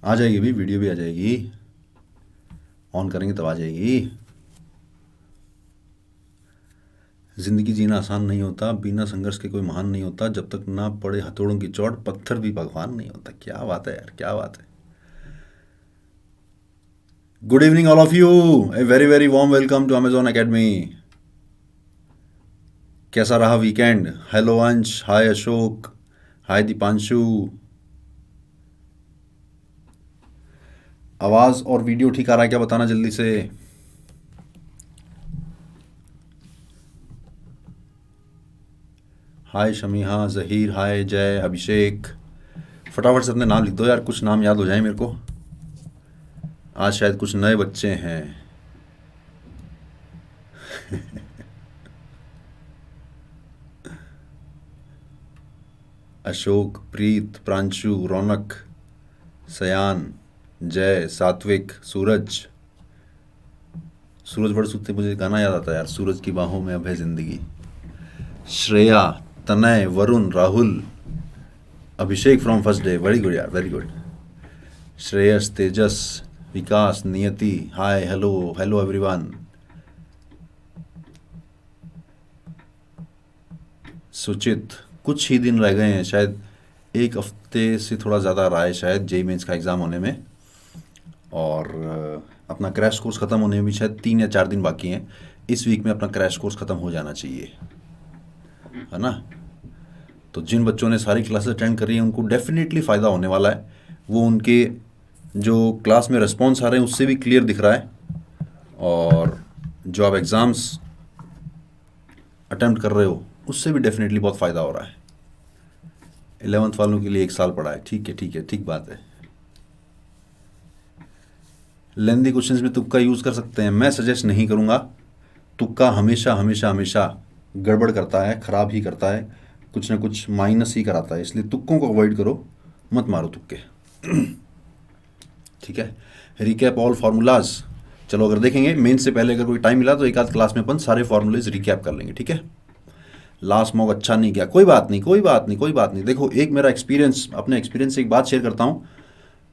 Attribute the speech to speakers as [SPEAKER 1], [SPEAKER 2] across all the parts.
[SPEAKER 1] आ जाएगी भी, वीडियो भी आ जाएगी, ऑन करेंगे तब आ जाएगी। जिंदगी जीना आसान नहीं होता, बिना संघर्ष के कोई महान नहीं होता, जब तक ना पड़े हथौड़ों की चोट पत्थर भी भगवान नहीं होता। क्या बात है यार, क्या बात है। Good evening all of you, a very very warm welcome to Amazon academy. कैसा रहा वीकेंड? हेलो अंश, हाय अशोक, हाय दीपांशु। आवाज़ और वीडियो ठीक आ रहा है क्या, बताना जल्दी से। हाय शमीहा, जहीर, हाय जय, अभिषेक। फटाफट से अपने नाम लिख दो यार, कुछ नाम याद हो जाए मेरे को। आज शायद कुछ नए बच्चे हैं। अशोक, प्रीत, प्रांशु, रौनक, सयान, जय, सात्विक, सूरज। सूरज बड़ सुनते मुझे गाना याद आता है यार, सूरज की बाहों में अब है जिंदगी। Shreya, Tanay, Varun, Rahul, Abhishek from first day, very good यार, very good. Shreyas, Tejas, Vikas, Niyati, hi, hello, hello everyone. सुचित, कुछ ही दिन रह गए हैं, शायद एक हफ्ते से थोड़ा ज़्यादा रहा है शायद जेई मेंस का एग्ज़ाम होने में, और अपना क्रैश कोर्स ख़त्म होने में भी शायद 3 या 4 दिन बाकी हैं। इस वीक में अपना क्रैश कोर्स ख़त्म हो जाना चाहिए, है ना। तो जिन बच्चों ने सारी क्लासेस अटेंड करी हैं उनको डेफिनेटली फ़ायदा होने वाला है। वो उनके जो क्लास में रिस्पॉन्स आ रहे हैं उससे भी क्लियर दिख रहा है, और जो आप एग्ज़ाम्स अटेम्प्ट कर रहे हो उससे भी डेफिनेटली बहुत फ़ायदा हो रहा है। 11th वालों के लिए 1 साल पड़ा है, ठीक है, ठीक है, ठीक बात है। लेंदी क्वेश्चंस में तुक्का यूज़ कर सकते हैं, मैं सजेस्ट नहीं करूँगा। तुक्का हमेशा हमेशा हमेशा गड़बड़ करता है, ख़राब ही करता है, कुछ ना कुछ माइनस ही कराता है, इसलिए तुक्कों को अवॉइड करो, मत मारो तुक्के। ठीक है। Recap all formulas. चलो अगर देखेंगे मेन से पहले अगर कोई टाइम मिला तो एक आध क्लास में अपन सारे फार्मूलेज रिकैप कर लेंगे, ठीक है। लास्ट मॉक अच्छा नहीं गया, कोई बात नहीं, कोई बात नहीं, कोई बात नहीं। देखो एक मेरा एक्सपीरियंस, अपने एक्सपीरियंस से एक बात शेयर करता हूँ।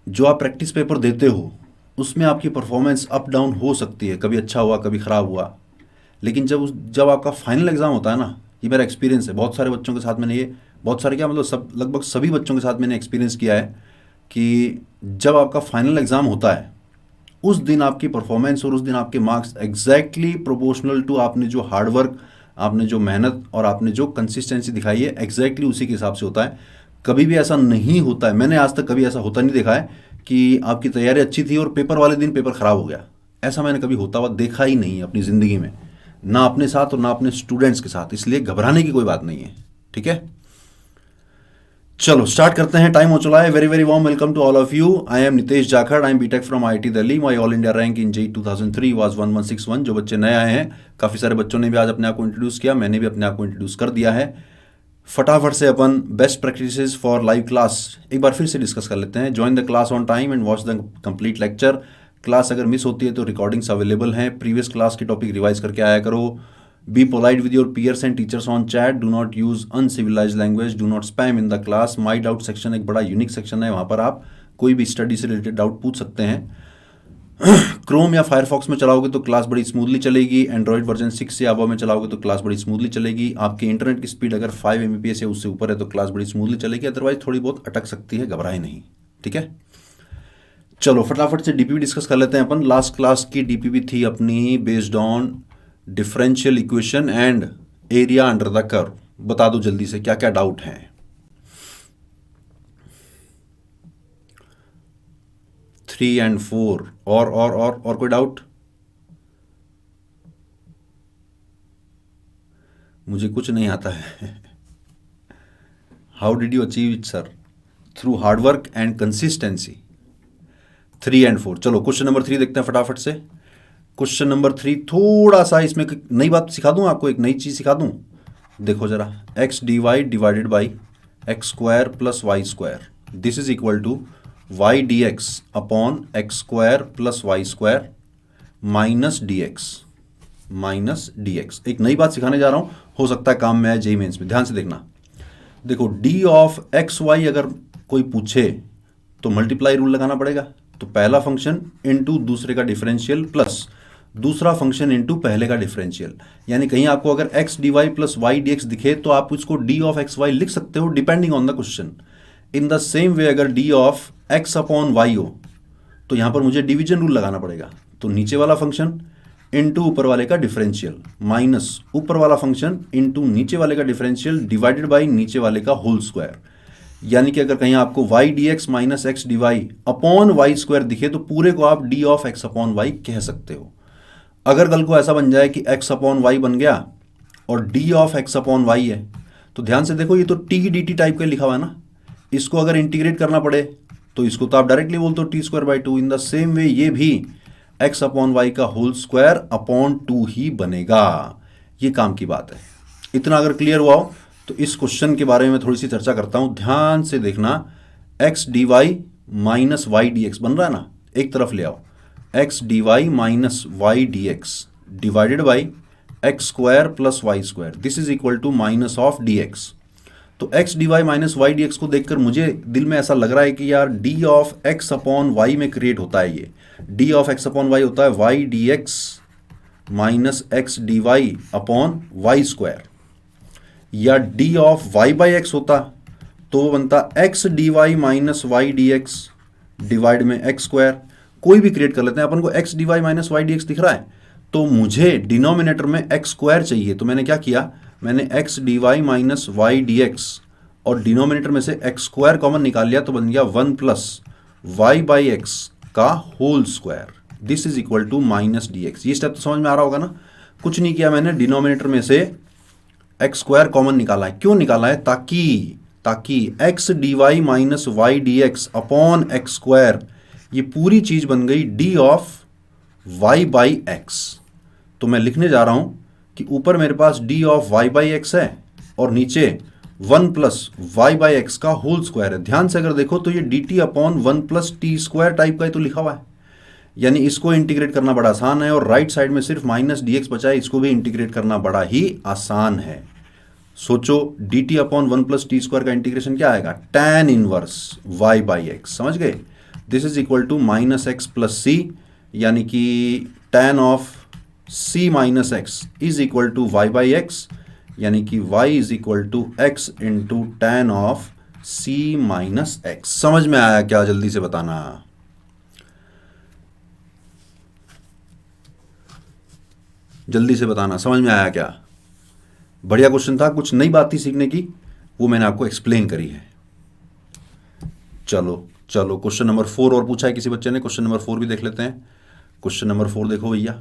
[SPEAKER 1] जो आप प्रैक्टिस पेपर देते हो उसमें आपकी परफॉर्मेंस अप डाउन हो सकती है, कभी अच्छा हुआ कभी ख़राब हुआ, लेकिन जब आपका फाइनल एग्ज़ाम होता है ना, ये मेरा एक्सपीरियंस है, बहुत सारे बच्चों के साथ मैंने ये, बहुत सारे क्या मतलब सब, लगभग सभी बच्चों के साथ मैंने एक्सपीरियंस किया है कि जब आपका फाइनल एग्ज़ाम होता है उस दिन आपकी परफॉर्मेंस और उस दिन आपके मार्क्स एग्जैक्टली प्रोपोर्शनल टू आपने जो हार्डवर्क, आपने जो मेहनत और आपने जो कंसिस्टेंसी दिखाई है, एग्जैक्टली उसी के हिसाब से होता है। कभी भी ऐसा नहीं होता है, मैंने आज तक कभी ऐसा होता नहीं देखा है कि आपकी तैयारी अच्छी थी और पेपर वाले दिन पेपर ख़राब हो गया। ऐसा मैंने कभी होता हुआ देखा ही नहीं है अपनी ज़िंदगी में, ना अपने साथ और ना अपने स्टूडेंट्स के साथ, इसलिए घबराने की कोई बात नहीं है, ठीक है। चलो स्टार्ट करते हैं, टाइम हो चला है। Very very warm welcome to all of you. I am Nitesh Jakhar, I am BTech from IIT Delhi. My all India rank in JEE 2003 was 1161। जो बच्चे नए आए हैं, काफ़ी सारे बच्चों ने भी आज अपने आप को इंट्रोड्यूस किया, मैंने भी अपने आप को इंट्रोड्यूस कर दिया है। फटाफट से अपन best practices for live class एक बार फिर से डिस्कस कर लेते हैं। Join the class on time and watch the complete lecture. Class अगर मिस होती है तो रिकॉर्डिंग्स अवेलेबल हैं, प्रीवियस क्लास की टॉपिक रिवाइज करके आया करो। Be polite with your peers and teachers on chat. Do not use uncivilized language. Do not spam in the class. My doubt section एक बड़ा यूनिक सेक्शन है, वहाँ पर आप कोई भी स्टडी से रिलेटेड डाउट पूछ सकते हैं। क्रोम या फायरफॉक्स में चलाओगे तो क्लास बड़ी स्मूथली चलेगी, एंड्रॉइड वर्जन 6 या अबव में चलाओगे तो क्लास बड़ी स्मूथली चलेगी। आपकी इंटरनेट की स्पीड अगर 5 Mbps है उससे ऊपर है तो क्लास बड़ी स्मूथली चलेगी, अदरवाइज थोड़ी बहुत अटक सकती है, घबराए नहीं, ठीक है। चलो फटाफट से डीपीवी डिस्कस कर लेते हैं अपन। लास्ट क्लास की डीपीवी थी अपनी based on differential equation and area under the curve. बता दो जल्दी से क्या क्या डाउट है। 3 and 4 और कोई डाउट? मुझे कुछ नहीं आता है। How did you achieve it sir? Through hard work and consistency. 3 and 4। चलो क्वेश्चन नंबर 3 देखते हैं फटाफट से। क्वेश्चन नंबर 3 थोड़ा सा इसमें नई बात सिखा दूं आपको, एक नई चीज़ सिखा दूं। देखो जरा, x d y divided by x square plus y square, this is equal to y d x upon x square plus y square minus d x. एक नई बात सिखाने जा रहा हूं, हो सकता है काम में आए जेईई मेंस में, ध्यान से देखना। देखो डी ऑफ एक्स वाई अगर कोई पूछे तो मल्टीप्लाई रूल लगाना पड़ेगा। तो पहला फंक्शन इनटू दूसरे का डिफरेंशियल प्लस दूसरा फंक्शन इनटू पहले का डिफरेंशियल, यानी कहीं आपको अगर x d y plus y d x दिखे तो आप उसको डी ऑफ एक्स वाई लिख सकते हो depending on the question. In the same way अगर d of x upon y हो तो यहां पर मुझे डिवीजन रूल लगाना पड़ेगा। तो नीचे वाला फंक्शन इनटू ऊपर वाले का डिफरेंशियल माइनस ऊपर वाला फंक्शन इनटू नीचे वाले का डिफरेंशियल डिवाइडेड बाई नीचे वाले का होल स्क्वायर। यानी कि अगर कहीं आपको y d x minus x d y upon y square दिखे तो पूरे को आप d of x upon y कह सकते हो। अगर कल को ऐसा बन जाए कि एक्स अपॉन वाई बन गया और d of x upon y है तो ध्यान से देखो, ये तो टी डी टी टाइप का लिखा हुआ है ना, इसको अगर इंटीग्रेट करना पड़े तो इसको तो आप डायरेक्टली बोलते हो T square by two. In the same वे ये भी एक्स अपॉन वाई का होल स्क्वायर अपॉन टू ही बनेगा। ये काम की बात है। इतना अगर क्लियर हुआ हो तो इस क्वेश्चन के बारे में थोड़ी सी चर्चा करता हूं, ध्यान से देखना। X d y minus y d x बन रहा है ना, एक तरफ ले आओ, x d y minus y d x divided by x square plus y square, this is equal to minus of d x. तो x d y minus y d x को देखकर मुझे दिल में ऐसा लग रहा है कि यार d of x upon y में क्रिएट होता है, ये d of x upon y होता है y d x minus x d y upon y square, या d of y by x होता तो वो बनता x d y minus y d x divide में एक्स स्क्वायर। कोई भी क्रिएट कर लेते हैं, अपन को x d y minus y d x दिख रहा है तो मुझे डिनोमिनेटर में एक्स स्क्वायर चाहिए। तो मैंने क्या किया, मैंने x d y minus y d x और डिनोमिनेटर में से एक्स स्क्वायर कॉमन निकाल लिया तो बन गया one plus y by x का whole square, this is equal to minus d x. ये स्टेप तो समझ में आ रहा होगा ना। कुछ नहीं किया मैंने, डिनोमिनेटर में से एक्स स्क्वायर कॉमन निकाला है। क्यों निकाला है, ताकि x d y minus y d x upon x square ये पूरी चीज बन गई d of y by x. तो मैं लिखने जा रहा हूं कि ऊपर मेरे पास d of y by x है और नीचे one plus y by x का होल स्क्वायर है। ध्यान से अगर देखो तो ये d t upon one plus t square type का ही तो लिखा हुआ है, यानी इसको इंटीग्रेट करना बड़ा आसान है। और राइट साइड में सिर्फ माइनस डी एक्स बचा है, इसको भी इंटीग्रेट करना बड़ा ही आसान है। सोचो d t upon one plus t square का इंटीग्रेशन क्या आएगा, tan inverse y by x, समझ गए। This is equal to minus x plus c, यानी कि tan of c minus x is equal to y by x, यानी कि y is equal to x into tan of c minus x. समझ में आया क्या, जल्दी से बताना। जल्दी से बताना समझ में आया क्या। बढ़िया क्वेश्चन था, कुछ नई बात थी सीखने की, वो मैंने आपको एक्सप्लेन करी है। चलो चलो क्वेश्चन नंबर 4 और पूछा है किसी बच्चे ने, क्वेश्चन नंबर 4 भी देख लेते हैं। क्वेश्चन नंबर 4 देखो भैया।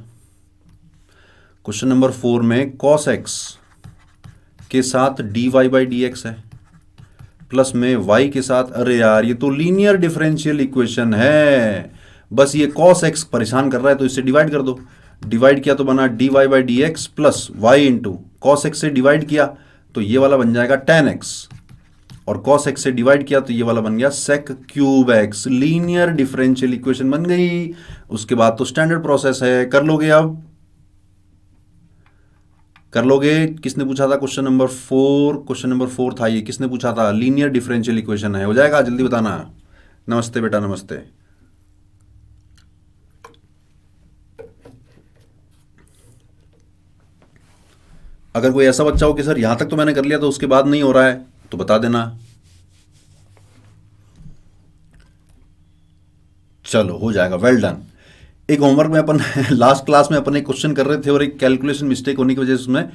[SPEAKER 1] क्वेश्चन नंबर 4 में cos x के साथ dy बाई डी एक्स है प्लस में y के साथ, अरे यार ये तो लीनियर डिफरेंशियल इक्वेशन है, बस ये cos x परेशान कर रहा है तो इससे डिवाइड कर दो। डिवाइड किया तो बना dy by d x plus y into cos x से डिवाइड किया तो ये वाला बन जाएगा tan x, और cos x से डिवाइड किया तो ये वाला बन गया sec cube x। Linear differential equation बन गई। उसके बाद तो स्टैंडर्ड प्रोसेस है, कर लोगे अब, कर लोगे। किसने पूछा था क्वेश्चन नंबर 4, क्वेश्चन नंबर 4 था ये, किसने पूछा था, लीनियर डिफरेंशियल इक्वेशन है, हो जाएगा, जल्दी बताना। नमस्ते बेटा नमस्ते। अगर कोई ऐसा बच्चा हो कि सर यहां तक तो मैंने कर लिया तो उसके बाद नहीं हो रहा है तो बता देना। चलो हो जाएगा, वेल डन। एक होमवर्क में अपन लास्ट क्लास में अपन एक क्वेश्चन कर रहे थे और एक कैलकुलेशन मिस्टेक होने की वजह से उसमें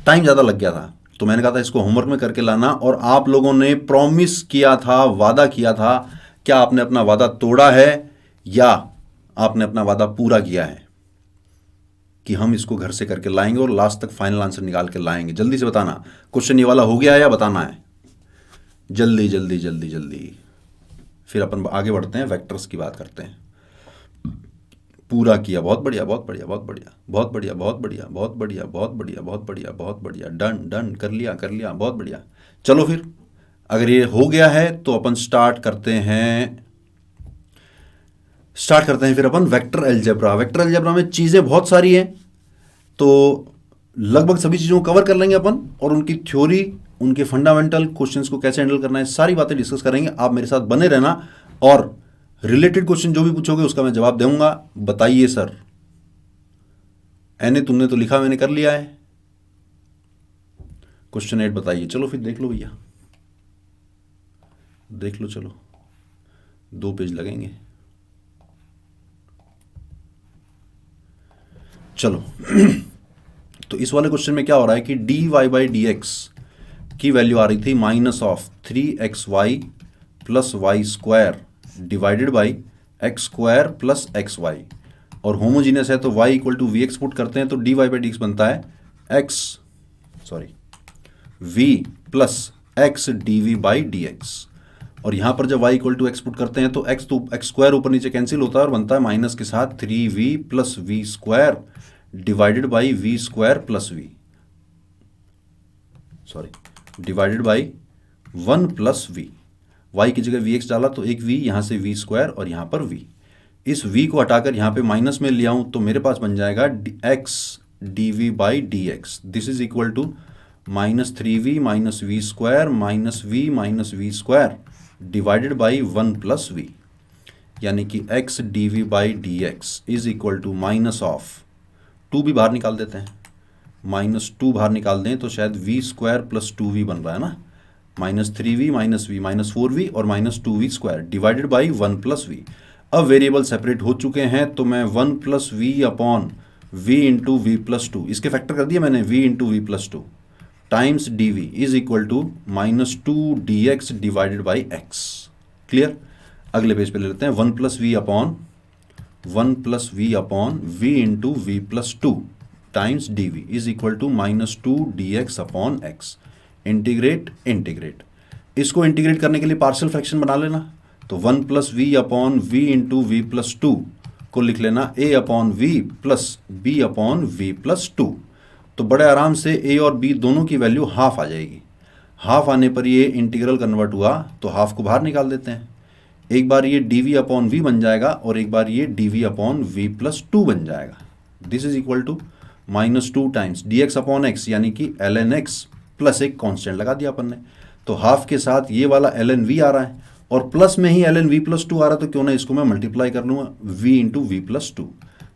[SPEAKER 1] टाइम ज़्यादा लग गया था, तो मैंने कहा था इसको होमवर्क में करके लाना। और आप लोगों ने प्रॉमिस किया था, वादा किया था, क्या आपने अपना वादा तोड़ा है या आपने अपना वादा पूरा किया है कि हम इसको घर से करके लाएंगे और लास्ट तक फाइनल आंसर निकाल के लाएंगे। जल्दी से बताना क्वेश्चन ये वाला हो गया है या बताना है, जल्दी जल्दी जल्दी जल्दी। फिर अपन आगे बढ़ते हैं, वेक्टर्स की बात करते हैं। पूरा किया, बहुत बढ़िया बहुत बढ़िया बहुत बढ़िया बहुत बढ़िया बहुत बढ़िया बहुत बढ़िया बहुत बढ़िया बहुत बढ़िया बहुत बढ़िया, डन डन, कर लिया बहुत बढ़िया। चलो फिर अगर ये हो गया है तो अपन स्टार्ट करते हैं फिर अपन वेक्टर अलजेब्रा। वेक्टर अलजेब्रा में चीज़ें बहुत सारी हैं तो लगभग सभी चीज़ों को कवर कर लेंगे अपन, और उनकी थ्योरी, उनके फंडामेंटल क्वेश्चंस को कैसे हैंडल करना है, सारी बातें डिस्कस करेंगे। आप मेरे साथ बने रहना, और रिलेटेड क्वेश्चन जो भी पूछोगे उसका मैं जवाब दूंगा। बताइए सर, एने तुमने तो लिखा, मैंने कर लिया है। क्वेश्चन 8 बताइए। चलो फिर देख लो भैया, देख लो, चलो 2 पेज लगेंगे। चलो तो इस वाले क्वेश्चन में क्या हो रहा है कि d y by d x की वैल्यू आ रही थी -3xy plus y square divided by x square plus x y, और होमोजीनियस है तो y equal to v x put करते हैं तो d y by d x बनता है v plus x d v by d x. और यहाँ पर जब y equal to x put करते हैं तो x स्क्वायर ऊपर नीचे कैंसिल होता है और बनता है माइनस के साथ 3v plus v square divided by v square plus v, divided by 1 plus v. y की जगह vx डाला तो एक v, यहाँ से v स्क्वायर और यहाँ पर v। इस v को हटाकर यहाँ पे माइनस में ले आऊँ तो मेरे पास बन जाएगा x d v by d x. This is equal to -3v minus v square minus v square divided by 1 plus v, यानी कि x d v by d x is equal to minus of 2 भी बाहर निकाल देते हैं, -2 बाहर निकाल दें तो शायद वी स्क्वायर प्लस 2v बन रहा है ना, -3v minus we minus 4v और -2v square divided by 1 plus v. अब वेरिएबल सेपरेट हो चुके हैं तो मैं 1 plus v upon v into v plus 2, इसके फैक्टर कर दिया मैंने, v into v plus 2 times d v is equal to -2 d x divided by x. Clear. अगले पेज पे ले लेते हैं 1 plus v upon v into v plus 2 times d v is equal to -2 d x upon x. Integrate, इसको integrate करने के लिए partial fraction बना लेना, तो 1 plus v upon v into v plus 2 को लिख लेना a upon v plus b upon v plus 2। तो बड़े आराम से a और b दोनों की वैल्यू हाफ आ जाएगी। हाफ आने पर ये इंटीग्रल कन्वर्ट हुआ तो हाफ को बाहर निकाल देते हैं। एक बार ये डी वी अपॉन वी बन जाएगा और एक बार ये d v upon v plus 2 बन जाएगा। This is equal to -2 times d x upon x, यानी कि ln x प्लस एक कांस्टेंट लगा दिया अपन ने, तो हाफ के साथ ये वाला ln v आ रहा है और प्लस में ही ln v प्लस 2 आ रहा है, तो क्यों ना इसको मैं मल्टीप्लाई कर लूँगा v into v plus 2।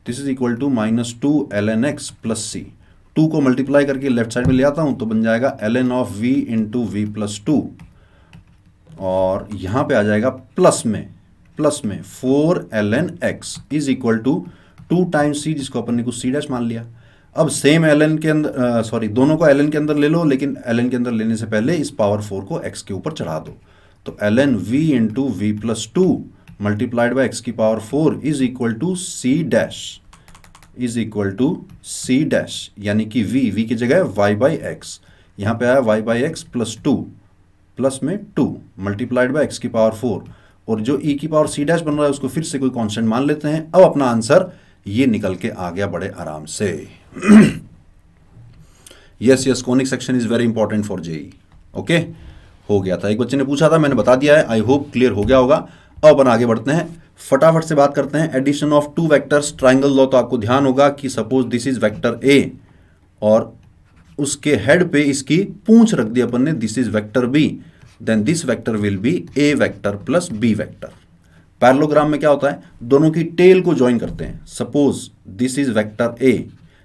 [SPEAKER 1] This is equal to -2 ln x plus c. 2 को मल्टीप्लाई करके लेफ्ट साइड में ले आता हूँ तो बन जाएगा ln of v into v plus 2, और यहाँ पे आ जाएगा प्लस में 4 ln x is equal to 2 times c, जिसको अपन ने कुछ सी डैश मान लिया। अब सेम ln के अंदर दोनों को ln के अंदर ले लो, लेकिन ln के अंदर लेने से पहले इस पावर 4 को x के ऊपर चढ़ा दो, तो ln v into v plus 2 multiplied by x की power 4 is equal to c dash, यानी कि v की जगह y बाई एक्स, यहाँ पे आया y by x plus 2 plus में 2 मल्टीप्लाइड बाई एक्स की पावर 4, और जो e की पावर सी डैश बन रहा है उसको फिर से कोई कांस्टेंट मान लेते हैं। अब अपना आंसर ये निकल के आ गया बड़े आराम से। Yes, conic section is very important for JEE. Okay, हो गया था, एक बच्चे ने पूछा था, मैंने बता दिया है, आई होप क्लियर हो गया होगा। अब अपन आगे बढ़ते हैं, फटाफट से बात करते हैं addition of 2 vectors triangle law. तो आपको ध्यान होगा कि suppose this is vector a और उसके हेड पे इसकी पूंछ रख दी अपन ने, this is vector b, then this vector will be a vector plus B vector. Parallelogram में क्या होता है, दोनों की टेल को ज्वाइन करते हैं। सपोज दिस इज वेक्टर ए,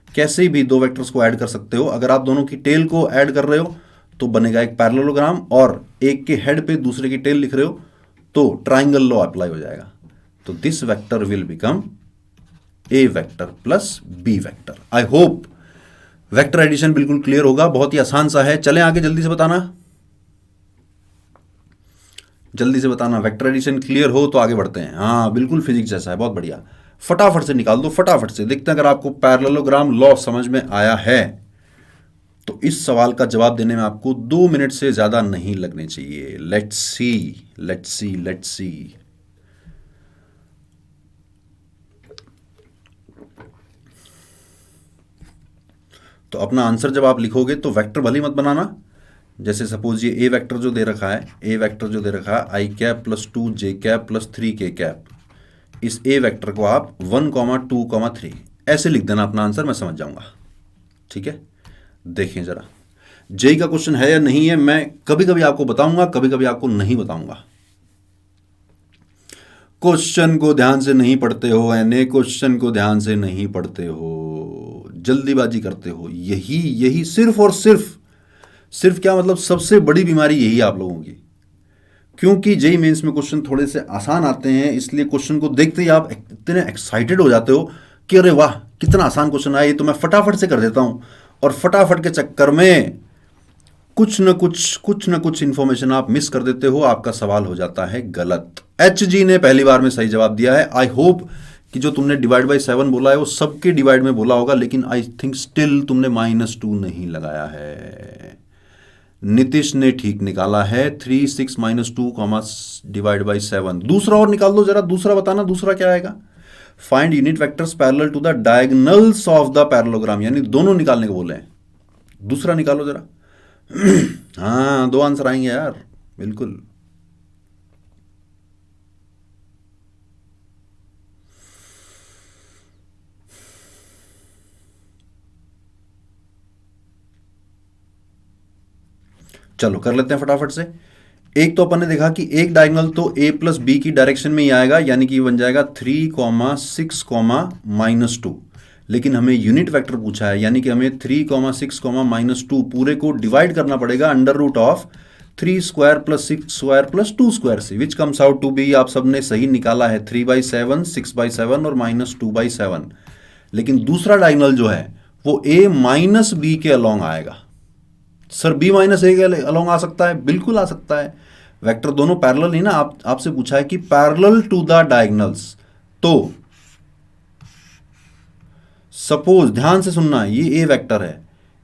[SPEAKER 1] कैसे भी 2 वेक्टर्स को ऐड कर सकते हो। अगर आप दोनों की टेल को ऐड कर रहे हो तो बनेगा एक पैरेललोग्राम, और एक के हेड पे दूसरे की टेल लिख रहे हो तो ट्राइंगल लॉ अप्लाई हो जाएगा। तो this vector will become a vector plus B vector. I hope vector addition बिल्कुल क्लियर होगा, बहुत ही आसान सा है। चलें आगे, जल्दी से बताना वेक्टर एडिशन क्लियर हो तो आगे बढ़ते हैं। हाँ बिल्कुल फिजिक्स जैसा है, बहुत बढ़िया। फटाफट से निकाल दो, फटाफट से देखते हैं। अगर आपको पैरेललोग्राम लॉ समझ में आया है तो इस सवाल का जवाब देने में आपको 2 मिनट से ज्यादा नहीं लगने चाहिए। Let's see. तो अपना आंसर जब आप लिखोगे तो वेक्टर भली मत बनाना। जैसे सपोज ये ए वेक्टर जो दे रखा है, आई कैप प्लस 2 जे कैप प्लस 3 के कैप, इस ए वेक्टर को आप 1, 2, 3 ऐसे लिख देना अपना आंसर, मैं समझ जाऊंगा। ठीक है, देखें जरा जेई का क्वेश्चन है या नहीं है, मैं कभी कभी आपको बताऊंगा, कभी कभी आपको नहीं बताऊंगा। क्वेश्चन को ध्यान से नहीं पढ़ते हो, यानी क्वेश्चन को ध्यान से नहीं पढ़ते हो, जल्दीबाजी करते हो। यही यही सिर्फ और सिर्फ क्या मतलब, सबसे बड़ी बीमारी यही है आप लोगों की। क्योंकि जेईई मेंस में क्वेश्चन थोड़े से आसान आते हैं, इसलिए क्वेश्चन को देखते ही आप इतने एक्साइटेड हो जाते हो कि अरे वाह कितना आसान क्वेश्चन आया, ये तो मैं फटाफट से कर देता हूं। और फटाफट के चक्कर में कुछ न कुछ इंफॉर्मेशन आप मिस कर देते हो, आपका सवाल हो जाता है गलत। एच जी ने पहली बार में सही जवाब दिया है। आई होप कि जो तुमने डिवाइड बाई 7 बोला है वो सबके डिवाइड में बोला होगा, लेकिन आई थिंक स्टिल तुमने -2 नहीं लगाया है। नीतीश ने ठीक निकाला है 3 6 -2 डिवाइड बाई 7। दूसरा और निकाल दो जरा, दूसरा बताना दूसरा क्या आएगा। Find unit vectors parallel to the diagonals of the parallelogram, यानी दोनों निकालने को बोले हैं। दूसरा निकालो जरा। हाँ 2 आंसर आएंगे यार, बिल्कुल। चलो कर लेते हैं फटाफट से। एक तो अपन ने देखा कि एक डायगोनल तो a प्लस बी की डायरेक्शन में ही आएगा, यानी कि बन जाएगा 3, 6, -2। लेकिन हमें यूनिट वेक्टर पूछा है, यानी कि हमें 3, 6, -2 पूरे को डिवाइड करना पड़ेगा √3² + 6² + 2² से, which comes out to be, आप सबने सही निकाला है, 3/7, 6/7 और -2/7। लेकिन दूसरा डायगोनल जो है वो a माइनस बी के अलोंग आएगा। सर b - a के अलोंग आ सकता है, बिल्कुल आ सकता है। वेक्टर दोनों पैरेलल ही ना, आपसे पूछा है कि पैरेलल टू द डायगोनल्स। तो सपोज, ध्यान से सुनना, ये a वेक्टर है,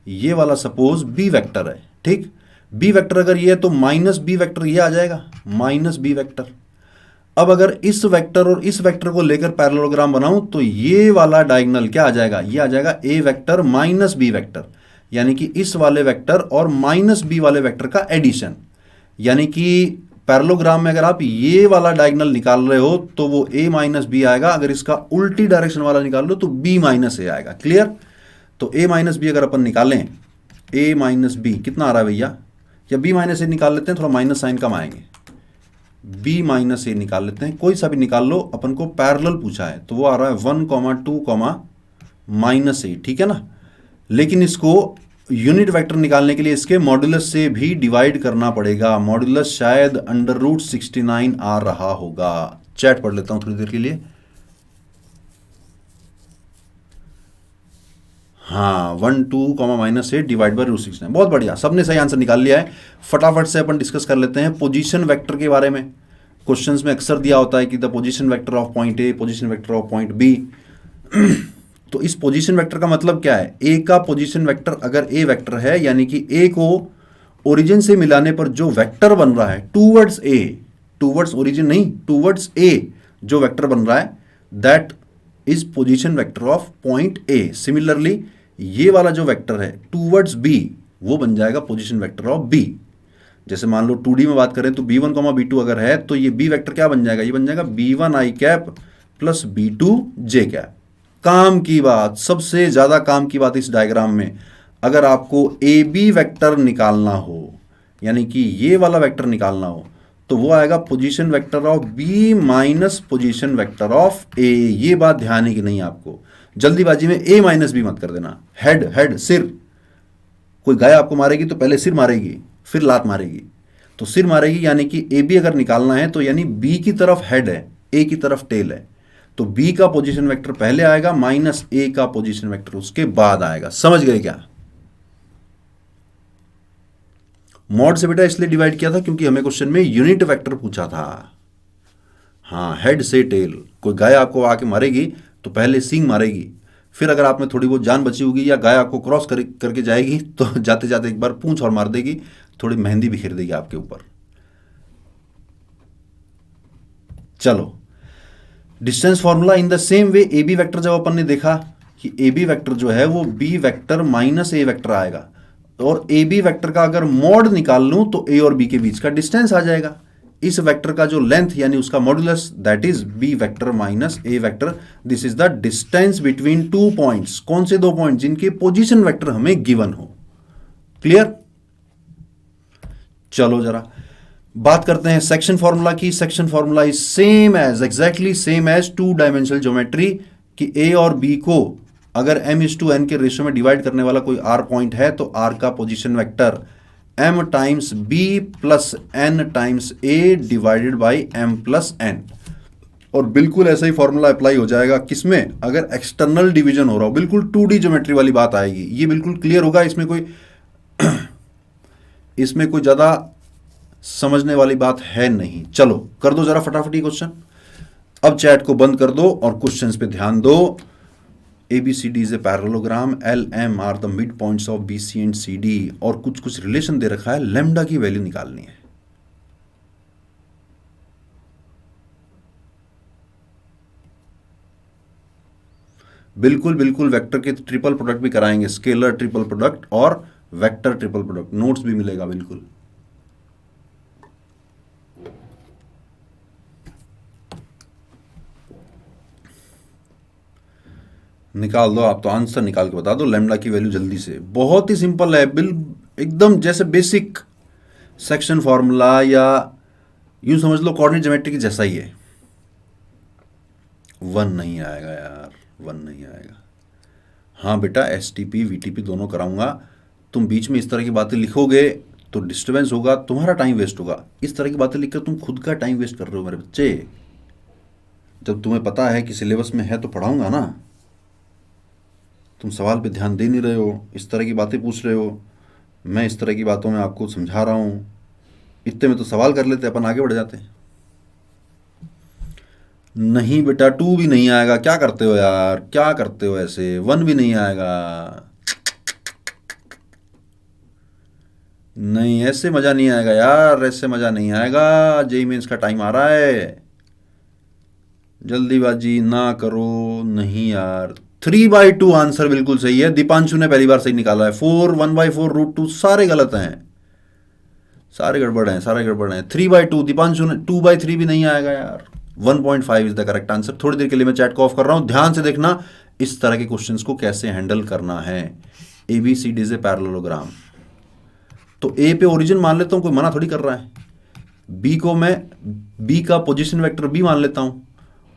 [SPEAKER 1] ये वाला सपोज b वेक्टर है, ठीक। b वेक्टर अगर ये है तो -b वेक्टर ये आ जाएगा, -b वेक्टर। अब अगर इस वेक्टर और इस वेक्टर को लेकर पैरेललोग्राम बनाऊं तो ये वाला डायगोनल क्या आ जाएगा, ये आ जाएगा a वेक्टर -b वेक्टर, यानी कि इस वाले वेक्टर और -b वाले वेक्टर का एडिशन। यानी कि पैरेललोग्राम में अगर आप ये वाला डायगोनल निकाल रहे हो तो वो a - b आएगा, अगर इसका उल्टी डायरेक्शन वाला निकाल लो तो b - a आएगा। क्लियर। तो a - b अगर अपन निकालें, a - b कितना आ रहा है भैया, या b - a निकाल लेते हैं, थोड़ा माइनस साइन कम आएंगे, b - a निकाल लेते हैं, कोई सा भी निकाल लो, अपन को पैरेलल पूछा है तो वो आ रहा है 1, 2, -a, ठीक है ना। लेकिन इसको यूनिट वेक्टर निकालने के लिए इसके मॉड्यूलस से भी डिवाइड करना पड़ेगा। मॉड्यूलस शायद √69 आ रहा होगा। चैट पढ़ लेता हूं थोड़ी देर के लिए। हाँ 1, 2, -8 डिवाइड बाय √69, बहुत बढ़िया, सबने सही आंसर निकाल लिया है। फटाफट से अपन डिस्कस कर लेते हैं पोजीशन वेक्टर के बारे में। क्वेश्चंस में अक्सर दिया होता है कि the position vector of point a, position vector of point b. तो इस पोजीशन वेक्टर का मतलब क्या है, ए का पोजीशन वेक्टर अगर ए वेक्टर है, यानी कि ए को ओरिजिन से मिलाने पर जो वेक्टर बन रहा है टूवर्ड्स ए, टूवर्ड्स ओरिजिन नहीं, टूवर्ड्स ए जो वेक्टर बन रहा है, that is position vector of point A. Similarly ये वाला जो वेक्टर है टूवर्ड्स बी, वो बन जाएगा पोजीशन वेक्टर ऑफ बी। जैसे मान लो 2D में बात करें तो b1, b2 अगर है तो ये b वेक्टर क्या बन जाएगा, ये बन जाएगा b1 i cap plus b2 j cap. काम की बात, सबसे ज्यादा काम की बात इस डायग्राम में, अगर आपको ए बी वेक्टर निकालना हो, यानी कि ये वाला वेक्टर निकालना हो, तो वो आएगा position vector of b minus position vector of a. ये बात ध्यान है कि नहीं आपको, जल्दीबाजी में a - b मत कर देना। हेड सिर, कोई गाय आपको मारेगी तो पहले सिर मारेगी फिर लात मारेगी, तो सिर मारेगी, यानी कि ए बी अगर निकालना है तो यानी बी की तरफ हेड है, ए की तरफ टेल है, तो बी का पोजीशन वेक्टर पहले आएगा माइनस ए का पोजीशन वेक्टर उसके बाद आएगा। समझ गए क्या। मॉड से बेटा इसलिए डिवाइड किया था क्योंकि हमें क्वेश्चन में यूनिट वेक्टर पूछा था। हाँ हेड से टेल, कोई गाय आपको आके मारेगी तो पहले सींग मारेगी, फिर अगर आप में थोड़ी बहुत जान बची होगी या गाय आपको क्रॉस करके जाएगी तो जाते जाते एक बार पूंछ और मार देगी, थोड़ी मेहंदी बिखेर देगी आपके ऊपर। चलो distance formula in the same way a B vector, जब अपन ने देखा कि ए बी वेक्टर जो है वो B vector minus a vector आएगा, और ए बी वेक्टर का अगर मॉड निकाल लूं तो ए और बी के बीच का डिस्टेंस आ जाएगा। इस वेक्टर का जो लेंथ यानी उसका modulus, that is b vector minus a vector. This is the distance between 2 points. कौन से 2 पॉइंट, जिनके पोजीशन वेक्टर हमें गिवन हो। क्लियर। चलो जरा बात करते हैं सेक्शन फॉर्मूला की। Section formula is same as, exactly same as two dimensional geometry कि ए और बी को अगर m/n के रेशियो में डिवाइड करने वाला कोई r पॉइंट है तो r का position vector m times b plus n times a divided by m plus n। और बिल्कुल ऐसा ही फॉर्मूला अप्लाई हो जाएगा किसमें, अगर एक्सटर्नल डिवीजन हो रहा हो, बिल्कुल 2D ज्योमेट्री वाली बात आएगी। ये बिल्कुल क्लियर होगा, इसमें कोई ज़्यादा समझने वाली बात है नहीं। चलो कर दो जरा फटाफट ये क्वेश्चन। अब चैट को बंद कर दो और क्वेश्चंस पे ध्यान दो। ABCD is a parallelogram, LM are the mid points of BC and CD, और कुछ कुछ रिलेशन दे रखा है, लैम्डा की वैल्यू निकालनी है। बिल्कुल बिल्कुल वेक्टर के ट्रिपल प्रोडक्ट भी कराएंगे, स्केलर ट्रिपल प्रोडक्ट और वेक्टर ट्रिपल प्रोडक्ट, नोट्स भी मिलेगा बिल्कुल। निकाल दो आप, तो आंसर निकाल के बता दो लैम्डा की वैल्यू जल्दी से। बहुत ही सिंपल है, एकदम जैसे बेसिक सेक्शन फॉर्मूला या यूं समझ लो कोऑर्डिनेट ज्योमेट्री की जैसा ही है। 1 नहीं आएगा यार, 1 नहीं आएगा। हाँ बेटा STP VTP दोनों कराऊंगा, तुम बीच में इस तरह की बातें लिखोगे तो डिस्टर्बेंस होगा, तुम्हारा टाइम वेस्ट होगा। इस तरह की बातें लिखकर तुम खुद का टाइम वेस्ट कर रहे हो मेरे बच्चे। जब तुम्हें पता है कि सिलेबस में है तो पढ़ाऊंगा ना। तुम सवाल पे ध्यान दे नहीं रहे हो, इस तरह की बातें पूछ रहे हो, मैं इस तरह की बातों में आपको समझा रहा हूँ। इतने में तो सवाल कर लेते, अपन आगे बढ़ जाते। नहीं बेटा 2 भी नहीं आएगा, क्या करते हो यार, क्या करते हो ऐसे। 1 भी नहीं आएगा, नहीं ऐसे मजा नहीं आएगा यार, ऐसे मजा नहीं आएगा। जेईई मेंस का टाइम आ रहा है, जल्दीबाजी ना करो। नहीं यार 3/2 आंसर बिल्कुल सही है। दीपांशु ने पहली बार सही निकाला है। 4 1/4√2 सारे गलत हैं, सारे गड़बड़ हैं, सारे गड़बड़ हैं। 3/2 दीपांशु ने, 2/3 भी नहीं आएगा यार। 1.5 इज द करेक्ट आंसर। थोड़ी देर के लिए मैं चैट को ऑफ कर रहा हूं, ध्यान से देखना इस तरह के क्वेश्चंस को कैसे हैंडल करना है। ABCD इज ए पैरेललोग्राम, तो ए पे ओरिजिन मान लेता हूं, कोई मना थोड़ी कर रहा है। बी को मैं बी का पोजीशन वेक्टर बी मान लेता हूं,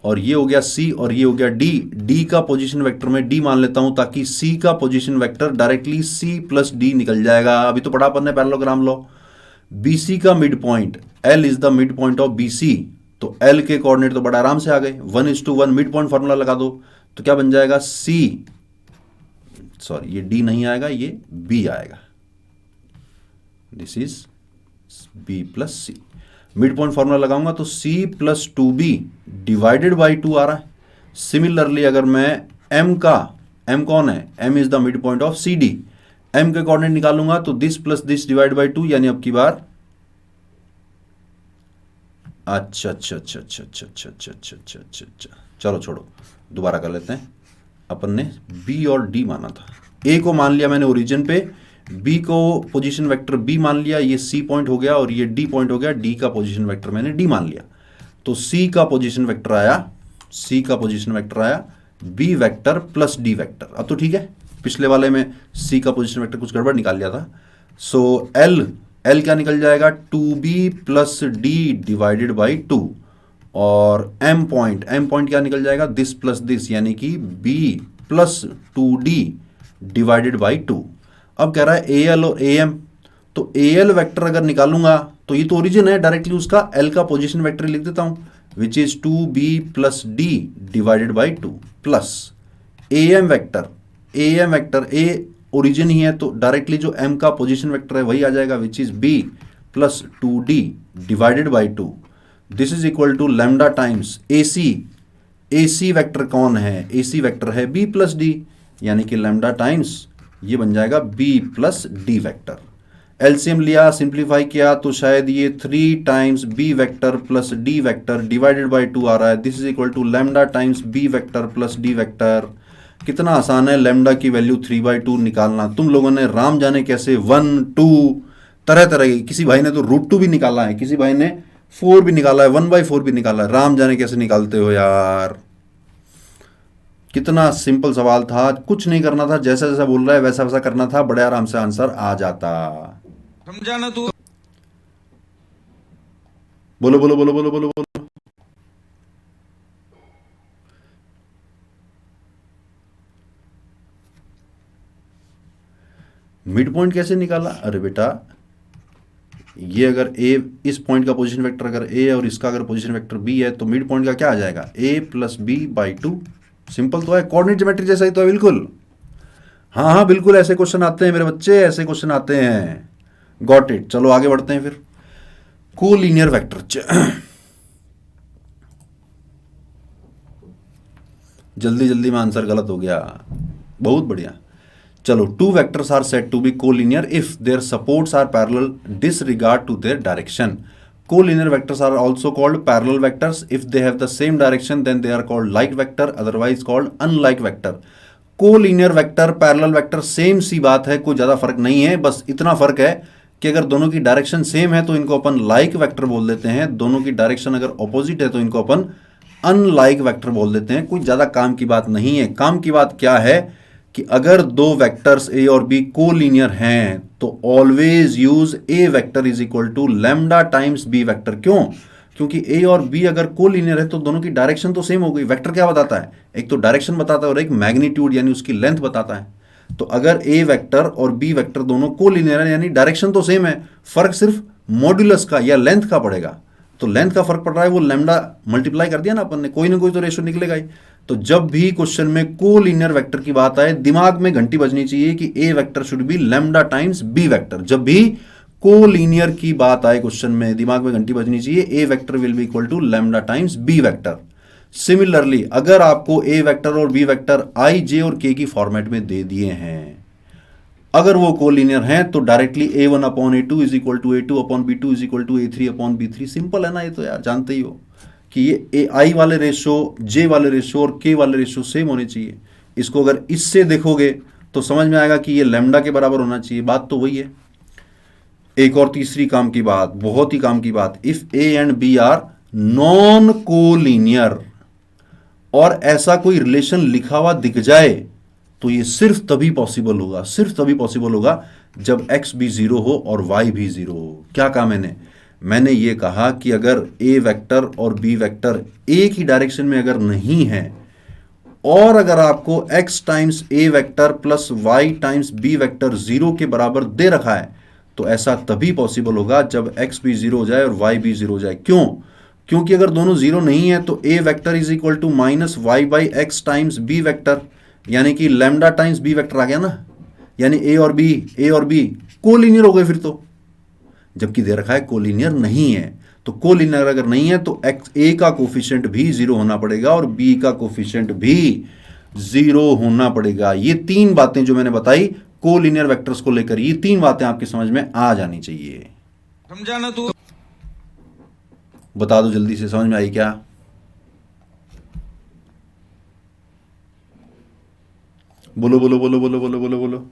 [SPEAKER 1] और ये हो गया सी और ये हो गया डी। डी का पोजीशन वेक्टर में डी मान लेता हूं ताकि सी का position vector directly C plus D निकल जाएगा। अभी तो पढ़ा अपन ने पैरेललोग्राम लॉ। बीसी का mid point, L is the mid point of BC, तो एल के कोऑर्डिनेट तो बड़ा आराम से आ गए। 1:1 मिड पॉइंट फॉर्मूला लगा दो, तो क्या बन जाएगा सी, सॉरी ये डी नहीं आएगा, ये बी आएगा। This is b plus c. Mid point formula लगाऊंगा तो c plus 2b divided by 2 आ रहा है। सिमिलरली अगर मैं m का, m कौन है, m is the mid point of C D, m के कोऑर्डिनेट निकालूंगा तो this plus this divide by 2, यानी अब की बार अच्छा अच्छा अच्छा अच्छा अच्छा अच्छा अच्छा अच्छा अच्छा अच्छा अच्छा, चलो छोड़ो, दोबारा कर लेते हैं। अपन ने b और d माना था, a को मान लिया मैंने ओरिजिन पे, b को पोजीशन वेक्टर b मान लिया, ये c पॉइंट हो गया और ये d पॉइंट हो गया, d का पोजीशन वेक्टर मैंने d मान लिया, तो c का पोजीशन वेक्टर आया, c का पोजीशन वेक्टर आया b vector plus d vector. अब तो ठीक है, पिछले वाले में c का पोजीशन वेक्टर कुछ गड़बड़ निकाल लिया था। सो l क्या निकल जाएगा 2b plus d divided by 2, और m पॉइंट क्या निकल जाएगा दिस प्लस दिस, यानी कि b plus 2d divided by 2। अब कह रहा है AL और AM, तो AL वेक्टर अगर निकालूंगा तो ये तो ओरिजिन है, डायरेक्टली उसका L का पोजीशन वेक्टर लिख देता हूं, which is 2b plus d divided by 2 plus AM vector A origin ही है तो डायरेक्टली जो M का पोजीशन वेक्टर है वही आ जाएगा, which is b plus 2d divided by 2। This is equal to lambda times AC vector कौन है, AC वेक्टर है b प्लस d, यानी कि लैम्डा टाइम्स ये बन जाएगा b plus d vector. LCM लिया, सिंप्लीफाई किया तो शायद ये 3 times b vector plus d vector divided by 2 आ रहा है। This is equal to lambda times b vector plus d vector. कितना आसान है लैम्डा की वैल्यू 3/2 निकालना। तुम लोगों ने राम जाने कैसे 1 2 तरह तरह की, किसी भाई ने तो √2 भी निकाला है, किसी भाई ने 4 भी निकाला है, 1/4 भी निकाला है। राम जाने कैसे निकालते हो यार, कितना सिंपल सवाल था, कुछ नहीं करना था, जैसा जैसा बोल रहा है वैसा वैसा करना था, बड़े आराम से आंसर आ जाता।
[SPEAKER 2] समझा ना तू।
[SPEAKER 1] बोलो बोलो बोलो बोलो बोलो बोलो। मिड पॉइंट कैसे निकाला? अरे बेटा, ये अगर ए, इस पॉइंट का पोजीशन वेक्टर अगर ए है और इसका अगर पोजीशन वेक्टर बी है, तो मिड पॉइंट का क्या आ जाएगा? A plus b by two. Simple तो है, कोऑर्डिनेट ज्योमेट्री जैसा ही तो है बिल्कुल। हाँ हाँ बिल्कुल, ऐसे क्वेश्चन आते हैं मेरे बच्चे, ऐसे क्वेश्चन आते हैं। Got it. चलो आगे बढ़ते हैं फिर। कोलिनियर वेक्टर जल्दी जल्दी में आंसर गलत हो गया, बहुत बढ़िया। चलो, two vectors are said to be collinear if their supports are parallel disregard to their direction. Collinear vectors are also called parallel vectors if they have the same direction, then they are called like vector, otherwise called unlike vector. Collinear vector, parallel vector same सी बात है, कोई ज्यादा फर्क नहीं है। बस इतना फर्क है कि अगर दोनों की डायरेक्शन सेम है तो इनको अपन लाइक वेक्टर बोल देते हैं, दोनों की डायरेक्शन अगर ऑपोजिट है तो इनको अपन अनलाइक वेक्टर बोल देते हैं। कोई ज्यादा काम की बात नहीं है। काम की बात क्या है कि अगर दो वेक्टर्स ए और बी कोलिनियर हैं तो always use a vector is equal to lambda times B vector. क्यों? क्योंकि ए और बी अगर कोलिनियर है तो दोनों की डायरेक्शन तो सेम हो गई। वेक्टर क्या बताता है? एक तो डायरेक्शन बताता है और एक मैग्नीट्यूड यानी उसकी लेंथ बताता है। तो अगर ए वेक्टर और बी वेक्टर दोनों कोलिनियर है यानी डायरेक्शन तो सेम है, फर्क सिर्फ मॉड्यूलस का या लेंथ का पड़ेगा। तो लेंथ का फर्क पड़ रहा है, वो लैम्डा मल्टीप्लाई कर दिया ना अपन ने, कोई ना कोई तो रेशियो निकलेगा ही। तो जब भी क्वेश्चन में कोलिनियर वेक्टर की बात आए, दिमाग में घंटी बजनी चाहिए कि a vector should be lambda times B vector. जब भी कोलिनियर की बात आए क्वेश्चन में, दिमाग में घंटी बजनी चाहिए, A vector will be equal to lambda times B vector. Similarly अगर आपको ए वेक्टर और बी वेक्टर आई, जे और के की फॉर्मेट में दे दिए हैं, अगर वो कोलिनियर हैं तो directly a one upon a two is equal to a two upon b two is equal to a three upon b three. Simple है ना ये तो यार, जानते ही हो कि ये ए आई वाले रेशो, जे वाले रेशो और के वाले रेशो सेम होने चाहिए। इसको अगर इससे देखोगे तो समझ में आएगा कि ये लैम्डा के बराबर होना चाहिए। बात तो वही है। एक और तीसरी काम की बात, बहुत ही काम की बात, if a and b are non collinear और ऐसा कोई रिलेशन लिखा हुआ दिख जाए तो ये सिर्फ तभी पॉसिबल होगा, सिर्फ तभी पॉसिबल होगा जब x भी जीरो हो और y भी जीरो हो। क्या कहा मैंने ये कहा कि अगर a वेक्टर और b वेक्टर एक ही डायरेक्शन में अगर नहीं है और अगर आपको x times a vector plus y times b vector zero के बराबर दे रखा है तो ऐसा तभी पॉसिबल होगा जब x भी जीरो हो जाए और y भी जीरो हो जाए। क्यों? क्योंकि अगर दोनों जीरो नहीं है तो a vector is equal to minus y by x times b vector, यानी कि लैम्डा टाइम्स बी वेक्टर आ गया ना, यानी ए और बी कोलिनियर हो गए फिर तो। जबकि दे रखा है कोलिनियर नहीं है, तो कोलिनियर अगर नहीं है तो ए का कोफिशिएंट भी जीरो होना पड़ेगा और बी का कोफिशिएंट भी जीरो होना पड़ेगा। ये तीन बातें जो मैंने बताई कोलिनियर वेक्टर्स को लेकर, ये तीन बातें आपकी समझ में आ जानी चाहिए।
[SPEAKER 2] समझाना तू,
[SPEAKER 1] बता दो जल्दी से, समझ में आई क्या? बोलो बोलो बोलो बोलो बोलो बोलो बोलो।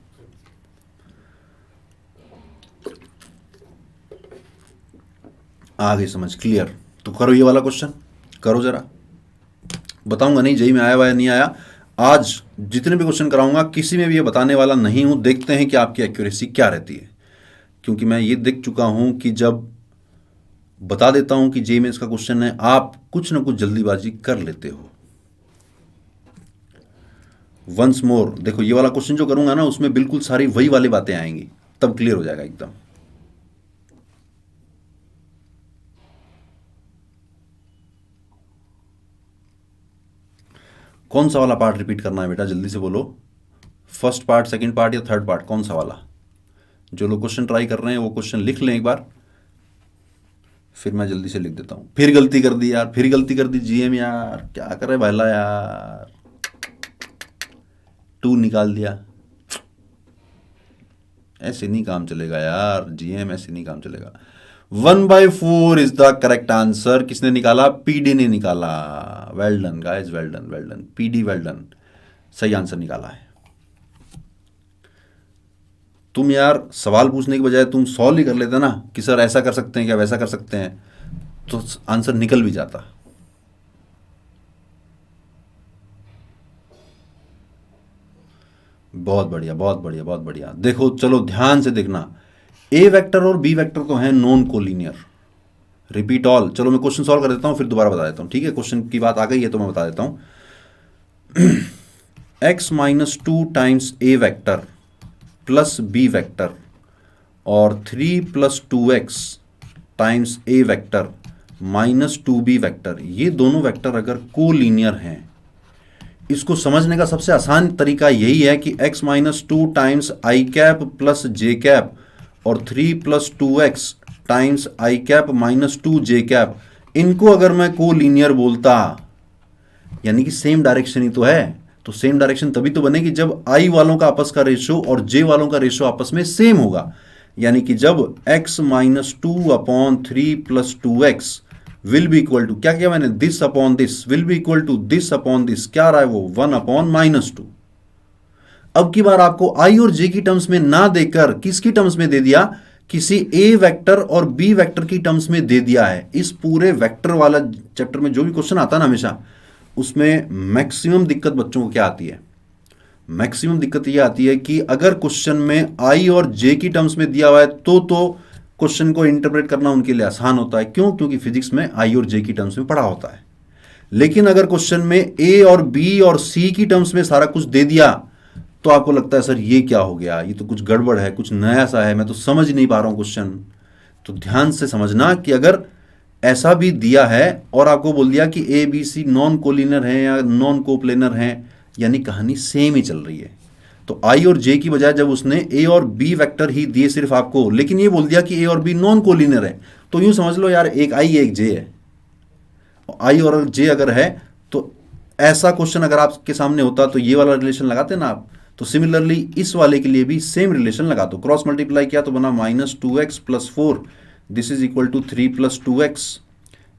[SPEAKER 1] आ गई समझ, क्लियर? तो करो ये वाला क्वेश्चन, करो जरा। बताऊंगा नहीं जेई में आया हुआ या नहीं आया। आज जितने भी क्वेश्चन कराऊंगा किसी में भी ये बताने वाला नहीं हूं। देखते हैं कि आपकी एक्यूरेसी क्या रहती है, क्योंकि मैं ये देख चुका हूं कि जब बता देता हूं कि जेई में इसका क्वेश्चन है, आप कुछ ना कुछ जल्दीबाजी कर लेते हो। वंस मोर देखो, ये वाला क्वेश्चन जो करूंगा ना उसमें बिल्कुल सारी वही वाली बातें आएंगी, तब क्लियर हो जाएगा एकदम। कौन सा वाला पार्ट रिपीट करना है बेटा, जल्दी से बोलो। फर्स्ट पार्ट, सेकंड पार्ट या थर्ड पार्ट, कौन सा वाला? जो लोग क्वेश्चन ट्राई कर रहे हैं वो क्वेश्चन लिख लें एक बार, फिर मैं जल्दी से लिख देता हूं। फिर गलती कर दी यार, फिर गलती कर दी जीएम यार, क्या कर रहे भाईला यार, 2 निकाल दिया। ऐसे नहीं काम चलेगा यार जीएम, ऐसे नहीं काम चलेगा। 1/4 इज द करेक्ट आंसर। किसने निकाला? पीडी ने निकाला। Well done guys, well done, well done PD, well done, सही आंसर निकाला है। तुम यार सवाल पूछने के बजाय तुम सॉल्व ही कर लेते ना कि सर ऐसा कर सकते हैं क्या, वैसा कर सकते हैं, तो आंसर निकल भी जाता। बहुत बढ़िया, बहुत बढ़िया, बहुत बढ़िया। देखो चलो ध्यान से देखना, ए वेक्टर और बी वेक्टर तो हैं नॉन कोलिनियर, रिपीट ऑल। चलो मैं क्वेश्चन सॉल्व कर देता हूँ फिर दोबारा बता देता हूँ, ठीक है। क्वेश्चन की बात आ गई है तो मैं बता देता हूँ। x माइनस 2 टाइम्स ए वैक्टर प्लस बी वैक्टर और 3 प्लस 2x टाइम्स ए वैक्टर माइनस 2b वैक्टर, ये दोनों वैक्टर अगर कोलीनियर हैं, इसको समझने का सबसे आसान तरीका यही है कि x minus 2 times i cap plus J cap और 3 plus 2x times i cap minus 2 J cap, इनको अगर मैं कोलीनियर बोलता, यानी कि सेम डायरेक्शन ही तो है, तो सेम डायरेक्शन तभी तो बनेगी जब आई वालों का आपस का रेशो और जे वालों का रेशो आपस में सेम होगा। यानी कि जब x minus 2 upon 3 plus 2x will be equal to, क्या किया मैंने, this upon this will be equal to this upon this, क्या आ रहा है वो 1 अपॉन माइनस 2। अब की बार आपको आई और जे की टर्म्स में ना देकर किसकी टर्म्स में दे दिया, किसी ए वेक्टर और बी वेक्टर की टर्म्स में दे दिया है। इस पूरे वेक्टर वाला चैप्टर में जो भी क्वेश्चन आता है ना हमेशा, उसमें मैक्सिमम दिक्कत बच्चों को क्या आती है, मैक्सिमम दिक्कत ये आती है कि अगर क्वेश्चन में आई और जे की टर्म्स में दिया हुआ है तो क्वेश्चन को इंटरप्रेट करना उनके लिए आसान होता है। क्यों? क्योंकि फिजिक्स में आई और जे की टर्म्स में पढ़ा होता है। लेकिन अगर क्वेश्चन में ए और बी और सी की टर्म्स में सारा कुछ दे दिया तो आपको लगता है सर ये क्या हो गया, ये तो कुछ गड़बड़ है, कुछ नया सा है, मैं तो समझ नहीं पा रहा हूं क्वेश्चन। तो ध्यान से समझना कि अगर ऐसा भी दिया है और आपको बोल दिया कि ए बी सी नॉन कोलिनर है या नॉन कोप्लेनर है, यानी कहानी सेम ही चल रही है। तो आई और जे की बजाय जब उसने ए और बी वेक्टर ही दिए सिर्फ आपको, लेकिन ये बोल दिया कि ए और बी नॉन कोलिनर है, तो यूं समझ लो यार एक आई एक जे है। आई और जे अगर है तो ऐसा क्वेश्चन अगर आपके सामने होता तो ये वाला रिलेशन लगाते ना आप, तो सिमिलरली इस वाले के लिए भी सेम रिलेशन लगा दो। क्रॉस मल्टीप्लाई किया तो बना minus 2x plus 4, this is equal to 3 plus 2x,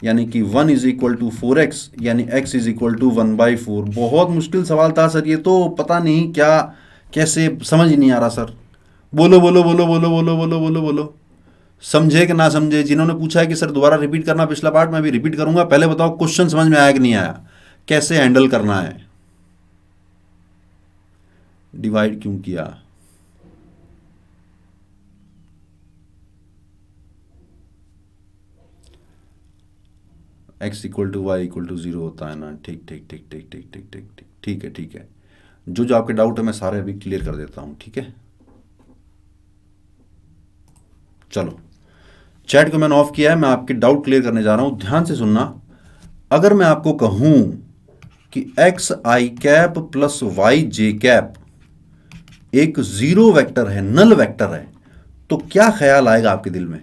[SPEAKER 1] यानी कि 1 इज इक्वल टू 4x, यानी x इज इक्वल टू 1/4। बहुत मुश्किल सवाल था सर ये तो, पता नहीं क्या कैसे, समझ ही नहीं आ रहा सर। बोलो बोलो बोलो बोलो बोलो बोलो बोलो बोलो, समझे कि ना समझे? जिन्होंने पूछा है कि सर दोबारा रिपीट करना पिछला पार्ट, मैं भी रिपीट करूंगा। पहले बताओ क्वेश्चन समझ में आया कि नहीं आया, कैसे हैंडल करना है, डिवाइड क्यों किया। x equal to y equal to 0 होता है ना, ठीक ठीक ठीक ठीक ठीक ठीक ठीक ठीक ठीक है ठीक है। जो जो आपके डाउट है मैं सारे अभी क्लियर कर देता हूं, ठीक है। चलो चैट को मैंने ऑफ किया है, मैं आपके डाउट क्लियर करने जा रहा हूं, ध्यान से सुनना। अगर मैं आपको कहूं कि x i cap plus y j cap एक जीरो वेक्टर है, नल वेक्टर है, तो क्या ख्याल आएगा आपके दिल में?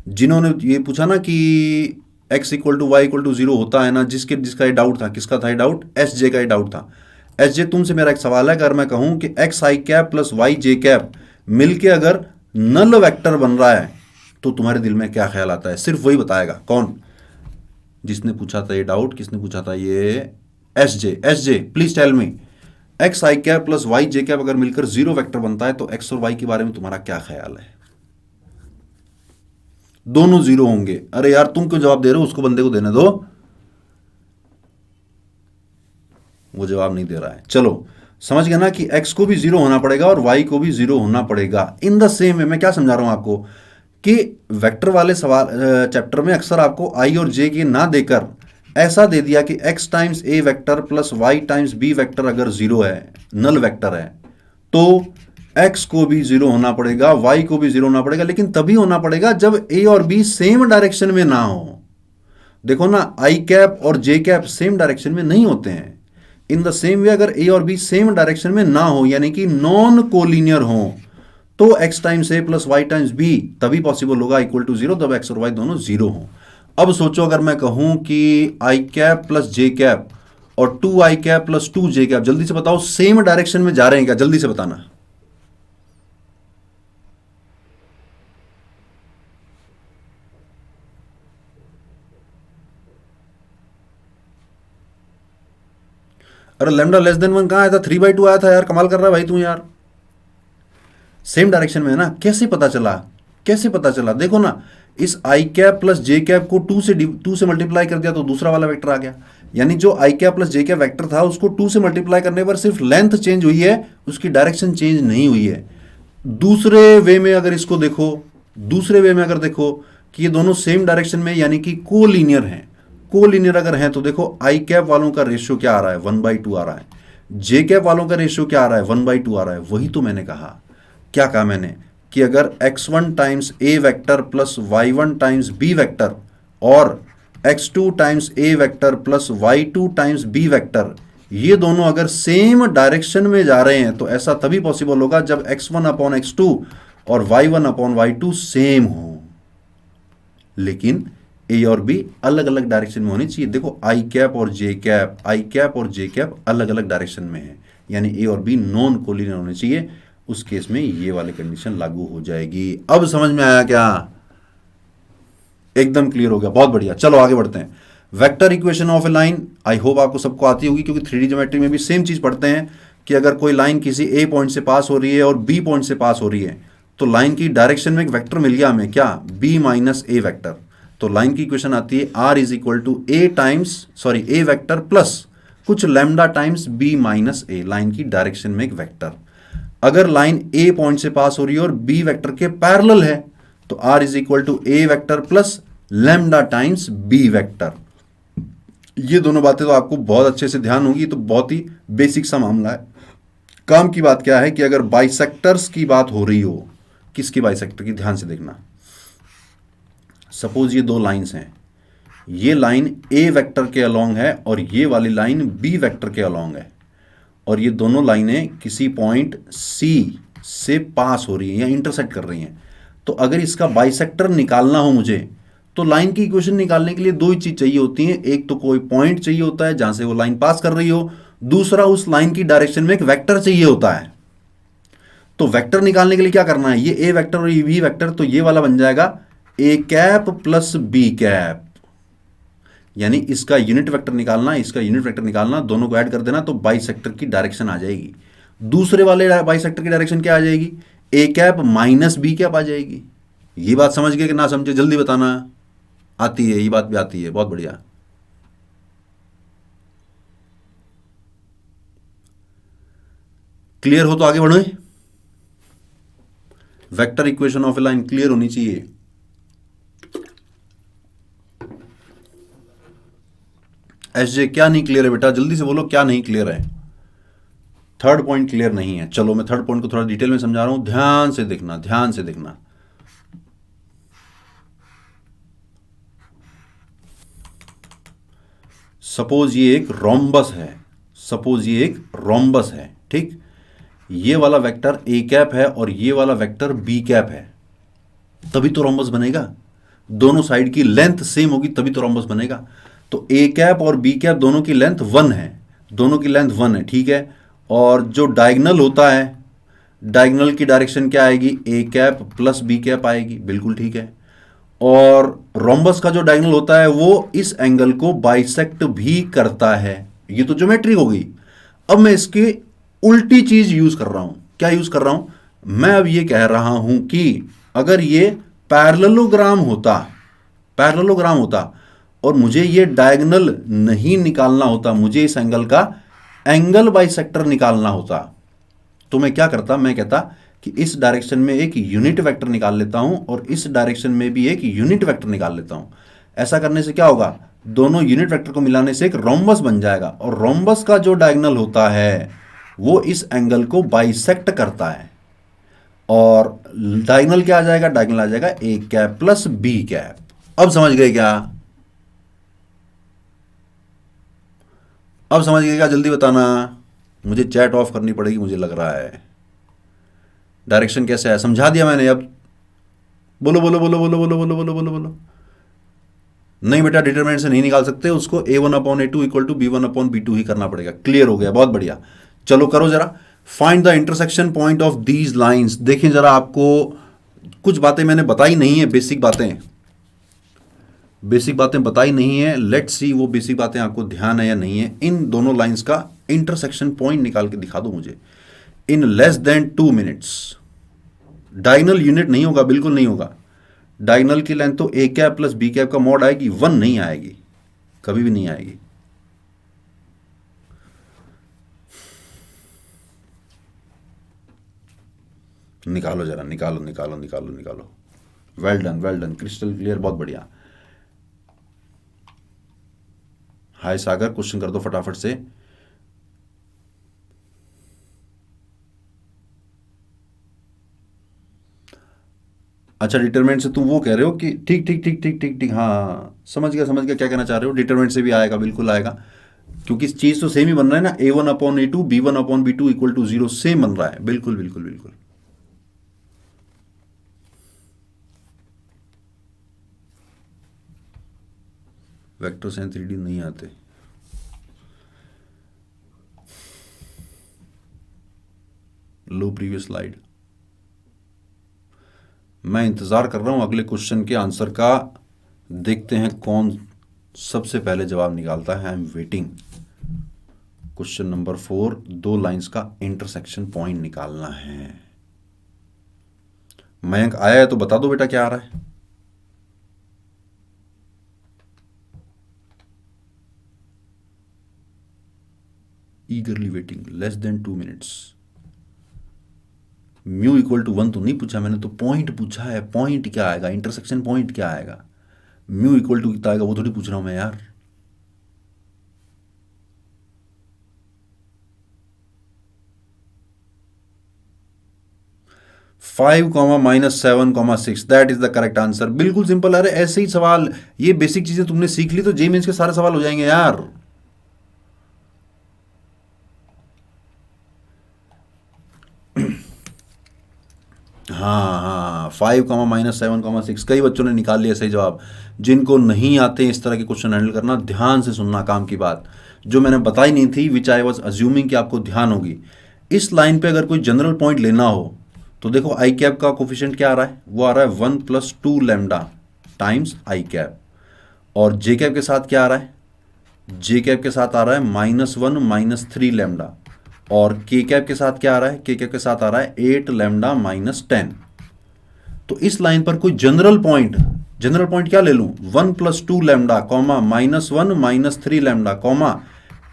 [SPEAKER 1] जिन्होंने ये पूछा ना कि x equal to y equal to 0 होता है ना, जिसका ये डाउट था, किसका था ये डाउट? एस जे का ये डाउट था। एस जे तुमसे मेरा एक सवाल है, अगर मैं कहूं कि x i cap plus y j cap मिलके अगर नल वेक्टर बन रहा है तो तुम्हारे दिल में क्या ख्याल आता है? सिर्फ वही बताएगा। कौन? जिसने पूछा था ये डाउट, किसने पूछा था ये? S J. S J please tell me, x i cap plus y j cap अगर मिलकर जीरो वेक्टर बनता है तो एक्स और वाई के बारे में तुम्हारा क्या ख्याल है? दोनों जीरो होंगे। अरे यार तुम क्यों जवाब दे रहे हो, उसको बंदे को देने दो, वो जवाब नहीं दे रहा है। चलो समझ गया ना कि x को भी जीरो होना पड़ेगा और y को भी जीरो होना पड़ेगा। इन द सेम वे मैं क्या समझा रहा हूं आपको कि वेक्टर वाले सवाल चैप्टर में अक्सर आपको i और j के ना देकर ऐसा दे दिया कि x times a vector plus y times b vector अगर जीरो है, नल वेक्टर है, तो x को भी जीरो होना पड़ेगा, y को भी जीरो होना पड़ेगा, लेकिन तभी होना पड़ेगा जब a और b सेम डायरेक्शन में ना हो। देखो ना, i कैप और j कैप सेम डायरेक्शन में नहीं होते हैं। इन द सेम वे अगर a और b सेम डायरेक्शन में ना हो, यानी कि नॉन कोलिनियर हो, तो x times a plus y times b तभी पॉसिबल होगा इक्वल टू 0, तब x और y दोनों जीरो हो। अब सोचो अगर मैं कहूं कि i cap plus j cap और 2i cap plus 2j cap, जल्दी से बताओ सेम डायरेक्शन में जा रहे हैं क्या? जल्दी से बताना। अरे लैम्डा लेस देन 1 कहां आया था? 3/2 आया था यार, कमाल कर रहा है भाई तू यार। सेम डायरेक्शन में है ना, कैसे पता चला? कैसे पता चला? देखो ना, इस आई कैप प्लस जे कैप को 2 से मल्टीप्लाई कर दिया तो दूसरा वाला वेक्टर आ गया। यानी जो आई कैप प्लस जे कैप वेक्टर था उसको 2 से मल्टीप्लाई करने पर सिर्फ लेंथ चेंज हुई है, उसकी डायरेक्शन चेंज नहीं हुई है। दूसरे वे में अगर इसको देखो, दूसरे वे में अगर देखो कि ये दोनों सेम डायरेक्शन में यानी कि कोलिनियर हैं। कोलिनियर अगर हैं तो देखो आई कैप वालों का रेशियो क्या आ रहा है, 1/2 आ रहा है। जे कैप वालों का रेशियो क्या आ रहा है, 1/2 आ रहा है। वही तो मैंने कहा, क्या कहा मैंने, कि अगर x1 times A vector plus y1 times B vector और x2 times A vector plus y2 times B vector, ये दोनों अगर सेम डायरेक्शन में जा रहे हैं तो ऐसा तभी पॉसिबल होगा जब x1 अपॉन x2 और y1 अपॉन y2 सेम हो। लेकिन ए और बी अलग अलग डायरेक्शन में होनी चाहिए। देखो आई कैप और जे कैप, आई कैप और जे कैप अलग अलग डायरेक्शन में है, यानी ए और बी नॉन कोलिनियर होने चाहिए। उस केस में ये वाली कंडीशन लागू हो जाएगी। अब समझ में आया क्या? एकदम क्लियर हो गया, बहुत बढ़िया। चलो आगे बढ़ते हैं। Vector equation of A line, I hope आपको सबको आती होगी, क्योंकि 3D ज्योमेट्री में भी सेम चीज पढ़ते हैं कि अगर कोई लाइन किसी ए पॉइंट से पास हो रही है और बी पॉइंट से पास हो रही है तो लाइन की डायरेक्शन में एक वेक्टर मिल गया हमें, क्या, बी माइनस ए वेक्टर। तो लाइन की इक्वेशन आती है r is equal to a times, sorry, a vector plus कुछ lambda times b minus a, line की डायरेक्शन में एक वेक्टर। अगर लाइन ए पॉइंट से पास हो रही है और बी वेक्टर के पैरेलल है तो r is equal to a vector plus lambda times B vector. ये दोनों बातें तो आपको बहुत अच्छे से ध्यान होगी, तो बहुत ही बेसिक सा मामला है। काम की बात क्या है कि अगर बाइसेक्टर्स की बात हो रही हो, किसकी बाइसेक्टर की, ध्यान से देखना। सपोज ये दो लाइंस हैं, ये लाइन ए वेक्टर के अलोंग है और ये वाली लाइन बी वेक्टर के अलोंग है, और ये दोनों लाइनें किसी पॉइंट सी से पास हो रही हैं या इंटरसेक्ट कर रही हैं। तो अगर इसका बाइसेक्टर निकालना हो मुझे, तो लाइन की इक्वेशन निकालने के लिए दो ही चीज चाहिए होती हैं। एक तो कोई पॉइंट चाहिए होता है जहां से वो लाइन पास कर रही हो, दूसरा उस लाइन की डायरेक्शन में एक वेक्टर चाहिए होता है। तो वेक्टर निकालने के लिए क्या करना है, ये ए वेक्टर और ये बी वेक्टर, तो ये वाला बन जाएगा A cap plus B cap, यानी इसका यूनिट वेक्टर निकालना, इसका यूनिट वेक्टर निकालना, दोनों को ऐड कर देना तो बाइसेक्टर की डायरेक्शन आ जाएगी। दूसरे वाले बाइसेक्टर की डायरेक्शन क्या आ जाएगी, A cap minus B cap आ जाएगी। ये बात समझ गए कि ना समझे, जल्दी बताना। आती है, ये बात भी आती है, बहुत बढ़िया। क्लियर हो तो आगे बढ़ो। Vector equation of A line clear होनी चाहिए। एसजे क्या नहीं क्लियर है बेटा, जल्दी से बोलो क्या नहीं क्लियर है। थर्ड पॉइंट क्लियर नहीं है। चलो मैं थर्ड पॉइंट को थोड़ा डिटेल में समझा रहा हूं, ध्यान से देखना, ध्यान से देखना। सपोज ये एक रोम्बस है, सपोज ये एक रोम्बस है, ठीक। ये वाला वेक्टर ए कैप है और ये वाला वेक्टर बी कैप है, तभी तो रोम्बस बनेगा। दोनों साइड की लेंथ सेम होगी तभी तो रोम्बस बनेगा। तो ए कैप और बी कैप दोनों की लेंथ 1 है, दोनों की लेंथ 1 है, ठीक है। और जो डायगोनल होता है, डायगोनल की डायरेक्शन क्या आएगी, A cap plus B cap आएगी, बिल्कुल ठीक है। और रोम्बस का जो डायगोनल होता है वो इस एंगल को बाइसेक्ट भी करता है। ये तो ज्योमेट्री हो गई। अब मैं इसकी उल्टी चीज यूज कर रहा हूं। क्या यूज कर रहा हूं, मैं अब ये कह रहा हूं कि अगर ये पैरेललोग्राम होता, पैरेललोग्राम होता और मुझे ये डायगोनल नहीं निकालना होता, मुझे इस एंगल का एंगल बाइसेक्टर निकालना होता, तो मैं क्या करता, मैं कहता कि इस डायरेक्शन में एक यूनिट वेक्टर निकाल लेता हूं और इस डायरेक्शन में भी एक यूनिट वेक्टर निकाल लेता हूं। ऐसा करने से क्या होगा, दोनों यूनिट वेक्टर को मिलाने से एक रोम्बस बन जाएगा, और रोम्बस का जो डायगोनल होता है वो इस एंगल को बाइसेक्ट करता है। और डायगोनल क्या आ जाएगा, डायगोनल आ जाएगा A cap plus B cap. अब समझ गए क्या, अब समझ गए क्या, जल्दी बताना। मुझे चैट ऑफ करनी पड़ेगी मुझे लग रहा है। डायरेक्शन कैसे है समझा दिया मैंने। अब बोलो बोलो बोलो बोलो बोलो बोलो बोलो बोलो बोलो। नहीं बेटा, डिटरमिनेंट से नहीं निकाल सकते उसको, a1/a2 इक्वल टू b1/b2 ही करना पड़ेगा। क्लियर हो गया, बहुत बढ़िया। चलो करो जरा, find the intersection point of these lines. देखें जरा, आपको कुछ बातें मैंने बताई नहीं है, बेसिक बातें, बेसिक बातें बताई नहीं है। लेट्स सी वो बेसिक बातें आपको ध्यान है या नहीं है। इन दोनों लाइंस का इंटरसेक्शन पॉइंट निकाल के दिखा दो मुझे in less than 2 minutes. Diagonal unit नहीं होगा, बिल्कुल नहीं होगा। डायगोनल की लेंथ तो A cap plus B cap का मॉड आएगी, 1 नहीं आएगी, कभी भी नहीं आएगी। निकालो जरा, निकालो निकालो निकालो निकालो। वेल डन क्रिस्टल क्लियर, बहुत बढ़िया। हाय सागर, क्वेश्चन कर दो फटाफट से। अच्छा, डिटरमिनेंट से तुम वो कह रहे हो कि ठीक ठीक ठीक ठीक ठीक ठीक, हाँ हाँ हाँ, समझ गया क्या कहना चाह रहे हो। डिटरमिनेंट से भी आएगा, बिल्कुल आएगा, क्योंकि चीज़ तो सेम ही बन रहा है ना, A1/A2 B1/B2 equal to 0, same बन रहा है, बिल्कुल बिल्कुल बिल्कुल। वेक्टर्स एंड 3D नहीं आते। लो प्रीवियस स्लाइड। मैं इंतज़ार कर रहा हूँ अगले क्वेश्चन के आंसर का, देखते हैं कौन सबसे पहले जवाब निकालता है। I am waiting. Question number 4, 2 lines का इंटरसेक्शन पॉइंट निकालना है। मयंक आया है तो बता दो बेटा क्या आ रहा है। Eagerly waiting, less than 2 minutes. Mu equal to 1 तो नहीं पूछा मैंने, तो पॉइंट पूछा है। पॉइंट क्या आएगा, इंटरसेक्शन पॉइंट क्या आएगा। म्यू इक्वल टू कितना आएगा वो थोड़ी पूछ रहा हूं मैं यार। 5, -7, that is the correct answer. बिल्कुल सिंपल। अरे ऐसे ही सवाल, ये बेसिक चीजें तुमने सीख ली तो जेई मेंस के सारे सवाल हो जाएंगे यार। हाँ हाँ, 5, -7, 6, कई बच्चों ने निकाल लिया सही जवाब। जिनको नहीं आते इस तरह के क्वेश्चन हैंडल करना, ध्यान से सुनना काम की बात जो मैंने बताई नहीं थी, विच आई वॉज अज्यूमिंग कि आपको ध्यान होगी। इस लाइन पे अगर कोई जनरल पॉइंट लेना हो तो देखो आई कैप का कोफिशिएंट क्या आ रहा है, वो आ रहा है 1+2 लैम्डा टाइम्स आई कैप। और जे कैप के साथ क्या आ रहा है, जे कैप के साथ आ रहा है -1 -3 लैम्डा। और के कैप के साथ क्या आ रहा है, के कैप के साथ आ रहा है 8 लैम्डा -10। तो इस लाइन पर कोई जनरल पॉइंट क्या ले लूं, 1+2 lambda comma -1 -3 lambda comma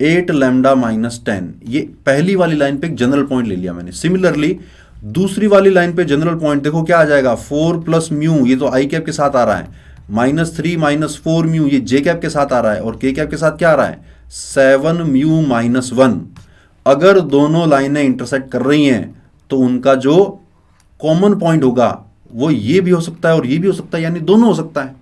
[SPEAKER 1] 8 lambda -10। ये पहली वाली लाइन पे एक जनरल पॉइंट ले लिया मैंने। सिमिलरली दूसरी वाली लाइन पे जनरल पॉइंट देखो क्या आ जाएगा, 4+μ, ये तो आई कैप के साथ आ रहा है, -3 -4μ, ये जे कैप के साथ आ रहा है, और के कैप के साथ क्या आ रहा है, 7μ -1। अगर दोनों लाइनें इंटरसेक्ट कर रही हैं तो उनका जो कॉमन पॉइंट होगा वो ये भी हो सकता है और ये भी हो सकता है, यानी दोनों हो सकता है।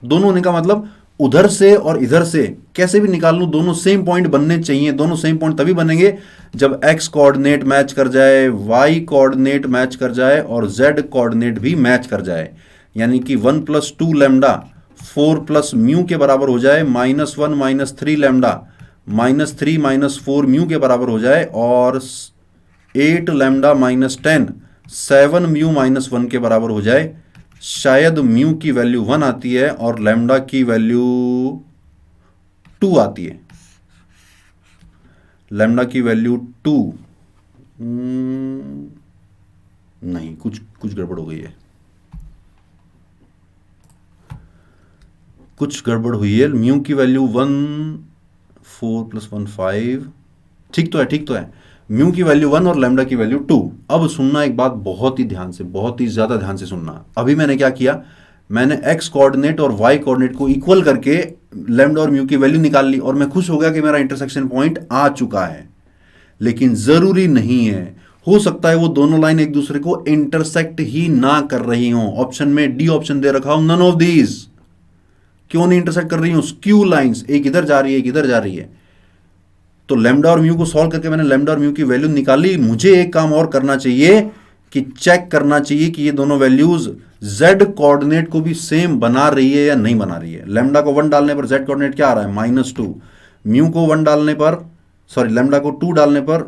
[SPEAKER 1] दोनों होने का मतलब उधर से और इधर से कैसे भी निकाल लूं, दोनों सेम पॉइंट बनने चाहिए। दोनों सेम पॉइंट तभी बनेंगे जब एक्स कोऑर्डिनेट मैच कर जाए, वाई कोऑर्डिनेट मैच कर जाए और जेड कोऑर्डिनेट भी मैच कर जाए। यानी कि 1+2 लैम्डा 4+μ के बराबर हो जाए, -1 -3 लैम्डा -3 -4μ के बराबर हो जाए, और 8 लैम्डा -10 7μ -1 के बराबर हो जाए। शायद म्यू की वैल्यू 1 आती है और लैम्डा की वैल्यू 2 आती है। लैम्डा की वैल्यू 2 नहीं, कुछ कुछ गड़बड़ हो गई है, कुछ गड़बड़ हुई है। म्यू की वैल्यू 1, 4 + 1 5, ठीक तो है, ठीक तो है। म्यू की वैल्यू 1 और लैम्डा की वैल्यू 2। अब सुनना एक बात बहुत ही ध्यान से, बहुत ही ज़्यादा ध्यान से सुनना। अभी मैंने क्या किया, मैंने एक्स कोऑर्डिनेट और वाई कोऑर्डिनेट को इक्वल करके लैम्डा और म्यू की वैल्यू निकाल ली, और मैं खुश हो गया कि मेरा इंटरसेक्शन पॉइंट आ चुका है। लेकिन ज़रूरी नहीं है, हो सकता है वो दोनों लाइन एक दूसरे को इंटरसेक्ट ही ना कर रही हों। ऑप्शन में डी ऑप्शन दे रखा हूं, नन ऑफ दीज। क्यों नहीं इंटरसेक्ट कर रही हूं, स्क्यू लाइंस, एक इधर जा रही है एक इधर जा रही है। तो लैम्डा और म्यू को सॉल्व करके मैंने लैम्डा और म्यू की वैल्यू निकाली। मुझे एक काम और करना चाहिए कि चेक करना चाहिए कि ये दोनों वैल्यूज z कोऑर्डिनेट को भी सेम बना रही है या नहीं बना रही है। लैम्डा को 1 डालने पर z कोऑर्डिनेट क्या आ रहा है, -2। म्यू को 1 डालने पर, सॉरी लैम्डा को 2 डालने पर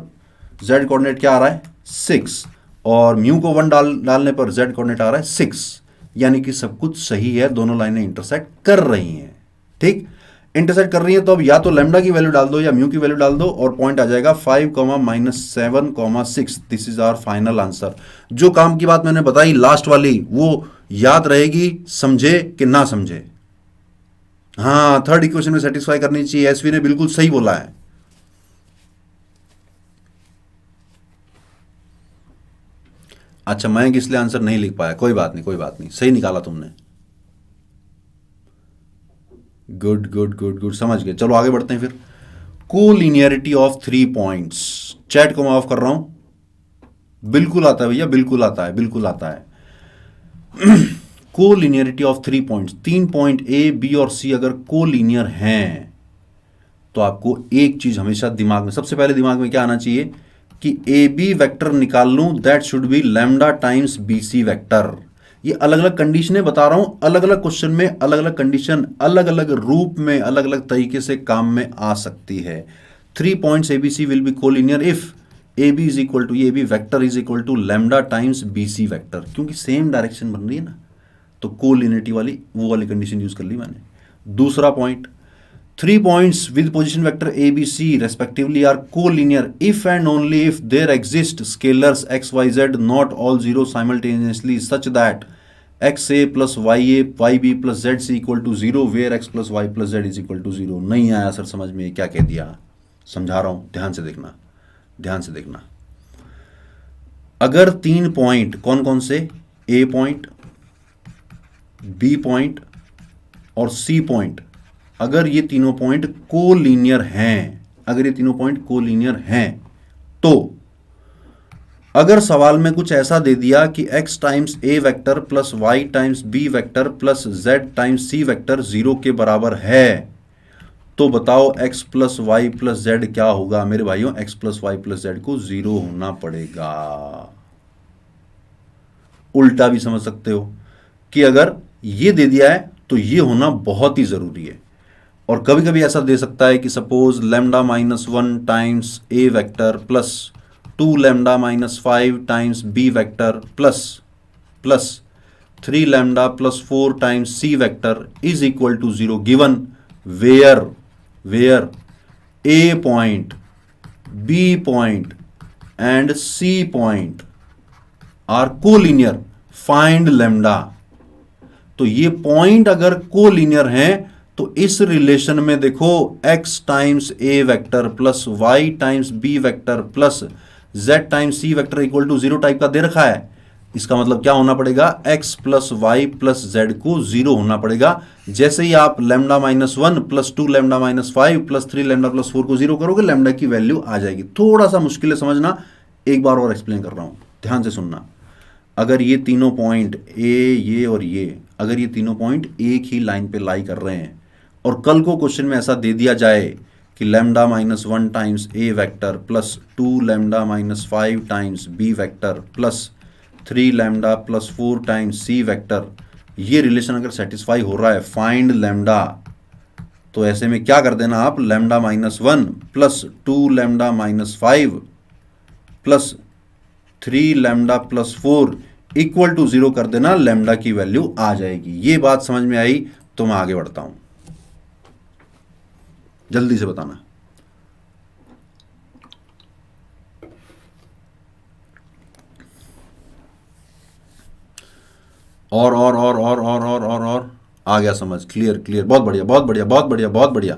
[SPEAKER 1] z कोऑर्डिनेट क्या आ रहा है, 6। और म्यू को 1 डालने पर z कोऑर्डिनेट आ रहा है 6। यानी कि सब कुछ सही है, दोनों लाइनें इंटरसेक्ट कर रही हैं। ठीक, इंटरसेक्ट कर रही है तो अब या तो लैम्डा की वैल्यू डाल दो या म्यू की वैल्यू डाल दो, और पॉइंट आ जाएगा 5, -7, 6। This is our final answer. जो काम की बात मैंने बताई लास्ट वाली वो याद रहेगी, समझे कि ना समझे। हाँ, थर्ड इक्वेशन में सेटिस्फाई करनी चाहिए। एसवी ने बिल्कुल सही बोला है। अच्छा, मैं इसलिए आंसर नहीं लिख पाया, कोई बात नहीं, कोई बात नहीं, सही निकाला तुमने। गुड गुड गुड गुड, समझ गए। चलो आगे बढ़ते हैं फिर। कोलिनियरिटी ऑफ 3 पॉइंट्स, चैट को मैं ऑफ कर रहा हूं। बिल्कुल आता है भैया, बिल्कुल आता है, बिल्कुल आता है। Collinearity of 3 points, 3 point a b और सी अगर कोलिनियर हैं तो आपको एक चीज हमेशा दिमाग में, सबसे पहले दिमाग में क्या आना चाहिए कि ए बी वैक्टर निकाल लूं, that should be lambda times B C vector. ये अलग अलग कंडीशनें बता रहा हूं, अलग अलग क्वेश्चन में अलग अलग कंडीशन, अलग अलग रूप में, अलग अलग तरीके से काम में आ सकती है। 3 points A B C will be collinear if A B is equal to A B vector is equal to lambda times B C vector, क्योंकि सेम डायरेक्शन बन रही है ना, तो कोलिनियरिटी वाली वो वाली कंडीशन यूज कर ली मैंने। दूसरा point, 3 points with position vector A, B, C respectively are collinear if and only if there exist scalars x, y, z not all zero simultaneously such that xa plus ya, yb plus zc equal to 0 where x plus y plus z is equal to 0। नहीं आया sir समझ में, क्या कह दिया, समझा रहा हूं, ध्यान से देखना, ध्यान से देखना। अगर 3 पॉइंट, कौन कौन से, A पॉइंट, B पॉइंट और C पॉइंट, अगर ये तीनों पॉइंट कोलिनियर हैं, अगर ये तीनों पॉइंट कोलिनियर हैं, तो अगर सवाल में कुछ ऐसा दे दिया कि x times a vector plus y times b vector plus z times c vector 0 के बराबर है, तो बताओ x plus y plus z क्या होगा। मेरे भाइयों, x plus y plus z को 0 होना पड़ेगा। उल्टा भी समझ सकते हो कि अगर ये दे दिया है तो ये होना बहुत ही जरूरी है। और कभी कभी ऐसा दे सकता है कि suppose lambda -1 times A vector plus 2 lambda -5 times B vector plus 3 lambda plus 4 times C vector is equal to 0 given where A point, B point and C point are collinear, find lambda. तो ये point अगर collinear हैं तो इस relation में देखो x times A vector plus y times B vector plus z times C vector equal to 0 type का दे रखा है। इसका मतलब क्या होना पड़ेगा, x plus y plus z को 0 होना पड़ेगा। जैसे ही आप lambda -1 plus 2 lambda -5 plus 3 lambda plus 4 को 0 करोगे, लैम्डा की वैल्यू आ जाएगी। थोड़ा सा मुश्किल है समझना, एक बार और एक्सप्लेन कर रहा हूं, ध्यान से सुनना। अगर ये तीनों पॉइंट ये और ये, अगर ये तीनों पॉइंट एक ही लाइन पे लाई कर रहे हैं और कल को क्वेश्चन में ऐसा दे दिया जाए कि lambda -1 times A vector plus 2 lambda -5 times B vector plus 3 lambda plus 4 times C vector, ये रिलेशन अगर सेटिस्फाई हो रहा है, फाइंड लैम्डा, तो ऐसे में क्या कर देना आप, lambda -1 plus 2 lambda -5 plus 3 lambda plus 4 equal to 0 कर देना, लैम्डा की वैल्यू आ जाएगी। ये बात समझ में आई तो मैं आगे बढ़ता हूं, जल्दी से बताना। और आ गया समझ, क्लियर, बहुत बढ़िया, बहुत बढ़िया, बहुत बढ़िया, बहुत बढ़िया।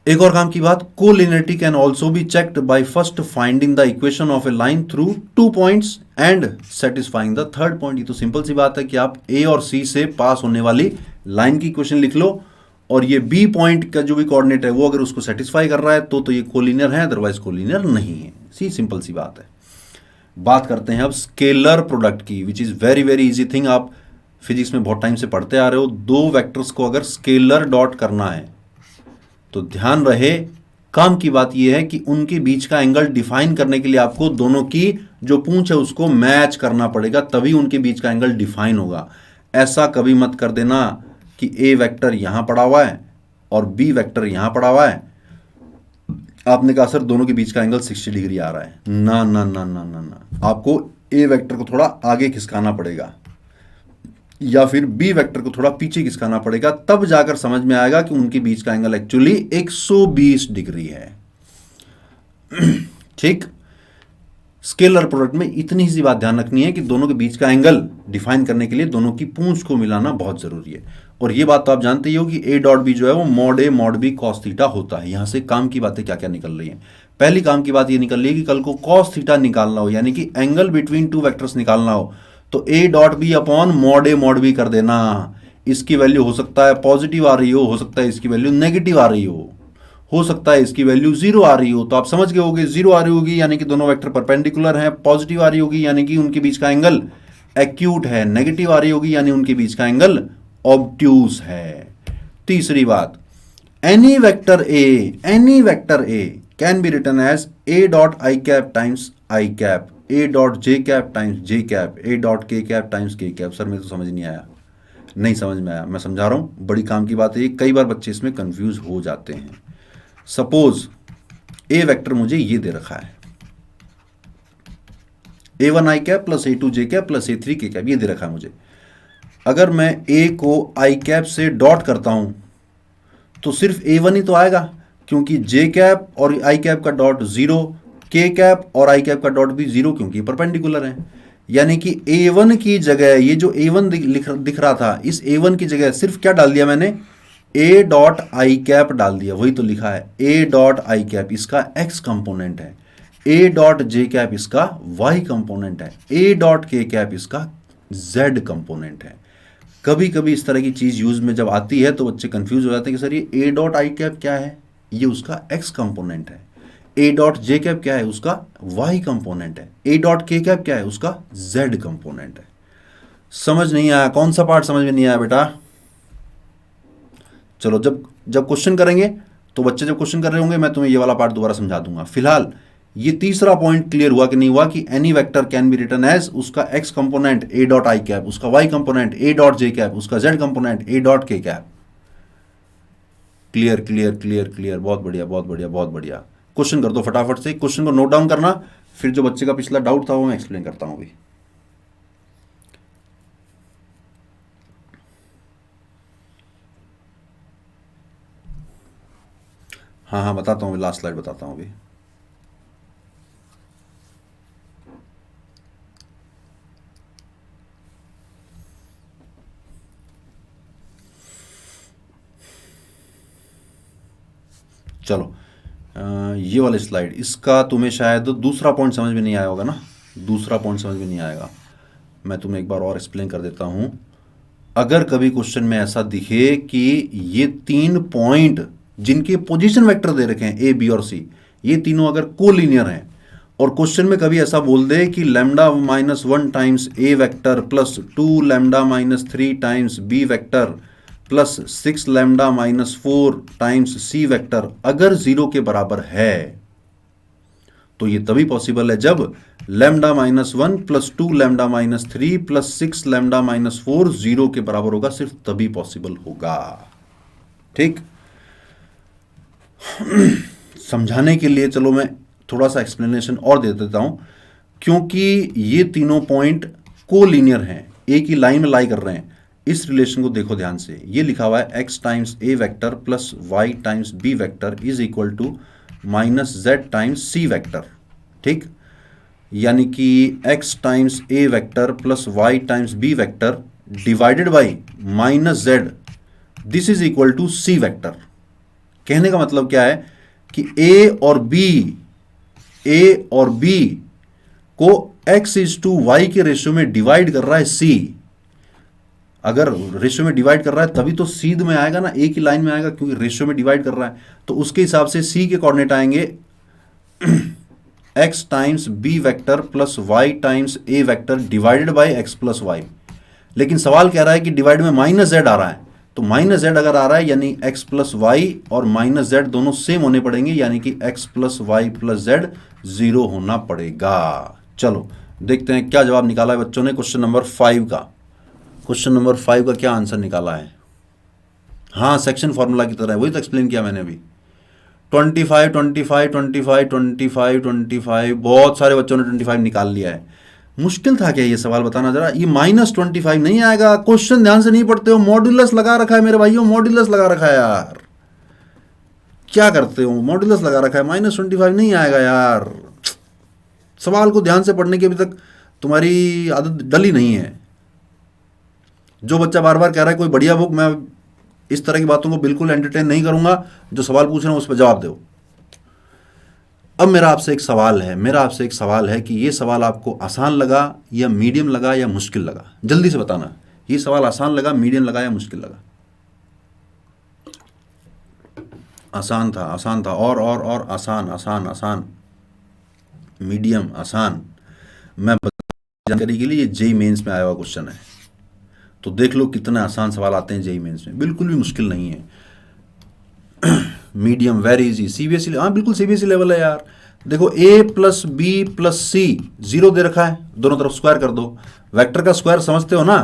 [SPEAKER 1] एक और काम की बात, collinearity can also be checked by first finding the equation of A line through 2 points and satisfying the third point. ये तो सिंपल सी बात है कि आप ए और सी से पास होने वाली लाइन की इक्वेशन लिख लो और ये बी पॉइंट का जो भी कोऑर्डिनेट है वो अगर उसको सेटिस्फाई कर रहा है तो ये कोलिनियर है, अदरवाइज कोलिनियर नहीं है। सिंपल सी बात है। बात करते हैं अब स्केलर प्रोडक्ट की, which is very very easy thing. आप फिजिक्स में बहुत टाइम से पढ़ते आ रहे हो। दो वेक्टर्स को अगर स्केलर डॉट करना है तो ध्यान रहे, काम की बात यह है कि उनके बीच का एंगल डिफाइन करने के लिए आपको दोनों की जो पूंछ है उसको मैच करना पड़ेगा, तभी उनके बीच का एंगल डिफाइन होगा। ऐसा कभी मत कर देना कि ए वेक्टर यहां पड़ा हुआ है और बी वेक्टर यहां पड़ा हुआ है, आपने कहा सर दोनों के बीच का एंगल 60 डिग्री आ रहा है। ना ना ना ना ना ना, आपको ए वेक्टर को थोड़ा आगे खिसकाना पड़ेगा या फिर बी वेक्टर को थोड़ा पीछे खिसकाना पड़ेगा, तब जाकर समझ में आएगा कि उनके बीच का एंगल एक्चुअली 120 डिग्री है। ठीक, स्केलर प्रोडक्ट में इतनी सी बात ध्यान रखनी है कि दोनों के बीच का एंगल डिफाइन करने के लिए दोनों की पूंछ को मिलाना बहुत जरूरी है। और ये बात तो आप जानते ही हो कि ए डॉट बी जो है वो mod A mod B cos theta होता है। यहां से काम की बातें क्या क्या निकल रही हैं। पहली काम की बात ये निकल रही है कि कल को कॉस थीटा निकालना हो, यानी कि एंगल बिटवीन टू वेक्टर्स निकालना हो, तो A dot B upon mod A mod B कर देना। इसकी वैल्यू हो सकता है पॉजिटिव आ रही हो सकता है इसकी वैल्यू नेगेटिव आ रही हो सकता है इसकी वैल्यू जीरो आ रही हो। तो आप समझ गए होगे जीरो आ रही होगी यानी कि दोनों वेक्टर परपेंडिकुलर हैं, पॉजिटिव आ रही होगी यानी कि उनके बीच का एंगल एक्यूट है, नेगेटिव आ रही होगी यानी उनके बीच का एंगल ऑब्ट्यूस है। तीसरी बात, any vector A can be written as A dot i cap times i cap, A dot j cap times j cap, A dot k cap times k cap. Sir मेरे तो समझ नहीं आया, नहीं समझ में आया, मैं समझा रहा हूं, बड़ी काम की बात है ये, कई बार बच्चे इसमें कंफ्यूज हो जाते हैं। सपोज ए वेक्टर मुझे ये दे रखा है, a1 आई कैप प्लस a2 जे कैप प्लस a3 के कैप, ये दे रखा है मुझे। अगर मैं a को आई कैप से डॉट करता हूं तो सिर्फ a1 ही तो आएगा, क्योंकि जे कैप और आई कैप का डॉट जीरो, के कैप और आई कैप का डॉट भी जीरो, क्योंकि परपेंडिकुलर है। यानी कि a1 की जगह ये जो a1 दिख रहा था, इस a1 की जगह सिर्फ क्या डाल दिया मैंने, a डॉट आई कैप डाल दिया, वही तो लिखा है a डॉट आई कैप इसका x कंपोनेंट है, a डॉट जे कैप इसका y कंपोनेंट है, a डॉट के कैप इसका z कंपोनेंट है। कभी कभी इस तरह की चीज यूज में जब आती है तो बच्चे कंफ्यूज हो जाते हैं कि सर ये a डॉट आई कैप क्या है, ये उसका x कंपोनेंट है, a डॉट जे कैप क्या है, उसका y कंपोनेंट है, a डॉट के कैप क्या है, उसका z कंपोनेंट है। समझ नहीं आया? कौन सा पार्ट समझ में नहीं आया बेटा? चलो जब क्वेश्चन करेंगे तो बच्चे जब क्वेश्चन कर रहे होंगे मैं तुम्हें ये वाला पार्ट दोबारा समझा दूंगा। फिलहाल ये तीसरा पॉइंट क्लियर हुआ कि नहीं हुआ कि any vector can be written as उसका x component a dot i cap, उसका y component a dot j cap, उसका z component a dot k cap. Clear clear clear clear, बहुत बढ़िया बहुत बढ़िया बहुत बढ़िया। क्वेश्चन कर दो फटाफट से, क्वेश्चन को नोट डाउन करना, फिर जो बच्चे का पिछला डाउट था वो मैं एक्सप्लेन करता हूं अभी। हाँ बताता हूँ, लास्ट स्लाइड बताता हूँ अभी। चलो ये वाले स्लाइड, इसका तुम्हें शायद दूसरा पॉइंट समझ में नहीं आया होगा ना, दूसरा पॉइंट समझ में नहीं आएगा, मैं तुम्हें एक बार और एक्सप्लेन कर देता हूं। अगर कभी क्वेश्चन में ऐसा दिखे कि ये तीन पॉइंट जिनके पोजीशन वेक्टर दे रखे हैं ए बी और सी, ये तीनों अगर कोलिनियर हैं और क्वेश्चन में कभी ऐसा बोल दे कि lambda -1 times A vector plus 2 lambda -3 times B vector plus 6 lambda -4 times C vector अगर जीरो के बराबर है, तो ये तभी पॉसिबल है जब lambda -1 plus 2 lambda -3 plus 6 lambda -4 zero के बराबर होगा, सिर्फ तभी पॉसिबल होगा। ठीक, समझाने के लिए चलो मैं थोड़ा सा एक्सप्लेनेशन और दे देता हूं, क्योंकि ये तीनों पॉइंट कोलिनियर हैं, एक ही लाइन में लाई कर रहे हैं। इस रिलेशन को देखो ध्यान से, ये लिखा हुआ है x times A vector plus y times B vector is equal to -z times C vector. ठीक, यानी कि x times A vector plus y times B vector divided by -z, this is equal to C vector. कहने का मतलब क्या है कि a और b को x:y के रेशियो में डिवाइड कर रहा है c। अगर रेशियो में डिवाइड कर रहा है तभी तो सीध में आएगा ना, एक ही लाइन में आएगा, क्योंकि रेशियो में डिवाइड कर रहा है, तो उसके हिसाब से c के कोऑर्डिनेट आएंगे x times B vector plus y times A vector divided by x plus y. लेकिन सवाल कह रहा है कि डिवाइड में -z आ रहा है, तो -z अगर आ रहा है यानी x प्लस वाई और -z दोनों सेम होने पड़ेंगे, यानी कि x plus y plus z zero होना पड़ेगा। चलो देखते हैं क्या जवाब निकाला है बच्चों ने क्वेश्चन नंबर 5 का। क्वेश्चन नंबर 5 का क्या आंसर निकाला है? हाँ, सेक्शन फॉर्मूला की तरह, वही तो एक्सप्लेन किया मैंने अभी। 25 25 25 25 25, बहुत सारे बच्चों ने 25 निकाल लिया है। मुश्किल था क्या ये सवाल, बताना जरा। ये -25 नहीं आएगा, क्वेश्चन ध्यान से नहीं पढ़ते हो, मॉड्यूलस लगा रखा है मेरे भाइयों, मॉड्यूलस लगा रखा है यार, क्या करते हो, मॉड्यूलस लगा रखा है, -25 नहीं आएगा यार। सवाल को ध्यान से पढ़ने की अभी तक तुम्हारी आदत डली नहीं है। जो बच्चा बार बार कह रहा है कोई बढ़िया बुक, मैं इस तरह की बातों को बिल्कुल एंटरटेन नहीं करूंगा। जो सवाल पूछ रहे हैं उस पर जवाब दो। अब मेरा आपसे एक सवाल है कि ये सवाल आपको आसान लगा या मीडियम लगा या मुश्किल लगा? जल्दी से बताना, ये सवाल आसान लगा, मीडियम लगा या मुश्किल लगा? आसान था, और आसान आसान आसान, मीडियम, आसान। मैं जानकारी के लिए, ये जेई मेंस में आया हुआ क्वेश्चन है, तो देख लो कितने आसान सवाल आते हैं जेई मेंस में, बिल्कुल भी मुश्किल नहीं है। मीडियम, वेरी इजी, सीबीएसई, हाँ बिल्कुल सीबीएसई लेवल है यार। देखो ए प्लस बी प्लस सी, जीरो दे रखा है, दोनों तरफ स्क्वायर कर दो। वेक्टर का स्क्वायर समझते हो ना,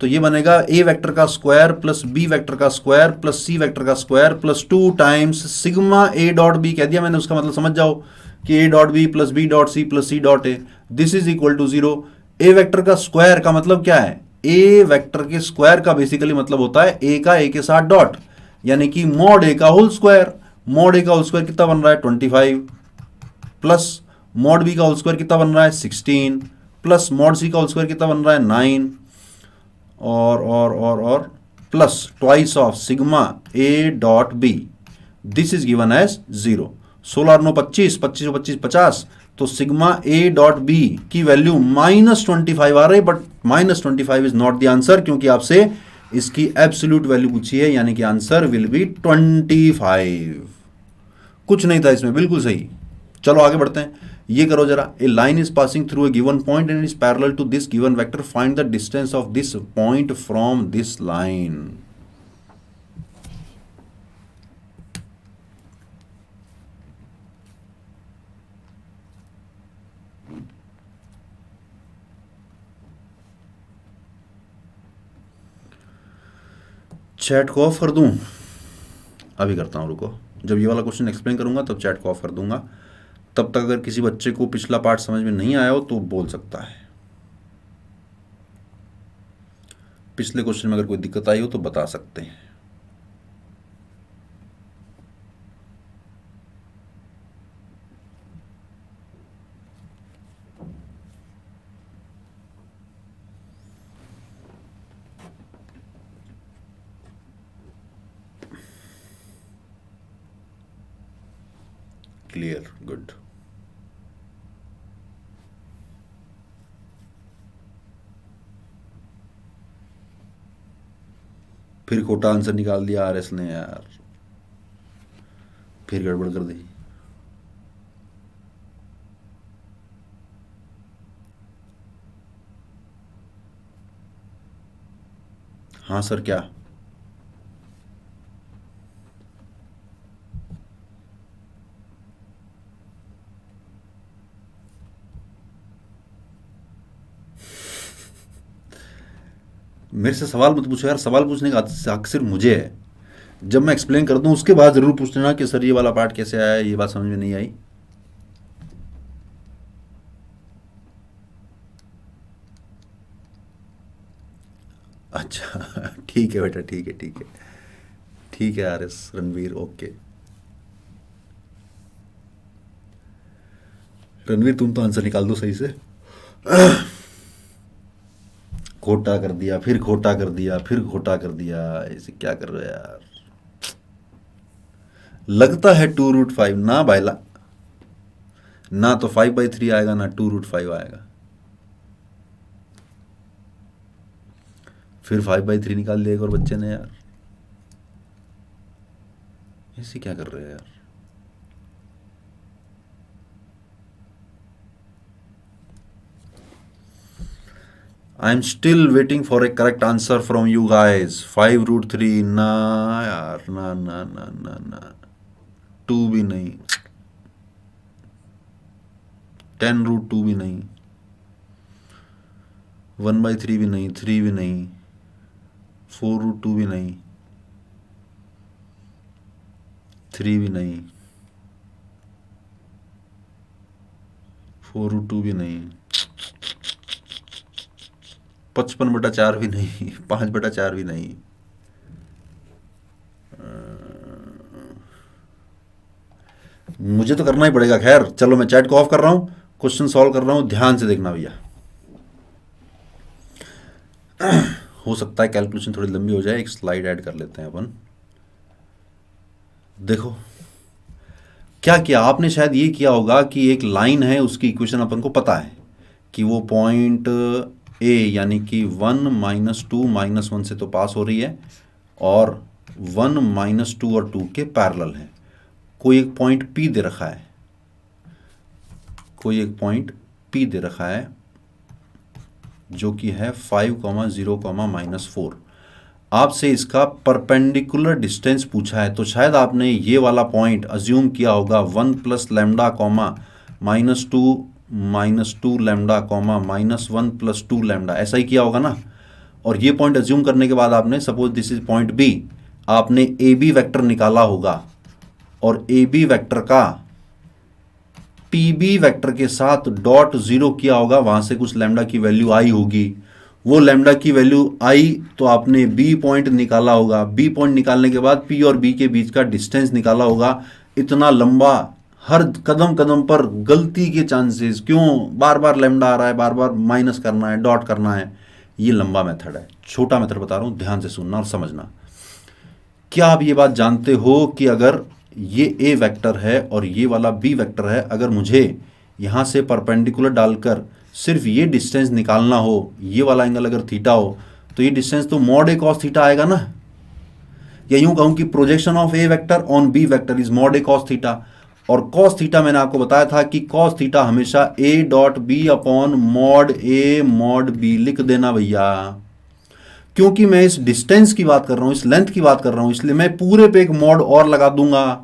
[SPEAKER 1] तो ये बनेगा ए वेक्टर का स्क्वायर प्लस बी वेक्टर का स्क्वायर प्लस सी वेक्टर का square plus 2 times sigma A dot B, कह दिया मैंने, उसका मतलब समझ जाओ कि A dot B plus B dot C plus C dot A, this is equal to zero. A vector का स्क्वायर का मतलब क्या है? ए वेक्टर के स्क्वायर का बेसिकली मतलब होता है ए का ए के साथ डॉट, यानी कि मॉड ए का होल स्क्वायर। मॉड ए का होल स्क्वायर कितना बन रहा है? 25 प्लस मॉड बी का होल स्क्वायर कितना बन रहा है? 16 प्लस मॉड सी का होल स्क्वायर कितना बन रहा है? 9 और plus twice of sigma A dot B, this is given as 0। 16 और 9 25, 25 और 25 50, तो सिग्मा ए डॉट बी की वैल्यू -25 आ रही, but -25 is not the answer, क्योंकि आपसे इसकी एब्सोल्यूट वैल्यू पूछी है, यानी कि आंसर विल बी 25। कुछ नहीं था इसमें, बिल्कुल सही। चलो आगे बढ़ते हैं, ये करो जरा। A line is passing through a given point and is parallel to this given vector, find the distance of this point from this line. Chat को ऑफ कर दूं? अभी करता हूं, रुको। जब ये वाला क्वेश्चन एक्सप्लेन करूंगा तब चैट को ऑफ कर दूंगा। तब तक अगर किसी बच्चे को पिछला पार्ट समझ में नहीं आया हो तो बोल सकता है। पिछले क्वेश्चन में अगर कोई दिक्कत आई हो तो बता सकते हैं। Clear, good. फिर खोटा आंसर निकाल दिया आरएस ने यार, फिर गड़बड़ कर दी। हाँ सर, क्या? मेरे से सवाल मत पूछो यार, सवाल पूछने का हक सिर्फ मुझे है। जब मैं एक्सप्लेन कर दूं उसके बाद जरूर पूछ लेना कि सर ये वाला पार्ट कैसे आया, ये बात समझ में नहीं आई। अच्छा ठीक है बेटा, ठीक है ठीक है ठीक है। RS Ranveer, okay. रणवीर तुम तो आंसर निकाल दो सही से। खोटा कर दिया, फिर खोटा कर दिया, फिर खोटा कर दिया, ऐसे क्या कर रहे हो यार? लगता है 2√5 ना भाईला, ना तो 5/3 आएगा ना 2√5 आएगा। फिर 5/3 निकाल दिया एक और बच्चे ने यार, ऐसे क्या कर रहे हैं यार? I am still waiting for A correct answer from you guys. 5√3 ना यार, ना ना ना ना ना, 2 भी नहीं, 10√2 भी नहीं, 1/3 भी नहीं, 3 भी नहीं, 4√2 भी नहीं, 3 भी नहीं, 4√2 भी नहीं, 55/4 भी नहीं, 5/4 भी नहीं। मुझे तो करना ही पड़ेगा। खैर चलो, मैं चैट को ऑफ कर रहा हूँ, क्वेश्चन सॉल्व कर रहा हूँ, ध्यान से देखना भैया। हो सकता है कैलकुलेशन थोड़ी लंबी हो जाए, एक स्लाइड ऐड कर लेते हैं अपन। देखो, क्या किया आपने, शायद ये किया होगा कि एक लाइन है, उसकी इक्वेशन अपन को पता है कि वो पॉइंट ए यानी कि 1 - 2 - 1 से तो पास हो रही है और 1 - 2 और 2 के पैरेलल है। कोई एक पॉइंट पी दे रखा है, कोई एक पॉइंट पी दे रखा है जो कि है 5, 0, -4। आपसे इसका परपेंडिकुलर डिस्टेंस पूछा है, तो शायद आपने ये वाला पॉइंट अज्यूम किया होगा 1 + लैम्डा -2 लैम्डा -1 + 2 लैम्डा, ऐसा ही किया होगा ना। और ये पॉइंट अज्यूम करने के बाद आपने, suppose this is point B, आपने ए बी वैक्टर निकाला होगा और ए बी वैक्टर का पी बी वैक्टर के साथ डॉट जीरो किया होगा, वहां से कुछ लैम्डा की वैल्यू आई होगी। वो लैम्डा की वैल्यू आई तो आपने बी पॉइंट निकाला होगा, बी पॉइंट निकालने के बाद पी और बी के बीच का डिस्टेंस निकाला होगा। इतना लंबा, हर कदम कदम पर गलती के चांसेस, क्यों बार बार लैम्डा आ रहा है, बार बार माइनस करना है, डॉट करना है, ये लंबा मेथड है। छोटा मेथड बता रहा हूं, ध्यान से सुनना और समझना। क्या आप ये बात जानते हो कि अगर ये ए वेक्टर है और ये वाला बी वेक्टर है, अगर मुझे यहाँ से परपेंडिकुलर डालकर सिर्फ ये डिस्टेंस निकालना हो, ये वाला एंगल अगर थीटा हो, तो ये डिस्टेंस तो मॉड ए कॉस थीटा आएगा ना। या यूं कहूं कि projection of A vector on B vector is mod A cos theta. और कॉस थीटा मैंने आपको बताया था कि कॉस थीटा हमेशा A dot B upon mod A mod B लिख देना भैया। क्योंकि मैं इस डिस्टेंस की बात कर रहा हूं, इस लेंथ की बात कर रहा हूं, इसलिए मैं पूरे पे एक मॉड और लगा दूंगा।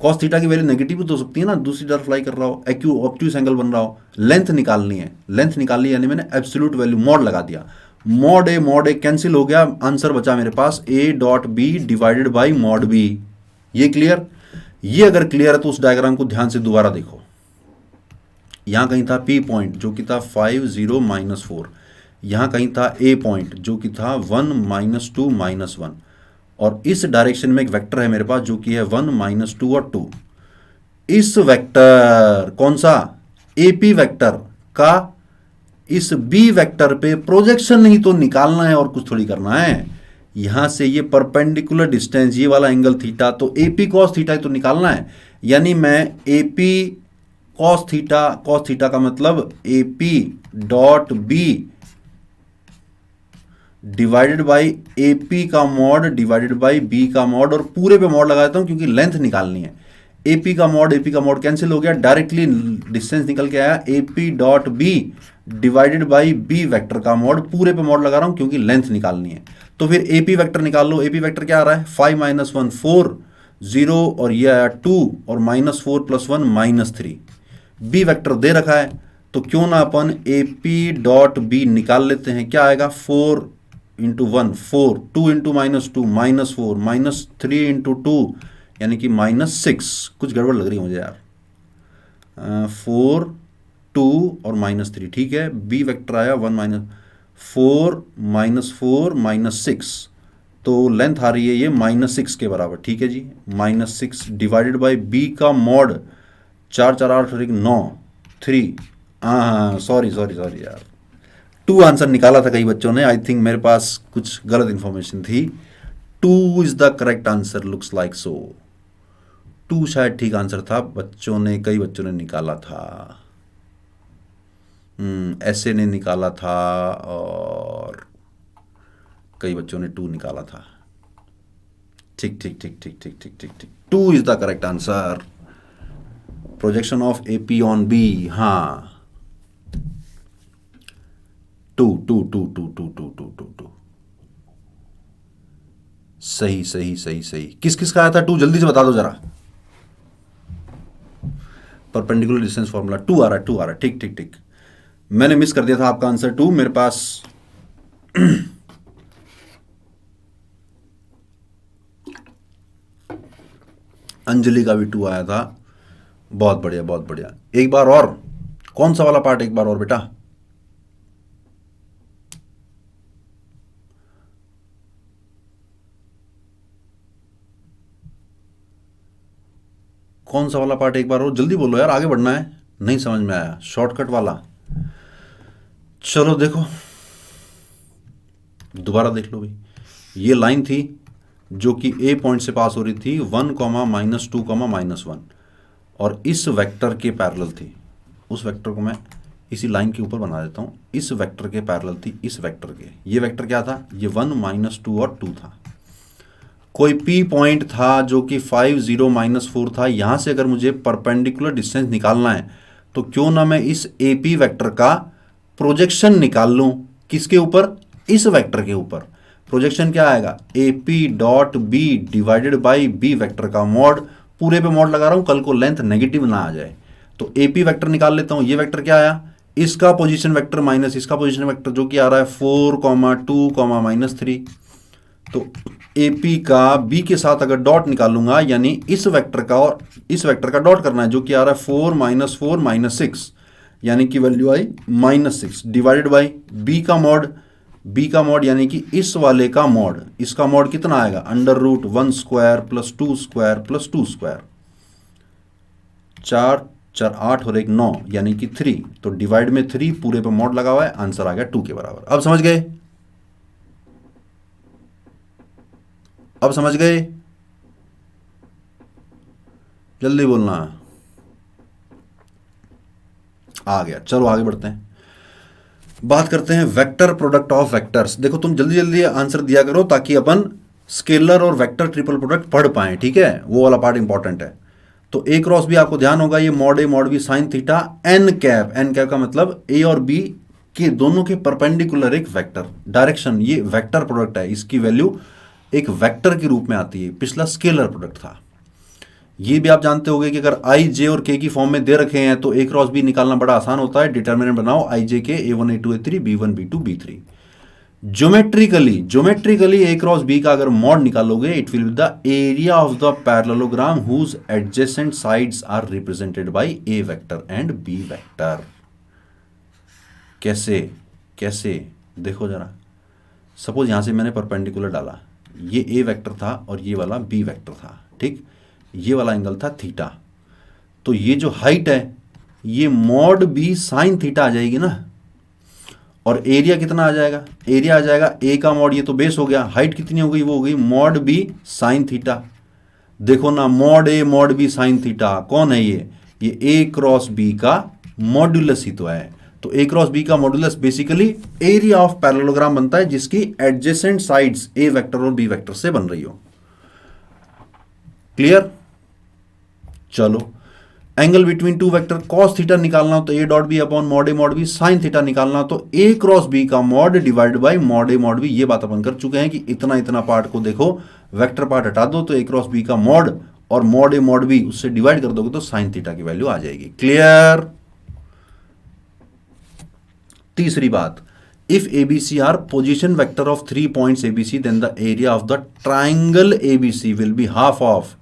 [SPEAKER 1] कॉस थीटा की वैल्यू नेगेटिव तो हो सकती है ना, दूसरी तरफ फ्लाई कर रहा हो, एक्यू ऑब्ट्यूस एंगल बन रहा हो, लेंथ निकालनी है, लेंथ निकालनी यानी मैंने एब्सोल्यूट वैल्यू मॉड लगा दिया। मॉड ए कैंसिल हो गया, आंसर बचा मेरे पास A dot B divided by mod B. ये क्लियर? ये अगर क्लियर है तो उस डायग्राम को ध्यान से दोबारा देखो। यहां कहीं था पी पॉइंट जो कि था 5, 0, -4। यहां कहीं था ए पॉइंट जो कि था 1, -2, -1। और इस डायरेक्शन में एक वेक्टर है मेरे पास जो कि है 1, -2 और 2। इस वेक्टर, कौन सा, एपी वेक्टर का इस बी वेक्टर पे प्रोजेक्शन नहीं तो निकालना है और कुछ थोड़ी करना है। यहां से ये परपेंडिकुलर डिस्टेंस, ये वाला एंगल थीटा, तो एपी कॉस थीटा तो निकालना है। यानी मैं एपी कॉस थीटा का मतलब AP dot B divided by AP का मॉड डिवाइडेड बाई बी का मॉड, और पूरे पे मॉड लगा देता हूं क्योंकि लेंथ निकालनी है। एपी का मॉड कैंसिल हो गया, डायरेक्टली डिस्टेंस निकल के आया AP dot B divided by B vector का मॉड, पूरे पे मॉड लगा रहा हूं क्योंकि लेंथ निकालनी है। तो फिर एपी वेक्टर निकाल लो। एपी वेक्टर क्या आ रहा है, 5 - 1 4, 0 और ये आया 2 और -4 + 1 -3। बी वेक्टर दे रखा है तो क्यों ना अपन एपी डॉट बी निकाल लेते हैं। क्या आएगा, 4 × 1 4, 2 × -2 -4, -3 × 2 यानी कि -6। कुछ गड़बड़ लग रही है मुझे यार। 4, 2 और -3, ठीक है। बी वेक्टर आया 1 - 4 -4 -6, तो लेंथ आ रही है ये -6 के बराबर, ठीक है जी। -6 डिवाइडेड बाई बी का मॉड, 4 4 8 और 1 9 3। हाँ सॉरी यार, 2 आंसर निकाला था कई बच्चों ने, आई थिंक मेरे पास कुछ गलत इंफॉर्मेशन थी। 2 is the correct answer, looks like so. 2 शायद ठीक आंसर था, कई बच्चों ने निकाला था। ऐसे ने निकाला था और कई बच्चों ने 2 निकाला था। ठीक 2 is the correct answer. Projection of AP on B, हाँ 2 2 2 2 2 2 2 2 2 सही। किस किस का आया था 2, जल्दी से बता दो जरा। परपेंडिकुलर डिस्टेंस फॉर्मूला 2 आ रहा है, ठीक। मैंने मिस कर दिया था आपका आंसर 2, मेरे पास अंजलि का भी 2 आया था। बहुत बढ़िया। एक बार और, कौन सा वाला पार्ट एक बार और बेटा? कौन सा वाला पार्ट एक बार और, जल्दी बोलो यार, आगे बढ़ना है। नहीं समझ में आया, शॉर्टकट वाला। चलो देखो, दोबारा देख लो भाई। ये लाइन थी जो कि ए पॉइंट से पास हो रही थी 1, -2, -1। और इस वेक्टर के पैरेलल थी। उस वेक्टर को मैं इसी लाइन के ऊपर बना देता हूँ। इस वेक्टर के पैरेलल थी इस वेक्टर के। ये वेक्टर क्या था? ये 1 -2 और 2 था। कोई P पॉइंट था जो कि 5 0 -4 था। यहाँ से अगर मुझे परपेंडिकुलर डिस्टेंस निकालना है तो क्यों ना मैं इस AP वेक्टर का प्रोजेक्शन निकाल लूँ। किसके ऊपर? इस वेक्टर के ऊपर। प्रोजेक्शन क्या आएगा? AP dot B divided by B vector का मॉड। पूरे पे मॉड लगा रहा हूँ, कल को लेंथ नेगेटिव ना आ जाए। तो AP वेक्टर निकाल लेता हूँ। ये वेक्टर क्या आया? इसका पोजीशन वेक्टर माइनस इसका पोजीशन वेक्टर, जो कि आ रहा है 4, 2, -3। तो AP का B के साथ अगर डॉट निकालूंगा, यानी इस वेक्टर का और इस वेक्टर का डॉट करना है, जो कि आ रहा है 4 -4 -6, यानी कि value I -6 divided by B का मॉड यानी कि इस वाले का मॉड। इसका मॉड कितना आएगा? √1² + 2² + 2²। 4 4 8 और 1 9, यानी कि 3। तो डिवाइड में 3, पूरे पे मॉड लगा हुआ है, आंसर आ गया 2 के बराबर। अब समझ गए? अब समझ गए? जल्दी बोलना। आ गया। चलो आगे बढ़ते हैं। बात करते हैं वेक्टर प्रोडक्ट ऑफ वेक्टर्स। देखो तुम जल्दी जल्दी आंसर दिया करो ताकि अपन स्केलर और वेक्टर ट्रिपल प्रोडक्ट पढ़ पाए, ठीक है? वो वाला पार्ट इंपॉर्टेंट है। तो A क्रॉस B आपको ध्यान होगा, ये mod A mod B sine theta n cap. n cap का मतलब A और B के दोनों के परपेंडिकुलर एक वेक्टर डायरेक्शन, ये वेक्टर प्रोडक्ट है। इसकी वैल्यू एक वेक्टर के रूप में आती है। पिछला स्केलर प्रोडक्ट था। ये भी आप जानते होंगे कि अगर I J और K की फॉर्म में दे रखे हैं तो A क्रॉस B निकालना बड़ा आसान होता है। डिटर्मिनेंट बनाओ I J K A1 A2 A3 B1 B2 B3। Geometrically A cross B का अगर मॉड निकालोगे, it will be the area of the parallelogram whose adjacent sides are represented by A vector and B vector. कैसे देखो जरा। Suppose यहां से मैंने perpendicular डाला, ये A वेक्टर था और ये वाला B वेक्टर था, ठीक? ये वाला एंगल था थीटा। तो ये जो हाइट है ये मॉड B साइन थीटा आ जाएगी ना। और एरिया कितना आ जाएगा? एरिया आ जाएगा A का मॉड, ये तो बेस हो गया। हाइट कितनी हो गई? वो हो गई मॉड B साइन थीटा। देखो ना, mod A mod B sine theta कौन है? ये A क्रॉस B का मॉड्यूलस ही तो है। तो A क्रॉस B का modulus basically area of parallelogram बनता है जिसकी एडजेसेंट साइड्स A वेक्टर और B वेक्टर से बन रही हो। क्लियर? चलो, angle between two vector cos theta निकालना हो तो A dot B upon mod A mod B। Sine theta निकालना हो तो A क्रॉस B का mod divide by mod A mod B। ये बात अपन कर चुके हैं कि इतना पार्ट को देखो, वेक्टर पार्ट हटा दो तो A क्रॉस B का मॉड और मॉड A मॉड B उससे डिवाइड कर दोगे तो साइन थीटा की वैल्यू आ जाएगी। क्लियर? तीसरी बात, if ABC are position vector of 3 points ABC then the area of the triangle ABC will be half of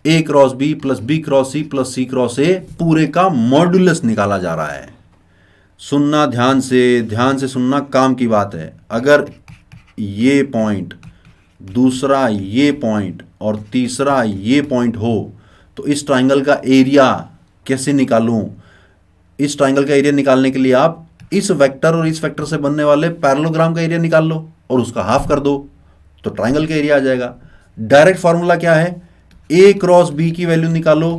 [SPEAKER 1] A cross B plus B cross C plus C cross A। पूरे का modulus निकाला जा रहा है। सुनना ध्यान से सुनना, काम की बात है। अगर ये पॉइंट, दूसरा ये पॉइंट और तीसरा ये पॉइंट हो तो इस ट्राइंगल का एरिया कैसे निकालूं? इस ट्राइंगल का एरिया निकालने के लिए आप इस वेक्टर और इस वेक्टर से बनने वाले पैरेललोग्राम का एरिया निकाल लो और उसका हाफ कर दो तो ट्राइंगल का एरिया आ जाएगा। डायरेक्ट फॉर्मूला क्या है? A क्रॉस B की वैल्यू निकालो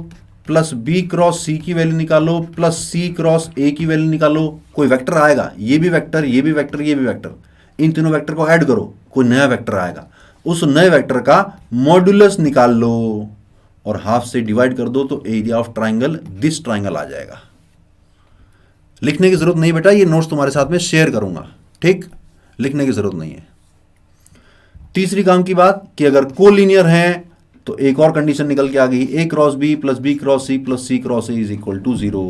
[SPEAKER 1] प्लस B क्रॉस C की वैल्यू निकालो प्लस C क्रॉस A की वैल्यू निकालो। कोई वेक्टर आएगा, ये भी वेक्टर, ये भी वेक्टर, ये भी वेक्टर, इन तीनों वेक्टर को ऐड करो, कोई नया वेक्टर आएगा। उस नए वेक्टर का मॉड्यूलस निकाल लो और हाफ से डिवाइड कर दो तो area of triangle this triangle आ जाएगा। लिखने की जरूरत नहीं बेटा, ये नोट्स तुम्हारे साथ में शेयर करूंगा, ठीक? लिखने की जरूरत नहीं है। तीसरी काम की बात कि अगर कोलिनियर है तो एक और कंडीशन निकल के आ गई, A cross B plus B cross C plus C cross A is equal to 0।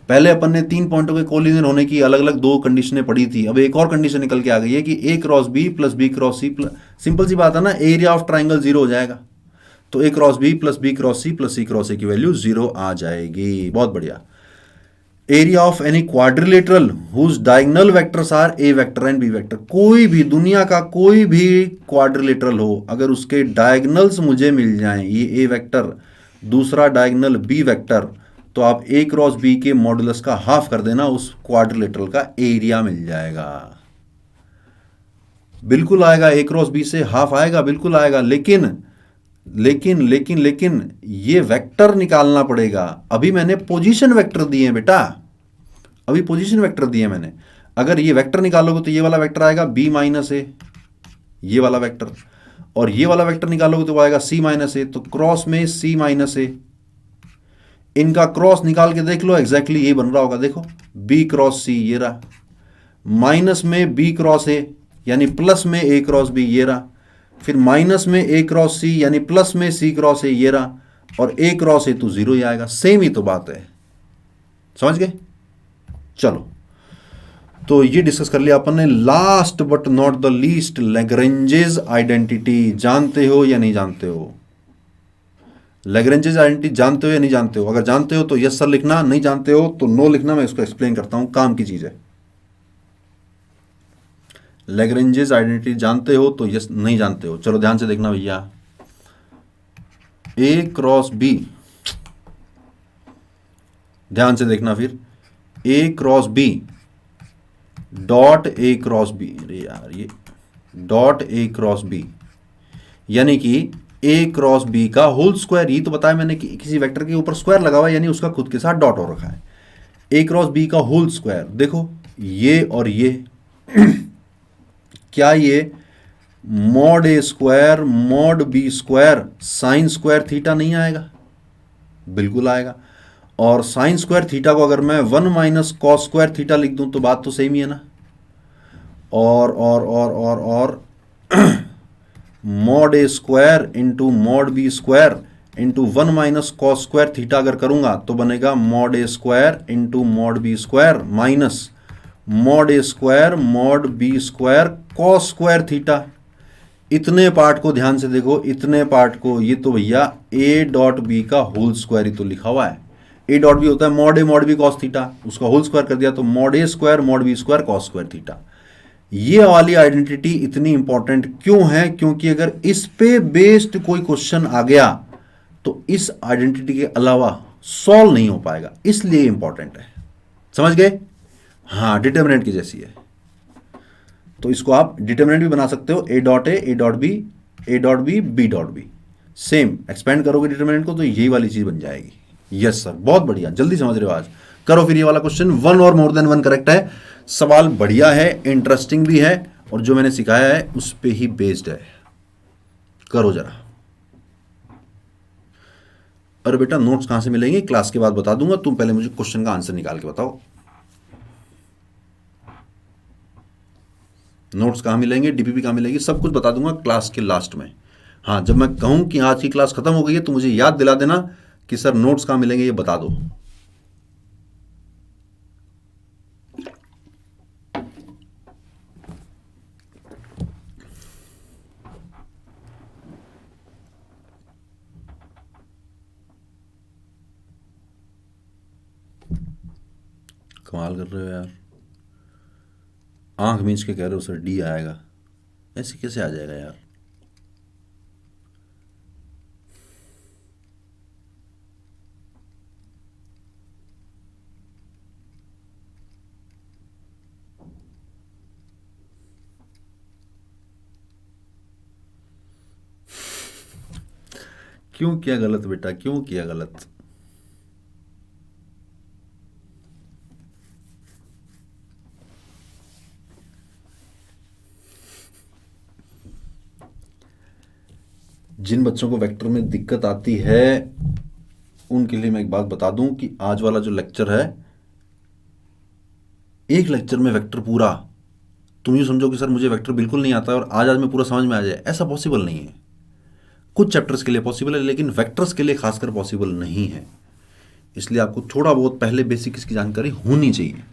[SPEAKER 1] पहले अपन ने 3 पॉइंटों के कोलिनियर होने की अलग अलग 2 कंडीशनें पढ़ी थी। अब एक और कंडीशन निकल के आ गई है कि A cross B plus B cross C plus, simple सी बात है ना, एरिया ऑफ ट्राइंगल 0 हो जाएगा। तो A cross B plus B cross C plus C cross A की वैल्यू 0 आ जाएगी। बहुत बढ़िया। Area of any quadrilateral whose diagonal vectors are A vector and B vector. कोई भी दुनिया का कोई भी क्वाड्रिलेटरल हो, अगर उसके डायगोनल्स मुझे मिल जाएं, ये A वेक्टर दूसरा डायगोनल B वेक्टर, तो आप A क्रॉस B के मॉडुलस का हाफ कर देना, उस क्वाड्रिलेटरल का एरिया मिल जाएगा। बिल्कुल आएगा, A क्रॉस B से हाफ आएगा, बिल्कुल आएगा। लेकिन लेकिन लेकिन लेकिन ये वेक्टर निकालना पड़ेगा। अभी मैंने पोजीशन वेक्टर दिए हैं बेटा, अभी पोजीशन वेक्टर दिए मैंने। अगर ये वेक्टर निकालोगे तो ये वाला वेक्टर आएगा b माइनस ए, ये वाला वेक्टर, और ये वाला वेक्टर निकालोगे तो वो आएगा c माइनस ए। तो क्रॉस में c माइनस ए, इनका क्रॉस निकाल के देख लो, एग्जैक्टली ये बन रहा होगा। देखो b क्रॉस c ये रहा, माइनस में b क्रॉस ए यानी प्लस में a क्रॉस b ये रहा, फिर माइनस में a क्रॉस c यानी प्लस में c क्रॉस a ये रहा, और a क्रॉस a तो जीरो ही आएगा। सेम ही तो बात है, समझ गए? चलो, तो ये डिस्कस कर लिया अपन ने। Last but not the least, Lagrange's identity जानते हो या नहीं जानते हो? लैग्रेंजेस आइडेंटिटी जानते हो या नहीं जानते हो? अगर जानते हो तो यस सर लिखना, नहीं जानते हो तो नो लिखना, मैं इसको एक्सप्लेन करता हूं, काम की चीज है। लैग्रेंजेस आइडेंटिटी जानते हो तो यस, नहीं जानते हो चलो ध्यान से देखना भैया। ए क्रॉस बी, ध्यान से देखना, फिर A cross B dot A cross B, अरे यार ये डॉट ए क्रॉस बी, यानी कि ए क्रॉस बी का होल स्क्वायर। ये तो बताया मैंने कि किसी वेक्टर के ऊपर स्क्वायर लगा हुआ है, यानी उसका खुद के साथ डॉट हो रखा है। ए क्रॉस बी का होल स्क्वायर, देखो ये और ये क्या ये mod A square mod B square sine square theta नहीं आएगा? बिल्कुल आएगा। और साइन स्क्वायर थीटा को अगर मैं 1 माइनस कॉस स्क्वायर थीटा लिख दूं तो बात तो सेम ही है ना। और mod A square into mod B square into 1 minus cos square theta अगर करूंगा तो बनेगा mod A square into mod B square minus mod A square mod B square cos square theta. इतने पार्ट को ध्यान से देखो, इतने पार्ट को, ये तो भैया ए डॉट बी का होल स्क्वायर ही तो लिखा हुआ है। ए डॉट बी होता है mod A mod B cos theta, उसका होल स्क्वायर कर दिया तो mod A square mod B square cos square theta. ये वाली आइडेंटिटी इतनी इंपॉर्टेंट क्यों है? क्योंकि अगर इस पे बेस्ड कोई क्वेश्चन आ गया तो इस आइडेंटिटी के अलावा सॉल्व नहीं हो पाएगा, इसलिए इंपॉर्टेंट है। समझ गए? हाँ, डिटर्मिनेंट की जैसी है। तो इसको आप डिटर्मिनेंट भी बना सकते हो, A dot A dot B A dot B B dot B, same expand करोगे डिटर्मिनेंट को तो यही वाली चीज बन जाएगी। यस सर, बहुत बढ़िया, जल्दी समझ रहे हो आज। करो फिर ये वाला क्वेश्चन, 1 और मोर देन 1 करेक्ट है। सवाल बढ़िया है, इंटरेस्टिंग भी है, और जो मैंने सिखाया है उस पे ही बेस्ड है। करो जरा। अरे बेटा नोट्स कहां से मिलेंगे? क्लास के बाद बता दूंगा, तुम पहले मुझे क्वेश्चन का आंसर निकाल के बताओ। नोट्स कहां मिलेंगे, डीपीपी कहां मिलेगी, सब कुछ बता दूंगा क्लास के लास्ट में। हाँ, जब मैं कहूं कि आज की क्लास खत्म हो गई है तो मुझे याद दिला देना कि सर नोट्स कहां मिलेंगे, ये बता दो। कमाल कर रहे हो यार, आंख मींच के कह रहे हो सर डी आएगा, ऐसे कैसे आ जाएगा यार? क्यों किया गलत बेटा, क्यों किया गलत? जिन बच्चों को वेक्टर में दिक्कत आती है उनके लिए मैं एक बात बता दूं कि आज वाला जो लेक्चर है, एक लेक्चर में वेक्टर पूरा, तुम यूँ समझो कि सर मुझे वेक्टर बिल्कुल नहीं आता और आज में पूरा समझ में आ जाए, ऐसा पॉसिबल नहीं है। कुछ चैप्टर्स के लिए पॉसिबल है लेकिन वेक्टर्स के लिए खासकर पॉसिबल नहीं है। इसलिए आपको थोड़ा बहुत पहले बेसिक इसकी जानकारी होनी चाहिए।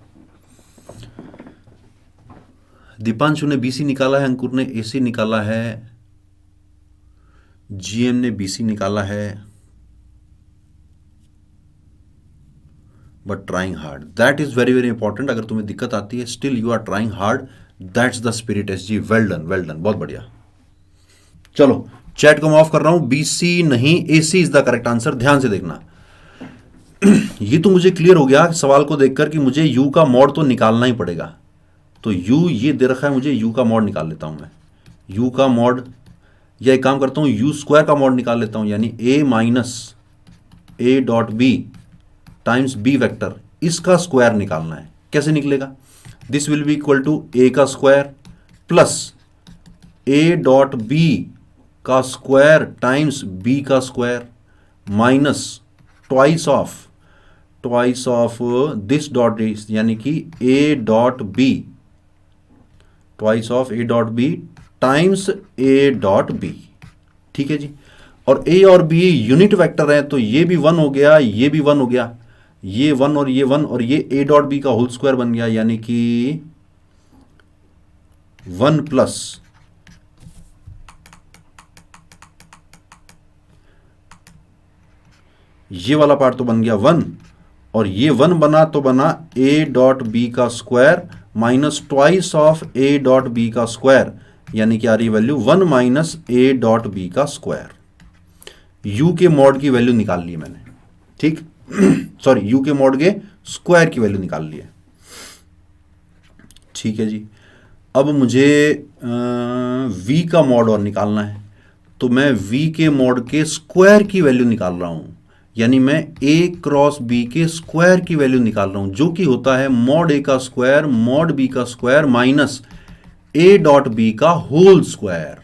[SPEAKER 1] दीपांशु ने बीसी निकाला है, अंकुर ने एसी निकाला है, जीएम ने बीसी निकाला है, but trying hard, that is very very important. अगर तुम्हें दिक्कत आती है still you are trying hard, that's the spirit S G. Well done, well done, बहुत बढ़िया। चलो चैट को मैं ऑफ कर रहा हूं, बीसी नहीं AC is the correct answer. ध्यान से देखना ये तो मुझे क्लियर हो गया सवाल को देखकर कि मुझे यू का मॉड तो निकालना ही पड़ेगा। तो यू ये दे रखा है, मुझे यू का मॉड निकाल लेता हूं मैं। यू का मॉड या एक काम करता हूँ, यू स्क्वायर का मॉड निकाल लेता हूँ, यानी A minus A dot B times B vector, इसका स्क्वायर निकालना है। कैसे निकलेगा? This will be equal to A का square plus A dot B का स्क्वायर टाइम्स बी का square minus twice of this dot this, यानी कि A dot B, twice of A dot B times A dot B. ठीक है जी। और A और B unit vector है, तो ये भी 1 हो गया, ये भी 1 हो गया, ये 1 और ये 1, और ये ए डॉट बी का होल स्क्वायर बन गया, यानी कि 1 प्लस ये वाला पार्ट तो बन गया 1, और ये 1 बना तो बना ए डॉट बी का square minus twice of A dot B का स्क्वायर, यानी कि आ रही वैल्यू 1 माइनस ए डॉट बी का स्क्वायर। यू के मॉड की वैल्यू निकाल ली मैंने, ठीक सॉरी, यू के मॉड के स्क्वायर की वैल्यू निकाल ली है। ठीक है जी। अब मुझे वी का मॉड और निकालना है, तो मैं वी के मॉड के स्क्वायर की वैल्यू निकाल रहा हूं, यानी मैं ए क्रॉस बी के स्क्वायर की वैल्यू निकाल रहा हूं, जो कि होता है मॉड ए का स्क्वायर मॉड बी का square minus A dot B का होल स्क्वायर।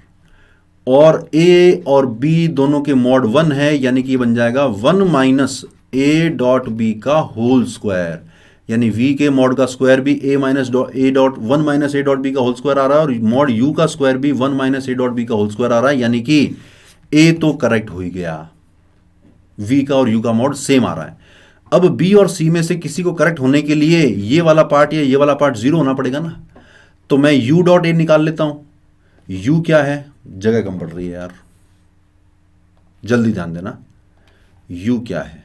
[SPEAKER 1] और ए और बी दोनों के मॉड 1 है, यानी कि बन जाएगा 1 माइनस ए डॉट बी का होल स्क्वायर, यानी वी के मॉड का स्क्वायर भी A minus A dot 1 minus A dot B का होल स्क्वायर आ रहा है, और मॉड यू का स्क्वायर भी 1 माइनस ए डॉट बी का होल स्क्वायर आ रहा है, यानी कि ए तो करेक्ट हो ही गया, वी का और यू का मॉड सेम आ रहा है। अब बी और सी में से किसी को करेक्ट होने के लिए ये वाला पार्ट या ये वाला पार्ट 0 होना पड़ेगा ना, तो मैं यू डॉट ए निकाल लेता हूं। यू क्या है, जगह कम पड़ रही है यार, जल्दी ध्यान देना। यू क्या है,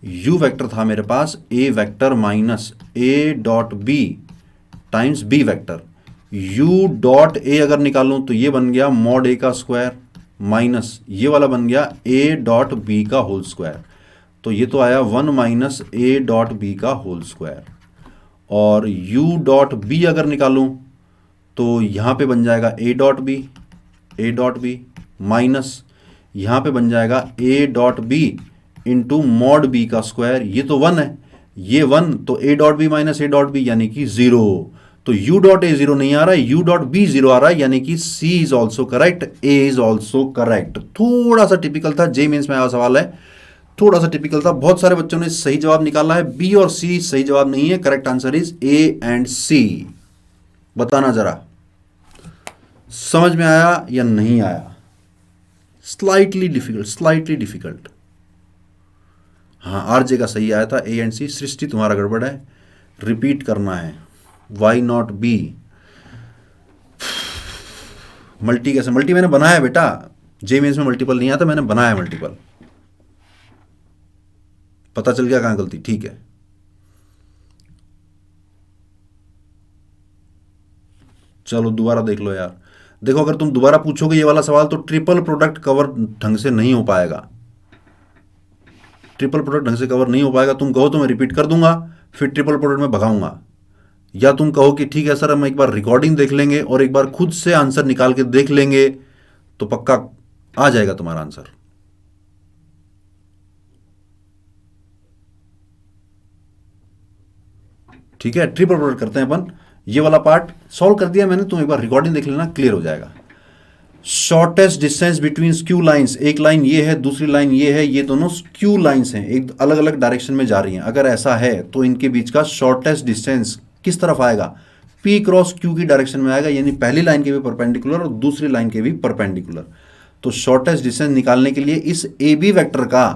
[SPEAKER 1] यू वेक्टर था मेरे पास A vector minus A dot B times B vector. U dot A अगर निकालूं तो ये बन गया मॉड ए का स्क्वायर माइनस ये वाला बन गया ए डॉट बी का होल स्क्वायर, तो ये तो आया 1 माइनस ए डॉट बी का होल स्क्वायर। और u डॉट बी अगर निकालूं तो यहाँ पे बन जाएगा ए डॉट बी माइनस यहाँ पे बन जाएगा A dot B into mod B का स्क्वायर, ये तो 1 है, ये 1 तो A dot B minus A dot B यानी कि 0, तो u डॉट ए 0 नहीं आ रहा है, u डॉट बी 0 आ रहा है, यानी कि c is also correct, a is also correct. थोड़ा सा टिपिकल था, जे मीन्स में आया सवाल है, थोड़ा सा टिपिकल था, बहुत सारे बच्चों ने सही जवाब निकाला है। बी और सी सही जवाब नहीं है, correct answer is A and C. बताना जरा समझ में आया या नहीं आया? Slightly difficult. हाँ, आरजे का सही आया था, ए एंड सी। सृष्टि तुम्हारा गड़बड़ है, रिपीट करना है, वाई नॉट बी। मल्टी कैसे, मल्टी मैंने बनाया है बेटा, जे मीन्स में मल्टीपल नहीं आता, मैंने बनाया मल्टीपल। पता चल गया कहां गलती, ठीक है। चलो दोबारा देख लो यार। देखो अगर तुम दोबारा पूछोगे ये वाला सवाल तो ट्रिपल प्रोडक्ट कवर ढंग से नहीं हो पाएगा, ट्रिपल प्रोडक्ट ढंग से कवर नहीं हो पाएगा। तुम कहो तो मैं रिपीट कर दूंगा, फिर ट्रिपल प्रोडक्ट में भगाऊंगा, या तुम कहो कि ठीक है सर हम एक बार रिकॉर्डिंग देख लेंगे और एक बार खुद से आंसर निकाल के देख लेंगे, तो पक्का आ जाएगा तुम्हारा आंसर। ठीक है, ट्रिपल प्रोडक्ट करते हैं अपन। ये वाला पार्ट सॉल्व कर दिया मैंने, तुम एक बार रिकॉर्डिंग देख लेना, क्लियर हो जाएगा। Shortest distance between skew lines, एक लाइन ये है दूसरी लाइन ये है, ये दोनों स्क्यू लाइंस हैं, एक अलग अलग डायरेक्शन में जा रही हैं। अगर ऐसा है तो इनके बीच का शॉर्टेस्ट डिस्टेंस किस तरफ आएगा? पी क्रॉस क्यू की डायरेक्शन में आएगा, यानी पहली लाइन के भी परपेंडिकुलर और दूसरी लाइन के भी परपेंडिकुलर। तो शॉर्टेस्ट डिस्टेंस निकालने के लिए इस ए बी वैक्टर का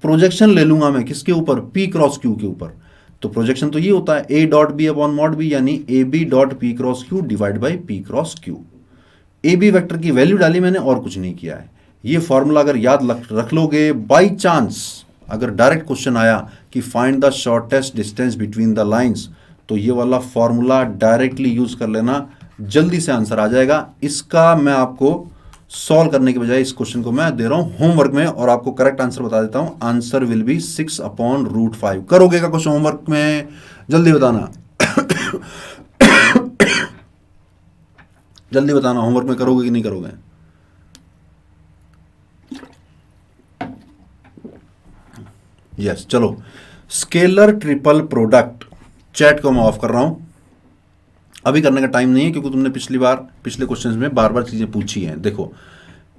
[SPEAKER 1] प्रोजेक्शन ले लूंगा मैं, किसके ऊपर? पी क्रॉस क्यू के ऊपर। तो प्रोजेक्शन तो ये होता है A dot B upon mod B, यानी A B dot P cross Q divide by P cross Q. A B vector की वैल्यू डाली मैंने और कुछ नहीं किया है। ये फॉर्मूला अगर याद रख लोगे, बाई चांस अगर डायरेक्ट क्वेश्चन आया कि find the shortest distance between the lines, तो ये वाला फॉर्मूला डायरेक्टली यूज कर लेना, जल्दी से आंसर आ जाएगा। इसका मैं आपको सॉल्व करने के बजाय इस क्वेश्चन को मैं दे रहा हूं होमवर्क में, और आपको करेक्ट आंसर बता देता हूं। Answer will be 6/√5। करोगे क्या क्वेश्चन होमवर्क में? जल्दी बताना। जल्दी बताना, होमवर्क में करोगे कि नहीं करोगे? यस, चलो। स्केलर ट्रिपल प्रोडक्ट, चैट को मैं ऑफ कर रहा हूं, अभी करने का टाइम नहीं है क्योंकि तुमने पिछले क्वेश्चंस में बार बार चीजें पूछी हैं। देखो,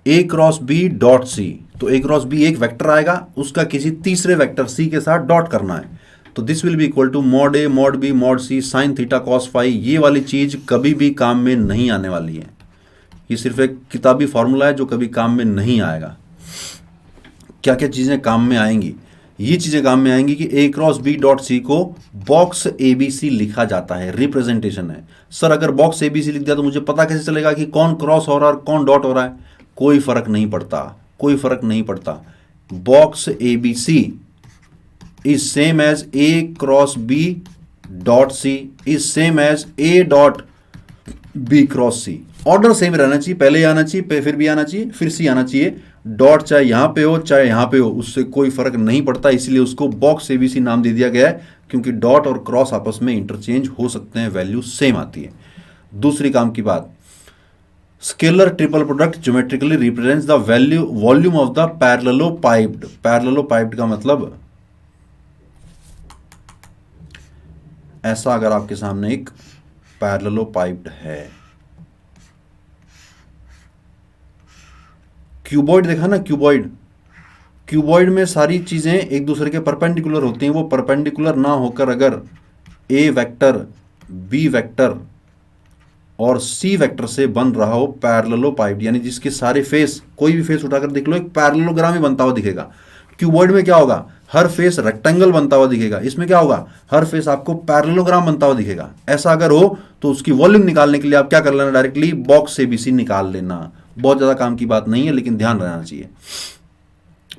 [SPEAKER 1] ए क्रॉस बी डॉट सी, तो ए क्रॉस बी एक वेक्टर आएगा, उसका किसी तीसरे वेक्टर सी के साथ डॉट करना है, तो this will be equal to mod A mod B mod C sine theta cos phi. ये वाली चीज कभी भी काम में नहीं आने वाली है, ये सिर्फ एक किताबी फॉर्मूला है जो कभी काम में नहीं आएगा। क्या क्या चीजें काम में आएंगी? ये चीजें काम में आएंगी कि ए क्रॉस बी डॉट सी को बॉक्स एबीसी लिखा जाता है, रिप्रेजेंटेशन है। सर अगर बॉक्स एबीसी लिख दिया तो मुझे पता कैसे चलेगा कि कौन क्रॉस हो रहा है और कौन डॉट हो रहा है? कोई फर्क नहीं पड़ता, कोई फर्क नहीं पड़ता। Box ABC is same as A cross B dot C is same as A dot B cross C. Order same रहना चाहिए, पहले आना चाहिए, फिर बी आना चाहिए, फिर सी आना चाहिए। डॉट चाहे यहां पे हो चाहे यहां पे हो, उससे कोई फर्क नहीं पड़ता, इसलिए उसको बॉक्स एबीसी नाम दे दिया गया है, क्योंकि डॉट और क्रॉस आपस में इंटरचेंज हो सकते हैं, वैल्यू सेम आती है। दूसरी काम की बात, scalar triple product geometrically represents the value volume of the parallelepiped. Parallelepiped का मतलब ऐसा, अगर आपके सामने एक पैरेललोपाइप्ड है, क्यूबॉइड देखा ना, क्यूबॉइड में सारी चीजें एक दूसरे के परपेंडिकुलर होती हैं। वो परपेंडिकुलर ना होकर अगर ए वेक्टर, बी वेक्टर और सी वेक्टर से बन रहा हो पैरेललोपाइप्ड, यानी जिसके सारे फेस, कोई भी फेस उठाकर देख लो, एक पैरेललोग्राम ही बनता हुआ दिखेगा। क्यूबॉइड में क्या होगा? हर फेस रेक्टेंगल बनता हुआ दिखेगा। इसमें क्या होगा? हर फेस आपको पैरेललोग्राम बनता हुआ दिखेगा। ऐसा अगर हो तो उसकी वॉल्यूम निकालने के लिए आप क्या कर लेना, डायरेक्टली बॉक्स एबीसी निकाल लेना। बहुत ज्यादा काम की बात नहीं है, लेकिन ध्यान रहना चाहिए।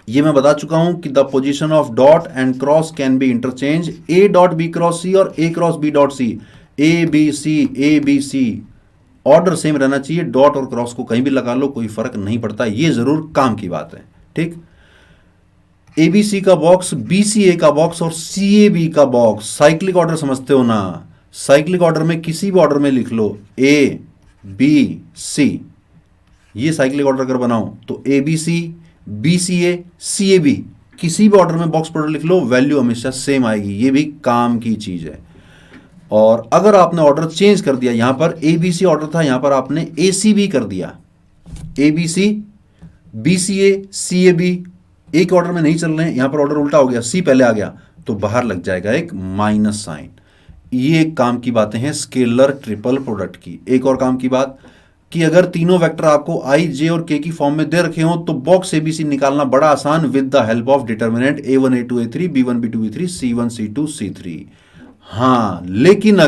[SPEAKER 1] ये मैं बता चुका हूं कि the position of dot and cross can be interchange, A dot B cross C और A cross B dot C, A B C, order same रहना चाहिए। डॉट और क्रॉस को कहीं भी लगा लो, कोई फर्क नहीं पड़ता, ये जरूर काम की बात है। ठीक, एबीसी का बॉक्स, बीसीए का बॉक्स और सीएबी का बॉक्स, साइक्लिक ऑर्डर समझते हो ना? साइक्लिक ऑर्डर में किसी भी ऑर्डर में लिख लो, ए बी सी, ये साइक्लिक ऑर्डर अगर बनाओ तो एबीसी बीसीए सीएबी, किसी भी ऑर्डर में बॉक्स प्रोडक्ट लिख लो, वैल्यू हमेशा सेम आएगी। ये भी काम की चीज है। और अगर आपने ऑर्डर चेंज कर दिया, यहां पर एबीसी ऑर्डर था, यहां पर आपने एसीबी कर दिया, एबीसी बीसीए सीएबी एक ऑर्डर में नहीं चल रहे हैं, यहां पर ऑर्डर उल्टा हो गया, सी पहले आ गया, तो बाहर लग जाएगा एक माइनस साइन। ये एक काम की बातें हैं स्केलर ट्रिपल प्रोडक्ट की। एक और काम की बात कि अगर तीनों वेक्टर आपको आई जे और के की फॉर्म में दे रखे हो तो बॉक्स एबीसी निकालना बड़ा आसान, with the help of determinant a1 a2 a3 b1 b2 b3 c1 c2 c3। हाँ, लेकिन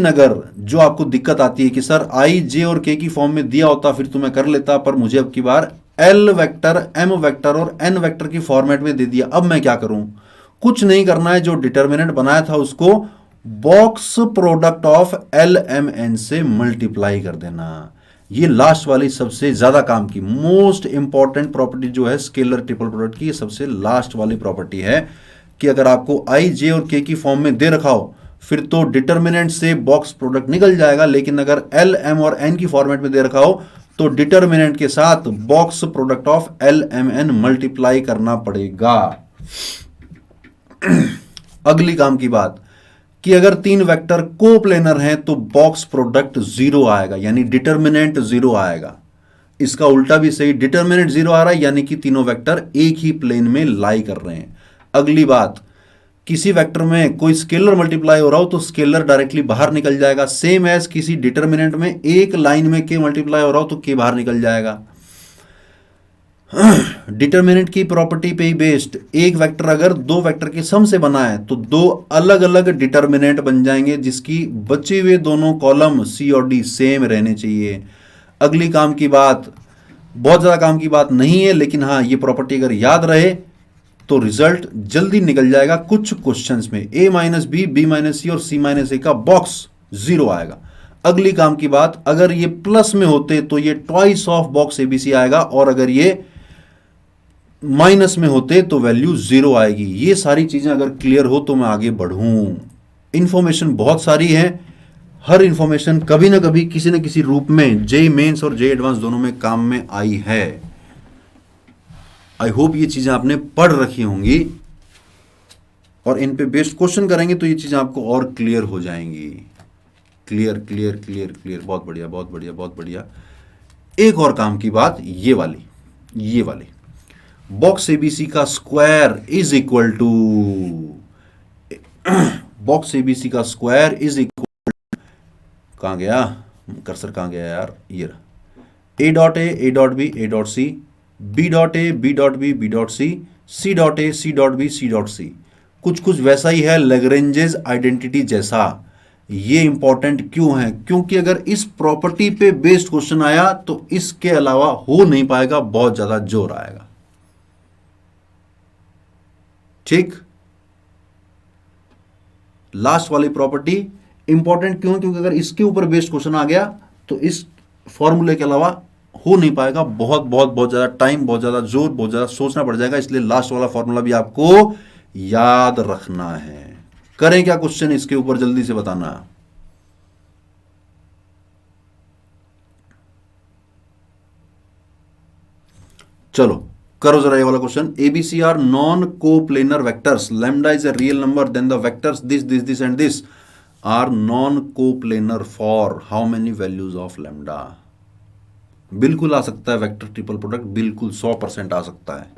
[SPEAKER 1] अगर जो आपको दिक्कत आती है कि सर आई जे और के की फॉर्म में दिया होता फिर तो मैं कर लेता, पर मुझे अब की बार एल वेक्टर, एम वेक्टर और एन वेक्टर की फॉर्मेट में दे दिया, अब मैं क्या करूं? कुछ नहीं करना है, जो डिटर्मिनेंट बनाया था उसको box product of L M N से मल्टीप्लाई कर देना। ये लास्ट वाली सबसे ज्यादा काम की, मोस्ट इंपॉर्टेंट प्रॉपर्टी जो है स्केलर ट्रिपल प्रोडक्ट की, ये सबसे लास्ट वाली प्रॉपर्टी है कि अगर आपको आई जे और के की फॉर्म में दे रखा हो फिर तो डिटर्मिनेंट से बॉक्स प्रोडक्ट निकल जाएगा, लेकिन अगर एल एम और एन की फॉर्मेट में दे रखा हो तो डिटर्मिनेंट के साथ box product of L M N multiply करना पड़ेगा। अगली काम की बात कि अगर तीन वेक्टर कोप्लेनर हैं तो बॉक्स प्रोडक्ट जीरो आएगा, यानी डिटर्मिनेंट जीरो आएगा। इसका उल्टा भी सही, डिटर्मिनेंट जीरो आ रहा है यानी कि तीनों वेक्टर एक ही प्लेन में लाई कर रहे हैं। अगली बात, किसी वेक्टर में कोई स्केलर मल्टीप्लाई हो रहा हो तो स्केलर डायरेक्टली बाहर निकल जाएगा, सेम एज किसी डिटर्मिनेंट में एक लाइन में के मल्टीप्लाई हो रहा हो तो के बाहर निकल जाएगा। डिटर्मिनेंट की प्रॉपर्टी पे ही बेस्ड एक वेक्टर अगर दो वेक्टर के सम से बना है तो दो अलग अलग डिटर्मिनेंट बन जाएंगे, जिसकी बचे हुए दोनों कॉलम सी और डी सेम रहने चाहिए। अगली काम की बात, बहुत ज्यादा काम की बात नहीं है, लेकिन हाँ ये प्रॉपर्टी अगर याद रहे तो रिजल्ट जल्दी निकल जाएगा कुछ क्वेश्चंस में। a minus B, B minus C और सी माइनस ए का बॉक्स जीरो आएगा। अगली काम की बात, अगर ये प्लस में होते तो ये ट्वाइस ऑफ बॉक्स एबीसी आएगा, और अगर ये माइनस में होते तो वैल्यू जीरो आएगी। ये सारी चीजें अगर क्लियर हो तो मैं आगे बढ़ूं। इंफॉर्मेशन बहुत सारी है, हर इंफॉर्मेशन कभी ना कभी किसी न किसी रूप में जेई मेंस और जेई एडवांस दोनों में काम में आई है। आई होप ये चीजें आपने पढ़ रखी होंगी और इन पे बेस्ड क्वेश्चन करेंगे तो ये चीजें आपको और क्लियर हो जाएंगी। क्लियर क्लियर क्लियर क्लियर, बहुत बढ़िया बहुत बढ़िया बहुत बढ़िया। एक और काम की बात, ये वाली बॉक्स एबीसी का square is equal to, box ABC का स्क्वायर इज इक्वल, कहां गया कर्सर, कहां गया यार, ये रहा, A dot A dot B A dot C, B dot A B dot B B dot C dot A C dot B C dot C. कुछ कुछ वैसा ही है, लैग्रेंजेस आइडेंटिटी जैसा। ये इंपॉर्टेंट क्यों है? क्योंकि अगर इस प्रॉपर्टी पे बेस्ड क्वेश्चन आया तो इसके अलावा हो नहीं पाएगा, बहुत ज्यादा जोर आएगा। ठीक, लास्ट वाली प्रॉपर्टी इंपॉर्टेंट क्यों? क्योंकि अगर इसके ऊपर बेस्ड क्वेश्चन आ गया तो इस फॉर्मूले के अलावा हो नहीं पाएगा, बहुत बहुत बहुत ज्यादा टाइम, बहुत ज्यादा जोर, बहुत ज्यादा सोचना पड़ जाएगा। इसलिए लास्ट वाला फॉर्मूला भी आपको याद रखना है। करें क्या क्वेश्चन इसके ऊपर, जल्दी से बताना। चलो करो जरा ये वाला question. ABC are non coplanar vectors, lambda is a real number, then the vectors this this this and this are non coplanar for how many values of lambda. बिल्कुल आ सकता है वेक्टर ट्रिपल प्रोडक्ट, बिल्कुल 100% आ सकता है।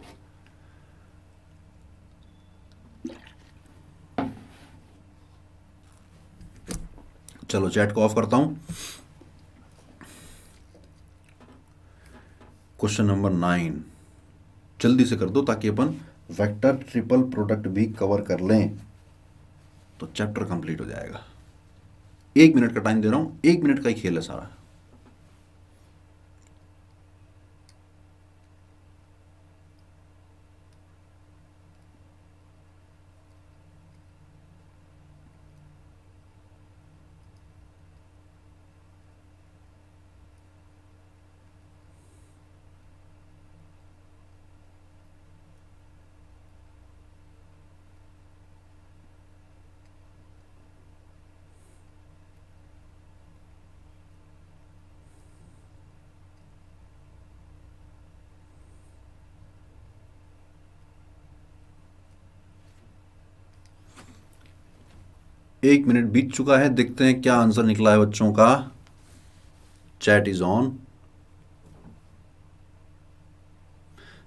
[SPEAKER 1] चलो chat को of करता हूं। क्वेश्चन नंबर 9 जल्दी से कर दो ताकि अपन वेक्टर ट्रिपल प्रोडक्ट भी कवर कर लें, तो चैप्टर कंप्लीट हो जाएगा। 1 मिनट का टाइम दे रहा हूं, 1 मिनट का ही खेल है सारा। एक मिनट बीत चुका है, देखते हैं क्या आंसर निकला है बच्चों का। Chat is on.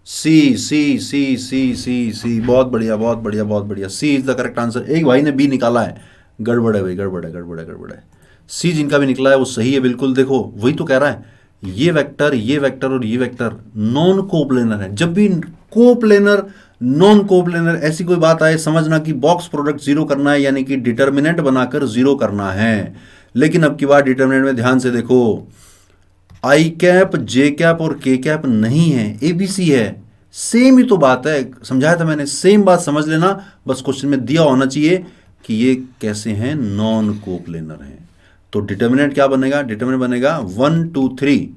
[SPEAKER 1] C C C C C C, बहुत बढ़िया बहुत बढ़िया बहुत बढ़िया। C is the correct answer. एक भाई ने बी निकाला है, गड़बड़ है भाई, गड़बड़ है गड़बड़ है गड़बड़ है। सी जिनका भी निकला है वो सही है बिल्कुल। देखो वही तो कह रहा है, ये वेक्टर और ये वेक्टर नॉन कोप्लेनर है। जब भी कोप्लेनर नॉन कोप्लेनर ऐसी कोई बात आए, समझना कि बॉक्स प्रोडक्ट जीरो करना है, यानी कि डिटर्मिनेंट बनाकर जीरो करना है। लेकिन अब की बात डिटर्मिनेंट में ध्यान से देखो, आई कैप जे कैप और के कैप नहीं है, एबीसी है। सेम ही तो बात है, समझाया था मैंने, सेम बात समझ लेना। बस क्वेश्चन में दिया होना चाहिए कि ये कैसे हैं, नॉन कोप्लेनर हैं। तो डिटर्मिनेंट क्या बनेगा? डिटर्मिनेंट बनेगा 1 2 3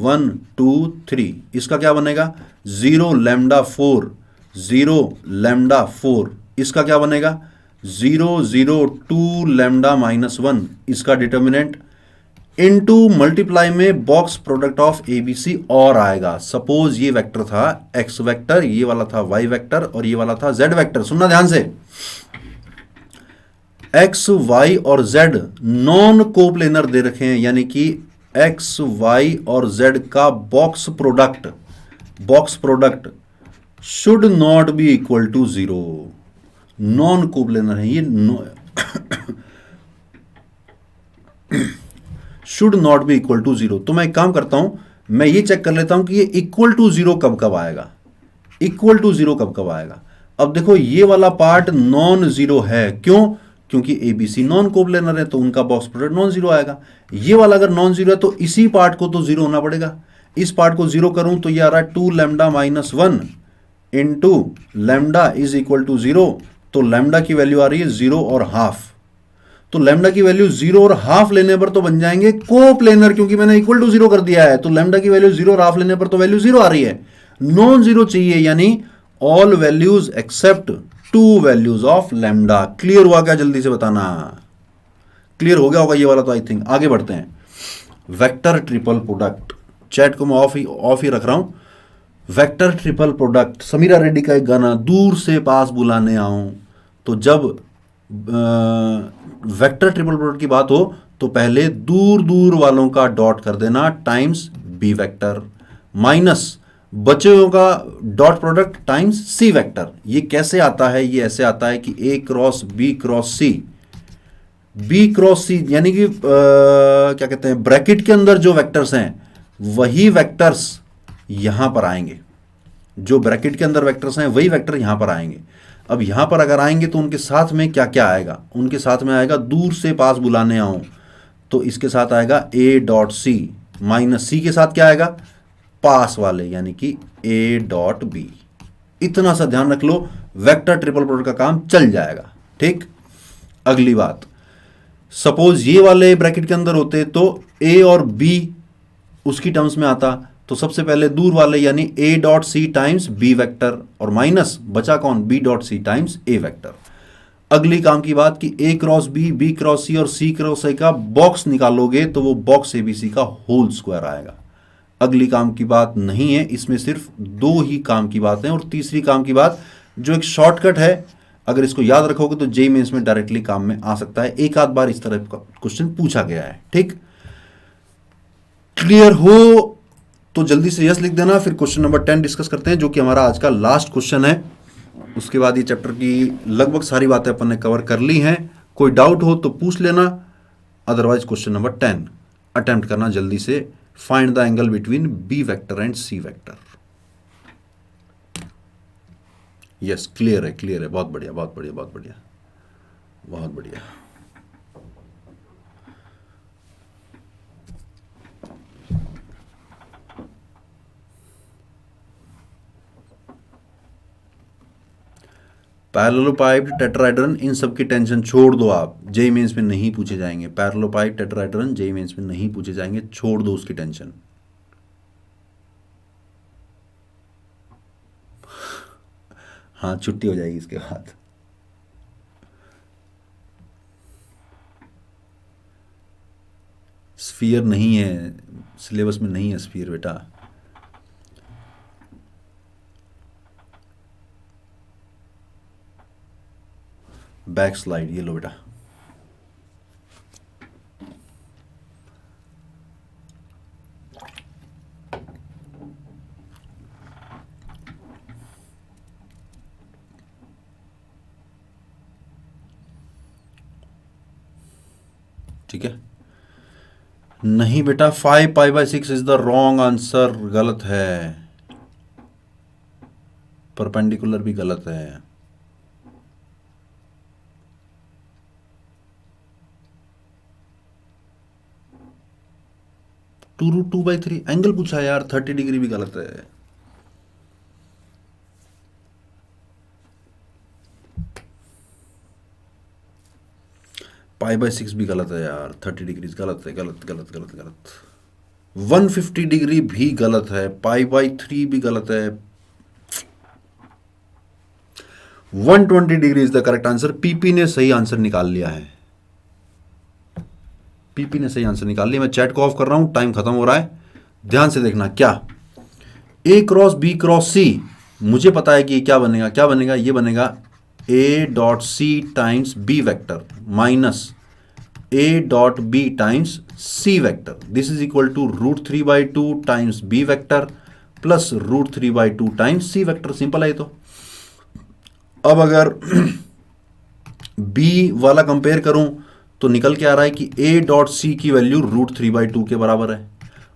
[SPEAKER 1] 1 2 3। इसका क्या बनेगा? 0 लैम्डा 4 0 लैम्डा 4। इसका क्या बनेगा? 0 0 2 लैम्डा -1। इसका डिटर्मिनेंट इनटू मल्टीप्लाई में बॉक्स प्रोडक्ट ऑफ एबीसी और आएगा। सपोज ये वेक्टर था एक्स वेक्टर, ये वाला था वाई वेक्टर और ये वाला था जेड वेक्टर। सुनना ध्यान से, एक्स वाई और जेड नॉन कोप्लेनर दे रखे हैं, यानी कि एक्स वाई और जेड का box product should not be equal to 0। Non coplanar है ये, should not be equal to 0। तो मैं एक काम करता हूं, मैं ये चेक कर लेता हूं कि ये इक्वल टू 0 कब कब आएगा, इक्वल टू 0 कब कब आएगा। अब देखो ये वाला पार्ट नॉन जीरो है, क्यों? क्योंकि एबीसी नॉन कोप्लेनर है, तो उनका बॉक्स प्रोडक्ट नॉन जीरो आएगा। ये वाला अगर नॉन जीरो है तो इसी पार्ट को तो जीरो होना पड़ेगा। इस पार्ट को जीरो करूं तो ये आ रहा है 2 lambda -1 into lambda is equal to 0। तो लैम्डा की वैल्यू आ रही है 0 और हाफ। तो लैम्डा की वैल्यू 0 और हाफ लेने पर तो बन जाएंगे कोप्लेनर, क्योंकि मैंने इक्वल टू 0 कर दिया है। तो लैम्डा की वैल्यू 0 और हाफ लेने पर तो वैल्यू 0 आ रही है। नॉन जीरो चाहिए, यानी all values except two values of lambda. Clear हुआ क्या? जल्दी से बताना। क्लियर हो गया होगा ये वाला तो आई थिंक। आगे बढ़ते हैं। वेक्टर ट्रिपल प्रोडक्ट, चैट को मैं ऑफ ही रख रहा हूं। Vector triple product, Sameera Reddy का एक गाना, दूर से पास बुलाने आऊं। तो जब वेक्टर ट्रिपल प्रोडक्ट की बात हो तो पहले दूर दूर वालों का डॉट कर देना टाइम्स बी वेक्टर, माइनस बचे हुओं का dot product times C vector. ये कैसे आता है? ये ऐसे आता है कि A cross C, B cross C, यानी कि क्या कहते हैं, ब्रैकेट के अंदर जो वेक्टर्स हैं वही वेक्टर्स यहां पर आएंगे। जो ब्रैकेट के अंदर वेक्टर्स हैं वही वेक्टर यहां पर आएंगे। अब यहां पर अगर आएंगे तो उनके साथ में क्या क्या आएगा? उनके साथ में आएगा दूर से पास बुलाने आऊं, तो इसके साथ आएगा ए डॉट सी, माइनस सी के साथ क्या आएगा? पास वाले, यानी कि ए डॉट बी। इतना सा ध्यान रख लो, वेक्टर ट्रिपल प्रोडक्ट का काम चल जाएगा। ठीक। अगली बात, सपोज ये वाले ब्रैकेट के अंदर होते तो ए और बी उसकी टर्म्स में आता, तो सबसे पहले दूर वाले यानी A dot C times B vector, और माइनस बचा कौन? B dot C times A vector. अगली काम की बात कि A cross B cross C और सी क्रॉस ए का बॉक्स निकालोगे तो वो बॉक्स एबीसी का होल स्क्वायर आएगा। अगली काम की बात नहीं है, इसमें सिर्फ दो ही काम की बात है। और तीसरी काम की बात जो एक शॉर्टकट है, अगर इसको याद रखोगे तो जेईई मेंस में डायरेक्टली काम में आ सकता है। एक आध बार इस तरह का क्वेश्चन पूछा गया है। ठीक। क्लियर हो तो जल्दी से यस लिख देना। फिर क्वेश्चन नंबर 10 डिस्कस करते हैं, जो कि हमारा आज का लास्ट क्वेश्चन है। उसके बाद ये चैप्टर की लगभग सारी बातें अपन ने कवर कर ली हैं। कोई डाउट हो तो पूछ लेना, अदरवाइज क्वेश्चन नंबर 10 अटेम्प्ट करना जल्दी से। Find the angle between B vector and C vector. Yes, clear है, क्लियर है। बहुत बढ़िया, बहुत बढ़िया, बहुत बढ़िया, बहुत बढ़िया। पैरेललोपाइप्ड टेट्राहेड्रन, इन सब की टेंशन छोड़ दो आप, जेईई मेंस में नहीं पूछे जाएंगे। पैरेललोपाइप्ड टेट्राहेड्रन जेईई मेंस में नहीं पूछे जाएंगे, छोड़ दो उसकी टेंशन। हाँ, छुट्टी हो जाएगी इसके बाद। स्फीयर नहीं है सिलेबस में, नहीं है स्फीयर बेटा। बैक स्लाइड ये लो बेटा। ठीक है। नहीं बेटा, 5π/6 इज द रॉन्ग आंसर, गलत है। परपेंडिकुलर भी गलत है। टू रूट 2/3 एंगल पूछा यार, 30 डिग्री भी गलत है। π/6 भी गलत है यार, 30 डिग्री गलत है, गलत गलत गलत गलत। 150 डिग्री भी गलत है, π/3 भी गलत है। 120 degree is the correct answer. PP ने सही आंसर निकाल लिया है। पीपी ने सही आंसर निकाल लिया। मैं चैट को ऑफ कर रहा हूं, टाइम खत्म हो रहा है। ध्यान से देखना। क्या ए क्रॉस बी क्रॉस सी, मुझे पता है कि क्या बनेगा। क्या बनेगा? ये बनेगा A dot C times B vector minus A dot B times C vector. This is equal to √3/2 times B vector plus √3/2 times C vector. Simple है ये तो। अब अगर बी वाला कंपेयर करूं तो निकल के आ रहा है कि ए डॉट सी की वैल्यू √3/2 के बराबर है,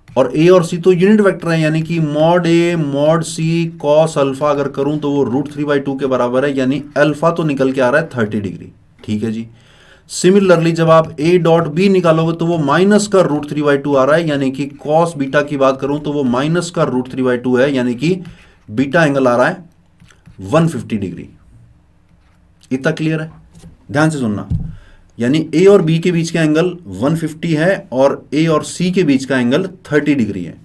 [SPEAKER 1] और ए और सी तो यूनिट वेक्टर है, यानी कि mod A mod C cos alpha अगर करूं तो वो √3/2 के बराबर है, यानी अल्फा तो निकल के आ रहा है 30 डिग्री। ठीक है जी। सिमिलरली जब आप ए डॉट बी निकालोगे तो वो माइनस का √3/2 आ रहा है, यानी कि कॉस बीटा की बात करूं तो वो माइनस का √3/2 है, यानी कि बीटा एंगल आ रहा है 150 डिग्री। इतना क्लियर है? ध्यान से सुनना। यानी ए और बी के बीच का एंगल 150 है और ए और सी के बीच का एंगल 30 डिग्री है।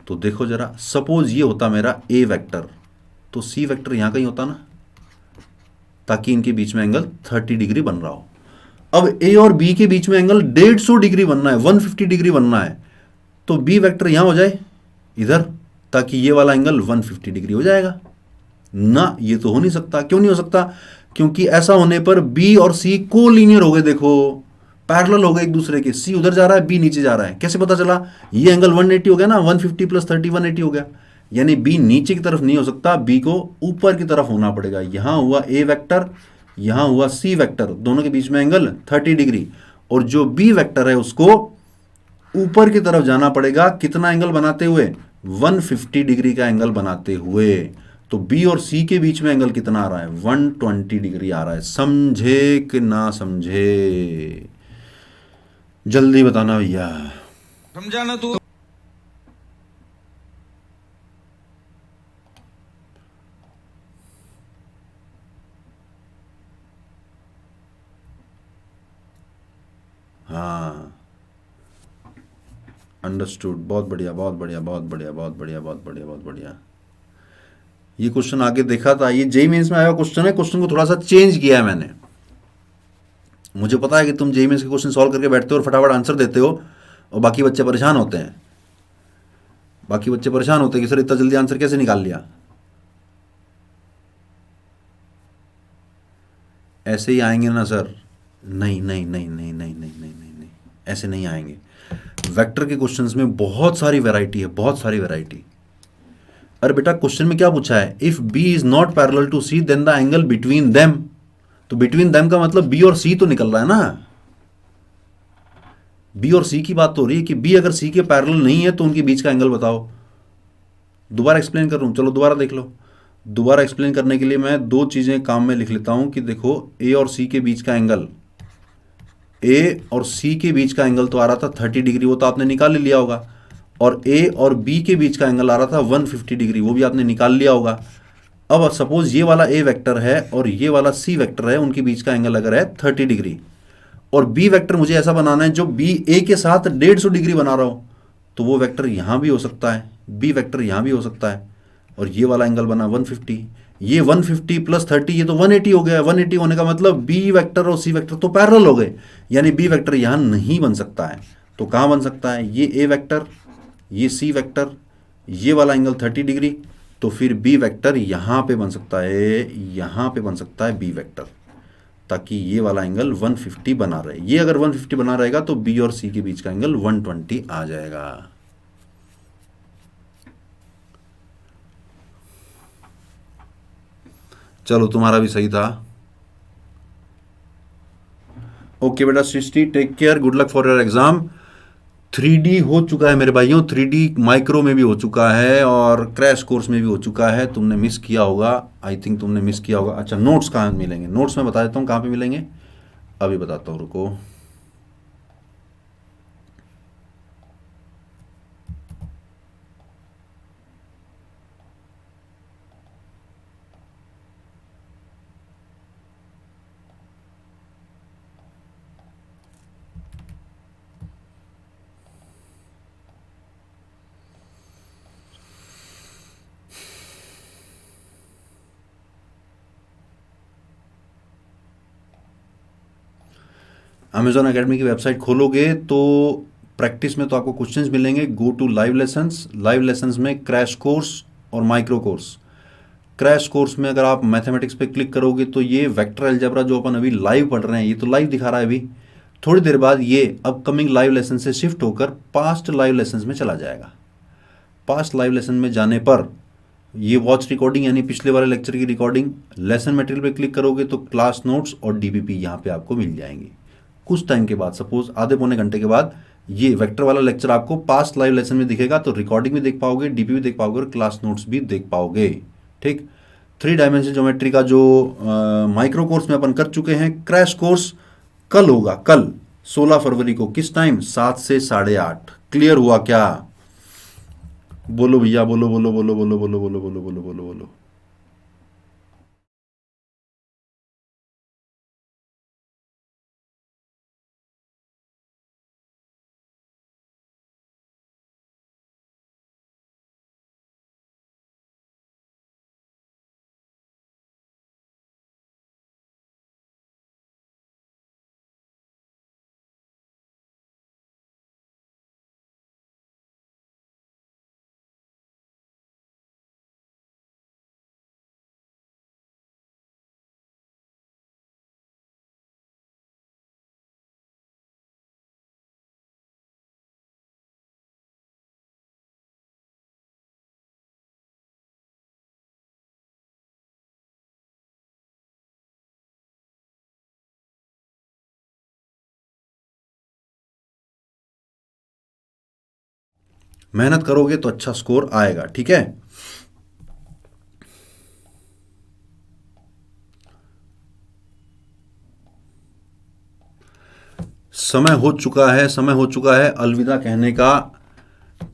[SPEAKER 1] तो देखो जरा, सपोज ये होता मेरा ए वेक्टर, तो सी वेक्टर यहां कहीं होता ना, ताकि इनके बीच में एंगल 30 डिग्री बन रहा हो। अब ए और बी के बीच में एंगल 150 डिग्री बनना है, 150 डिग्री बनना है, तो बी वेक्टर यहां हो जाए इधर, ताकि ये वाला एंगल 150 डिग्री हो जाएगा ना। ये तो हो नहीं सकता। क्यों नहीं हो सकता? क्योंकि ऐसा होने पर बी और सी को लीनियर हो गए, देखो पैरेलल हो गए एक दूसरे के। सी उधर जा रहा है, बी नीचे जा रहा है। कैसे पता चला? ये एंगल 180 हो गया ना, 150 प्लस 30 180 हो गया। यानी बी नीचे की तरफ नहीं हो सकता, बी को ऊपर की तरफ होना पड़ेगा। यहां हुआ ए वेक्टर, यहां हुआ सी वेक्टर, दोनों के बीच में एंगल 30 डिग्री, और जो बी वेक्टर है उसको ऊपर की तरफ जाना पड़ेगा। कितना एंगल बनाते हुए? 150 डिग्री का एंगल बनाते हुए। तो बी और सी के बीच में एंगल कितना आ रहा है? 120 डिग्री आ रहा है। समझे कि ना समझे? जल्दी बताना भैया।
[SPEAKER 2] समझाना तू।
[SPEAKER 1] हाँ, अंडरस्टूड। बहुत बढ़िया, बहुत बढ़िया, बहुत बढ़िया, बहुत बढ़िया, बहुत बढ़िया, बहुत बढ़िया। ये क्वेश्चन आगे देखा था, ये जेई मेंस में आया क्वेश्चन है। क्वेश्चन को थोड़ा सा चेंज किया है मैंने। मुझे पता है कि तुम जेई मेंस के क्वेश्चन सॉल्व करके बैठते हो और फटाफट आंसर देते हो, और बाकी बच्चे परेशान होते हैं। बाकी बच्चे परेशान होते हैं कि सर इतना जल्दी आंसर कैसे निकाल लिया। ऐसे ही आएंगे ना सर? नहीं नहीं नहीं नहीं नहीं नहीं नहीं नहीं नहीं, ऐसे नहीं आएंगे। वेक्टर के क्वेश्चंस में बहुत सारी वैरायटी है, बहुत सारी वैरायटी। अरे बेटा, क्वेश्चन में क्या पूछा है? If B is not parallel to C then the angle between them. तो बिटवीन देम का मतलब बी और सी तो निकल रहा है ना। बी और सी की बात तो हो रही है कि बी अगर सी के पैरेलल नहीं है तो उनके बीच का एंगल बताओ। दोबारा एक्सप्लेन कर रहा हूं, चलो दोबारा देख लो। दोबारा एक्सप्लेन करने के लिए मैं दो चीजें काम में लिख लेता हूं कि देखो, ए और सी के बीच का एंगल, ए और सी के बीच का एंगल तो आ रहा था 30 डिग्री, वो तो आपने निकाल ही लिया होगा। और ए और बी के बीच का एंगल आ रहा था 150 डिग्री, वो भी आपने निकाल लिया होगा। अब सपोज ये वाला ए वेक्टर है और ये वाला सी वेक्टर है, उनके बीच का एंगल अगर है 30 डिग्री, और बी वेक्टर मुझे ऐसा बनाना है जो बी ए के साथ 150 डिग्री बना रहा हो, तो वो वेक्टर यहां भी हो सकता है, बी वेक्टर यहां भी हो सकता है, और ये वाला एंगल बना 150। ये 150 प्लस 30, ये तो 180 हो गया। 180 होने का मतलब बी वेक्टर और सी वेक्टर तो पैरेलल हो गए, यानी बी वेक्टर यहां नहीं बन सकता है। तो कहां बन सकता है? ये ए वेक्टर, ये सी वेक्टर, ये वाला एंगल 30 डिग्री, तो फिर बी वेक्टर यहां पे बन सकता है, यहां पे बन सकता है बी वेक्टर, ताकि ये वाला एंगल 150 बना रहे। ये अगर 150 बना रहेगा तो बी और सी के बीच का एंगल 120 आ जाएगा। चलो, तुम्हारा भी सही था। ओके बेटा Srishti, take care, good luck for your exam. 3D हो चुका है मेरे भाइयों, 3D माइक्रो में भी हो चुका है और क्रैश कोर्स में भी हो चुका है। तुमने मिस किया होगा, आई थिंक तुमने मिस किया होगा। अच्छा, नोट्स कहाँ मिलेंगे? नोट्स में बता देता हूँ कहाँ पे मिलेंगे, अभी बताता हूँ, रुको। अमेजॉन एकेडमी की वेबसाइट खोलोगे तो प्रैक्टिस में तो आपको क्वेश्चंस मिलेंगे। Go to live lessons, live lessons में क्रैश कोर्स और माइक्रो कोर्स। क्रैश कोर्स में अगर आप मैथमेटिक्स पे क्लिक करोगे तो ये वेक्टर अलजेब्रा जो अपन अभी लाइव पढ़ रहे हैं, ये तो लाइव दिखा रहा है अभी। थोड़ी देर बाद ये अपकमिंग लाइव लेसन से शिफ्ट होकर पास्ट लाइव लेसन में चला जाएगा। पास्ट लाइव लेसन में जाने पर ये वॉच रिकॉर्डिंग यानी पिछले वाले लेक्चर की रिकॉर्डिंग, लेसन मटेरियल पे क्लिक करोगे तो क्लास नोट्स और डीपीपी यहाँ पे आपको मिल जाएंगे। कुछ टाइम के बाद, सपोज आधे पौने घंटे के बाद, ये वेक्टर वाला लेक्चर आपको पास्ट लाइव लेसन में दिखेगा, तो रिकॉर्डिंग भी देख पाओगे, डीपीपी भी देख पाओगे और क्लास नोट्स भी देख पाओगे। ठीक, 3 डायमेंशन ज्योमेट्री का जो माइक्रो कोर्स में अपन कर चुके हैं। क्रैश कोर्स कल होगा, कल 16 फरवरी को। किस टाइम? 7 से 8:30। क्लियर हुआ क्या? बोलो भैया, बोलो बोलो बोलो बोलो बोलो बोलो बोलो बोलो बोलो बोलो। मेहनत करोगे तो अच्छा स्कोर आएगा, ठीक है। समय हो चुका है अलविदा कहने का।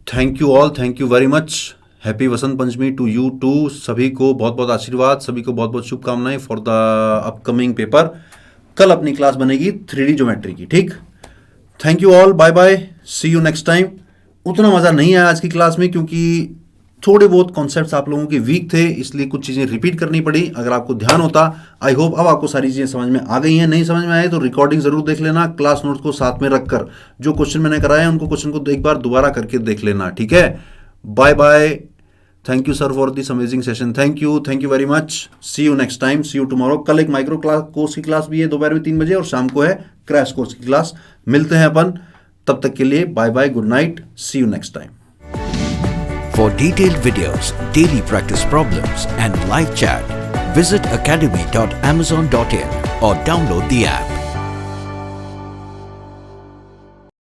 [SPEAKER 1] Thank you all, thank you very much. Happy Vasant Panchami to you too. सभी को बहुत बहुत आशीर्वाद, सभी को बहुत बहुत शुभकामनाएं फॉर द अपकमिंग पेपर। कल अपनी क्लास बनेगी 3D ज्योमेट्री की, ठीक। Thank you all, bye bye, see you next time. उतना मज़ा नहीं आया आज की क्लास में क्योंकि थोड़े बहुत कॉन्सेप्ट्स आप लोगों के वीक थे, इसलिए कुछ चीज़ें रिपीट करनी पड़ी। अगर आपको ध्यान होता, आई होप अब आपको सारी चीज़ें समझ में आ गई हैं। नहीं समझ में आए तो रिकॉर्डिंग ज़रूर देख लेना, क्लास नोट्स को साथ में रखकर जो क्वेश्चन मैंने कराए हैं उनको क्वेश्चन को एक बार दोबारा करके देख लेना, ठीक है। Bye bye, thank you sir for this amazing session. Thank you very much. See you next time, see you tomorrow. कल एक माइक्रो क्लास कोर्स की क्लास भी है दोपहर में 3 बजे, और शाम को है क्रैश कोर्स की क्लास। मिलते हैं अपन, तब तक के लिए bye bye, good night, see you next time.
[SPEAKER 3] For detailed videos, daily practice problems and live chat, visit academy.amazon.in or download the app.